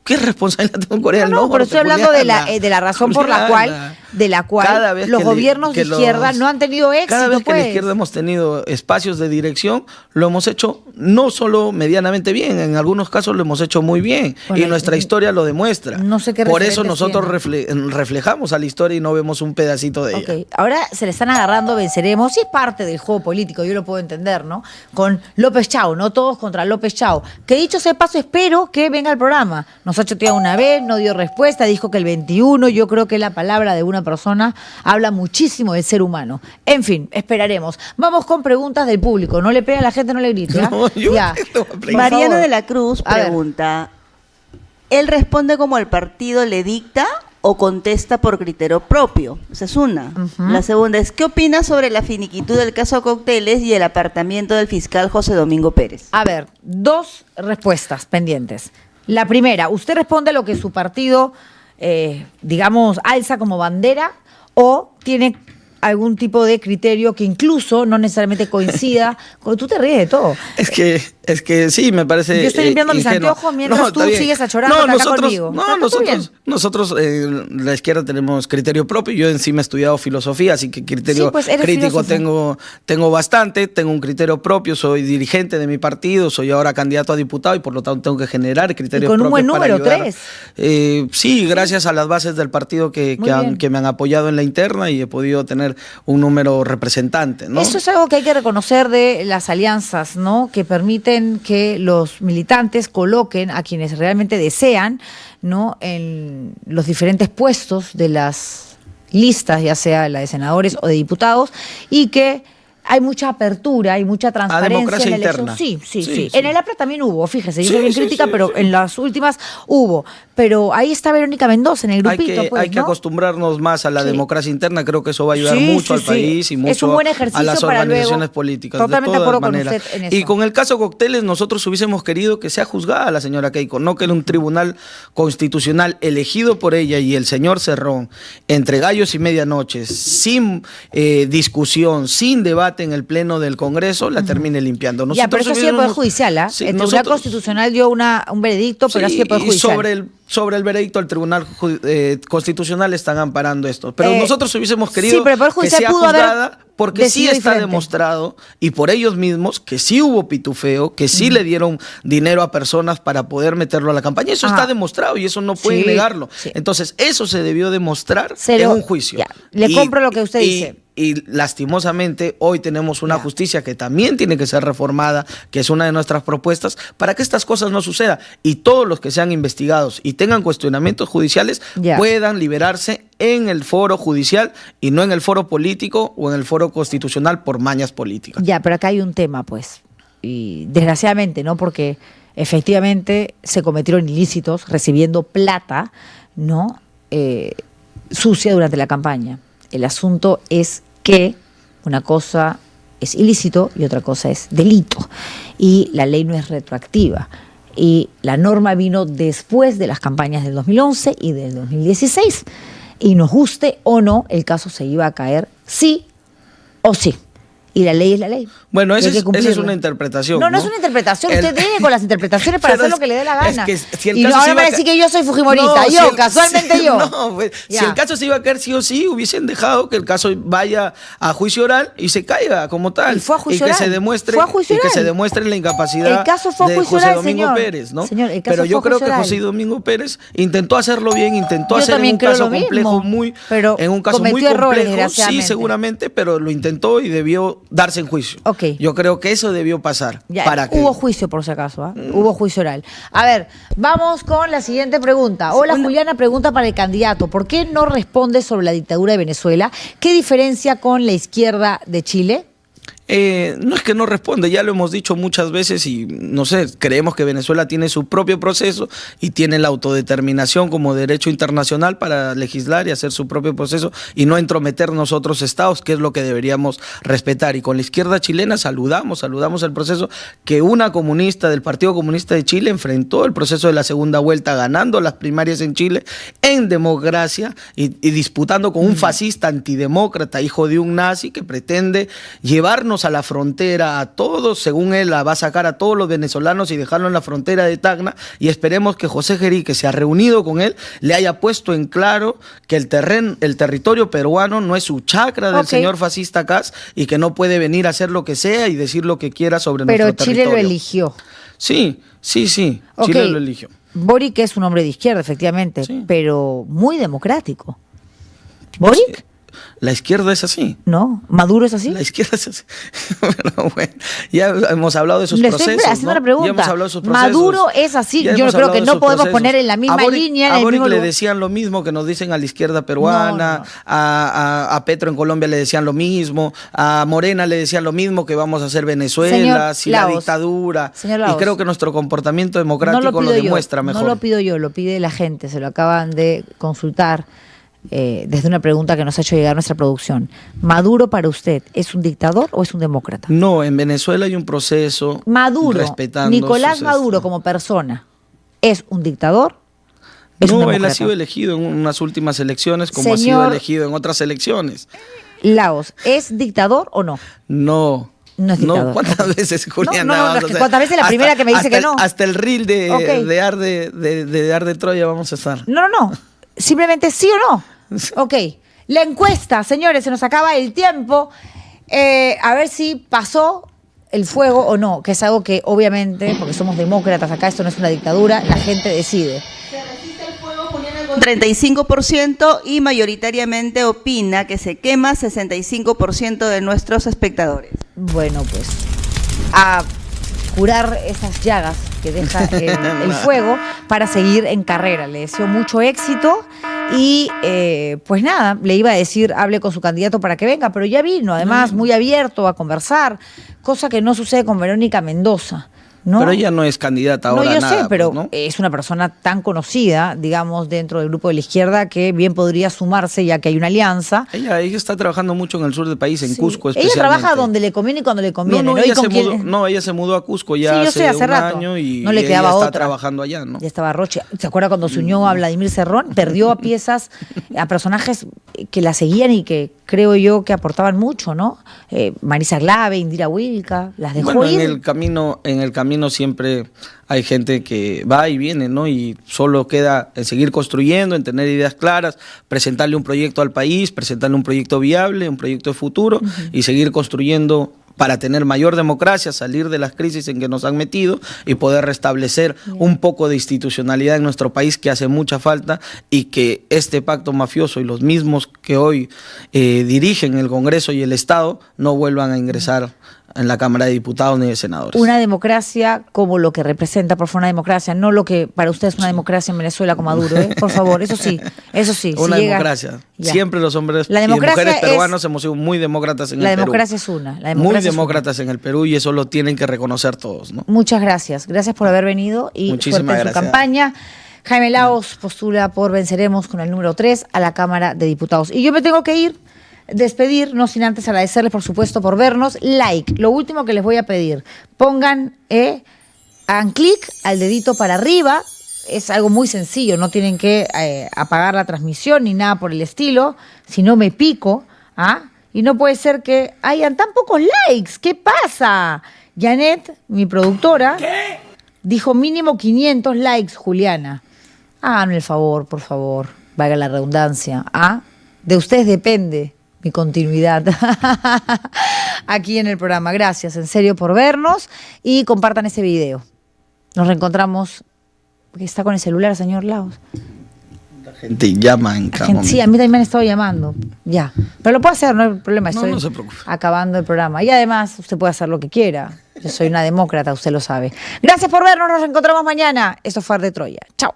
¿qué responsabilidad tengo en Corea del Norte? No, pero estoy hablando de la razón por la cual los gobiernos de izquierda no han tenido éxito. Cada vez que la izquierda hemos tenido espacios de dirección, lo hemos hecho no solo medianamente bien, en algunos casos lo hemos hecho muy bien. Bueno, y nuestra historia lo demuestra. No sé qué por eso nosotros reflejamos a la historia y no vemos un pedacito de ella. Ahora se le están agarrando venceremos, y es parte del juego político, yo lo puedo entender, ¿no? Con López Chau, no todos contra López Chau. Que dicho sea paso, espero que venga al programa. Nos ha chateado una vez, no dio respuesta, dijo que el 21, yo creo que la palabra de una persona habla muchísimo del ser humano. En fin, esperaremos. Vamos con preguntas del público. No le pega a la gente, no le grite. ¿Ah? No, Mariana de la Cruz pregunta, ¿él responde como el partido le dicta o contesta por criterio propio? Esa es una. La segunda es, ¿qué opina sobre la finiquitud del caso Cócteles y el apartamiento del fiscal José Domingo Pérez? A ver, 2 respuestas pendientes. La primera, ¿usted responde a lo que su partido, digamos, alza como bandera o tiene algún tipo de criterio que incluso no necesariamente coincida? Tú te ríes de todo. Es que sí, me parece. Yo estoy limpiando mis anteojos mientras tú sigues achorando acá conmigo. Nosotros la izquierda tenemos criterio propio. Yo encima he estudiado filosofía, así que criterio crítico tengo bastante. Tengo un criterio propio, soy dirigente de mi partido, soy ahora candidato a diputado y por lo tanto tengo que generar criterios propios. Con un buen número, 3. Sí, gracias a las bases del partido que me han apoyado en la interna y he podido tener un número representante, ¿no? Eso es algo que hay que reconocer de las alianzas, ¿no? Que permiten que los militantes coloquen a quienes realmente desean, ¿no? En los diferentes puestos de las listas, ya sea la de senadores o de diputados, y que hay mucha apertura y mucha transparencia en la elección. Sí. En el APRA también hubo, fíjese, yo soy bien crítica, pero en las últimas hubo. Pero ahí está Verónica Mendoza en el grupito. Hay que acostumbrarnos más a la democracia interna, creo que eso va a ayudar mucho al país y mucho a las organizaciones políticas. Totalmente de acuerdo con usted en eso. Y con el caso Cócteles, nosotros hubiésemos querido que sea juzgada la señora Keiko, no que en un tribunal constitucional elegido por ella y el señor Cerrón, entre gallos y medianoches, sin discusión, sin debate en el pleno del Congreso, la termine limpiando. Ya, pero eso ha sido el Poder Judicial, ¿ah? El Tribunal Constitucional dio un veredicto, pero ha sido el Poder Judicial. Sobre el veredicto del Tribunal Constitucional están amparando esto. Pero nosotros hubiésemos querido que sea juzgada porque sí está demostrado, y por ellos mismos, que sí hubo pitufeo, que sí le dieron dinero a personas para poder meterlo a la campaña. Eso está demostrado y eso no pueden negarlo. Entonces, eso se debió demostrar en un juicio. Le compro lo que usted dice. Y lastimosamente hoy tenemos una justicia que también tiene que ser reformada, que es una de nuestras propuestas, para que estas cosas no sucedan. Y todos los que sean investigados y tengan cuestionamientos judiciales puedan liberarse en el foro judicial y no en el foro político o en el foro constitucional por mañas políticas. Ya, pero acá hay un tema, pues. Y desgraciadamente, ¿no? Porque efectivamente se cometieron ilícitos recibiendo plata, ¿no? Sucia durante la campaña. El asunto es que una cosa es ilícito y otra cosa es delito. Y la ley no es retroactiva. Y la norma vino después de las campañas del 2011 y del 2016. Y nos guste o no, el caso se iba a caer sí o sí. Y la ley es la ley. Bueno, esa es una interpretación. No es una interpretación. Usted debe con las interpretaciones para hacer lo que le dé la gana. Es que si el y caso ahora va a decir que yo soy fujimorista. Casualmente yo. No, pues, si el caso se iba a caer sí o sí, hubiesen dejado que el caso vaya a juicio oral y se caiga como tal. Y fue a juicio oral. Que se demuestre la incapacidad de José Domingo Pérez, ¿no? Señor, pero yo creo que José Domingo Pérez intentó hacerlo bien, intentó hacer en un caso complejo en un caso muy complejo, sí, seguramente, pero lo intentó y debió darse en juicio. Yo creo que eso debió pasar. Hubo juicio, por si acaso, hubo juicio oral. A ver, vamos con la siguiente pregunta. Hola, Juliana, pregunta para el candidato. ¿Por qué no responde sobre la dictadura de Venezuela? ¿Qué diferencia con la izquierda de Chile? No es que no responde, ya lo hemos dicho muchas veces y no sé, creemos que Venezuela tiene su propio proceso y tiene la autodeterminación como derecho internacional para legislar y hacer su propio proceso y no entrometernos otros estados, que es lo que deberíamos respetar. Y con la izquierda chilena saludamos el proceso que una comunista del Partido Comunista de Chile enfrentó el proceso de la segunda vuelta, ganando las primarias en Chile en democracia y disputando con un fascista antidemócrata, hijo de un nazi, que pretende llevarnos a la frontera a todos, según él va a sacar a todos los venezolanos y dejarlo en la frontera de Tacna, y esperemos que José Gerí, que se ha reunido con él, le haya puesto en claro que el territorio peruano no es su chacra del señor fascista Kast y que no puede venir a hacer lo que sea y decir lo que quiera sobre nuestro territorio. Pero Chile lo eligió. Sí, Chile lo eligió. Boric es un hombre de izquierda, efectivamente, pero muy democrático. ¿Boric? La izquierda es así. No, ¿Maduro es así? La izquierda es así. Pero bueno, ya hemos hablado de sus procesos. Estoy haciendo una pregunta. Ya hemos hablado de sus procesos. Maduro es así. Yo creo que no podemos poner en la misma línea. A Boric le decían lo mismo que nos dicen a la izquierda peruana. A Petro en Colombia le decían lo mismo. A Morena le decían lo mismo, que vamos a hacer Venezuela, si la dictadura. Y creo que nuestro comportamiento democrático lo demuestra mejor. No lo pido yo, lo pide la gente. Se lo acaban de consultar. Desde una pregunta que nos ha hecho llegar nuestra producción. ¿Maduro para usted es un dictador o es un demócrata? No, en Venezuela hay un proceso respetando Nicolás Maduro como persona, ¿es un dictador? No, él ha sido elegido en unas últimas elecciones como ha sido elegido en otras elecciones. Laos, ¿es dictador o no? No. No es dictador. No, ¿cuántas veces, Julián? ¿Cuántas veces la primera que me dice que no? Hasta el reel de Arde Troya vamos a estar. No. Simplemente sí o no. Ok. La encuesta, señores, se nos acaba el tiempo. A ver si pasó el fuego o no, que es algo que obviamente, porque somos demócratas acá, esto no es una dictadura, la gente decide. Se resiste el fuego, Juliana, con 35% y mayoritariamente opina que se quema 65% de nuestros espectadores. Bueno, pues a curar esas llagas que deja el fuego para seguir en carrera. Le deseo mucho éxito y pues nada, le iba a decir hable con su candidato para que venga, pero ya vino, además muy abierto a conversar, cosa que no sucede con Verónica Mendoza. ¿No? Pero ella no es candidata ahora. No, yo nada, sé, pero ¿no? Es una persona tan conocida, digamos, dentro del grupo de la izquierda que bien podría sumarse ya que hay una alianza. Ella está trabajando mucho en el sur del país, en Cusco especialmente. Ella trabaja donde le conviene y cuando le conviene. No, ella se mudó a Cusco ya hace un año y no le quedaba ella está otra. trabajando allá, ¿no? Ya estaba Roche. ¿Se acuerda cuando se unió a Vladimir Cerrón? Perdió a piezas, a personajes que la seguían y que creo yo que aportaban mucho, ¿no? Marisa Glave, Indira Wilca, las dejó ir. En el camino siempre hay gente que va y viene, ¿no? Y solo queda en seguir construyendo, en tener ideas claras, presentarle un proyecto al país, presentarle un proyecto viable, un proyecto de futuro y seguir construyendo para tener mayor democracia, salir de las crisis en que nos han metido y poder restablecer un poco de institucionalidad en nuestro país que hace mucha falta y que este pacto mafioso y los mismos que hoy dirigen el Congreso y el Estado no vuelvan a ingresar en la Cámara de Diputados ni de Senadores. Una democracia como lo que representa, por favor, una democracia, no lo que para usted es una democracia en Venezuela con Maduro, ¿eh? Por favor, eso sí. Una democracia. Siempre los hombres y mujeres peruanos hemos sido muy demócratas en el Perú. La democracia es una. Muy demócratas en el Perú y eso lo tienen que reconocer todos, ¿no? Muchas gracias. Gracias por haber venido y suerte en su campaña. Jaime Laos postula por Venceremos con el número 3 a la Cámara de Diputados. Y yo me tengo que ir. Despedir, no sin antes agradecerles, por supuesto, por vernos. Like, lo último que les voy a pedir, hagan clic al dedito para arriba, es algo muy sencillo, no tienen que apagar la transmisión ni nada por el estilo, si no me pico, y no puede ser que hayan tan pocos likes, ¿qué pasa? Janet, mi productora, dijo mínimo 500 likes, Juliana. Háganme el favor, por favor, valga la redundancia, de ustedes depende mi continuidad aquí en el programa. Gracias, en serio, por vernos y compartan ese video. Nos reencontramos. Porque está con el celular, señor Laos. La gente llama en cada momento. Sí, a mí también me han estado llamando. Ya. Pero lo puedo hacer, no hay problema. Estoy no se preocupe. Acabando el programa. Y además, usted puede hacer lo que quiera. Yo soy una demócrata, usted lo sabe. Gracias por vernos, nos reencontramos mañana. Esto fue Arde Troya. Chao.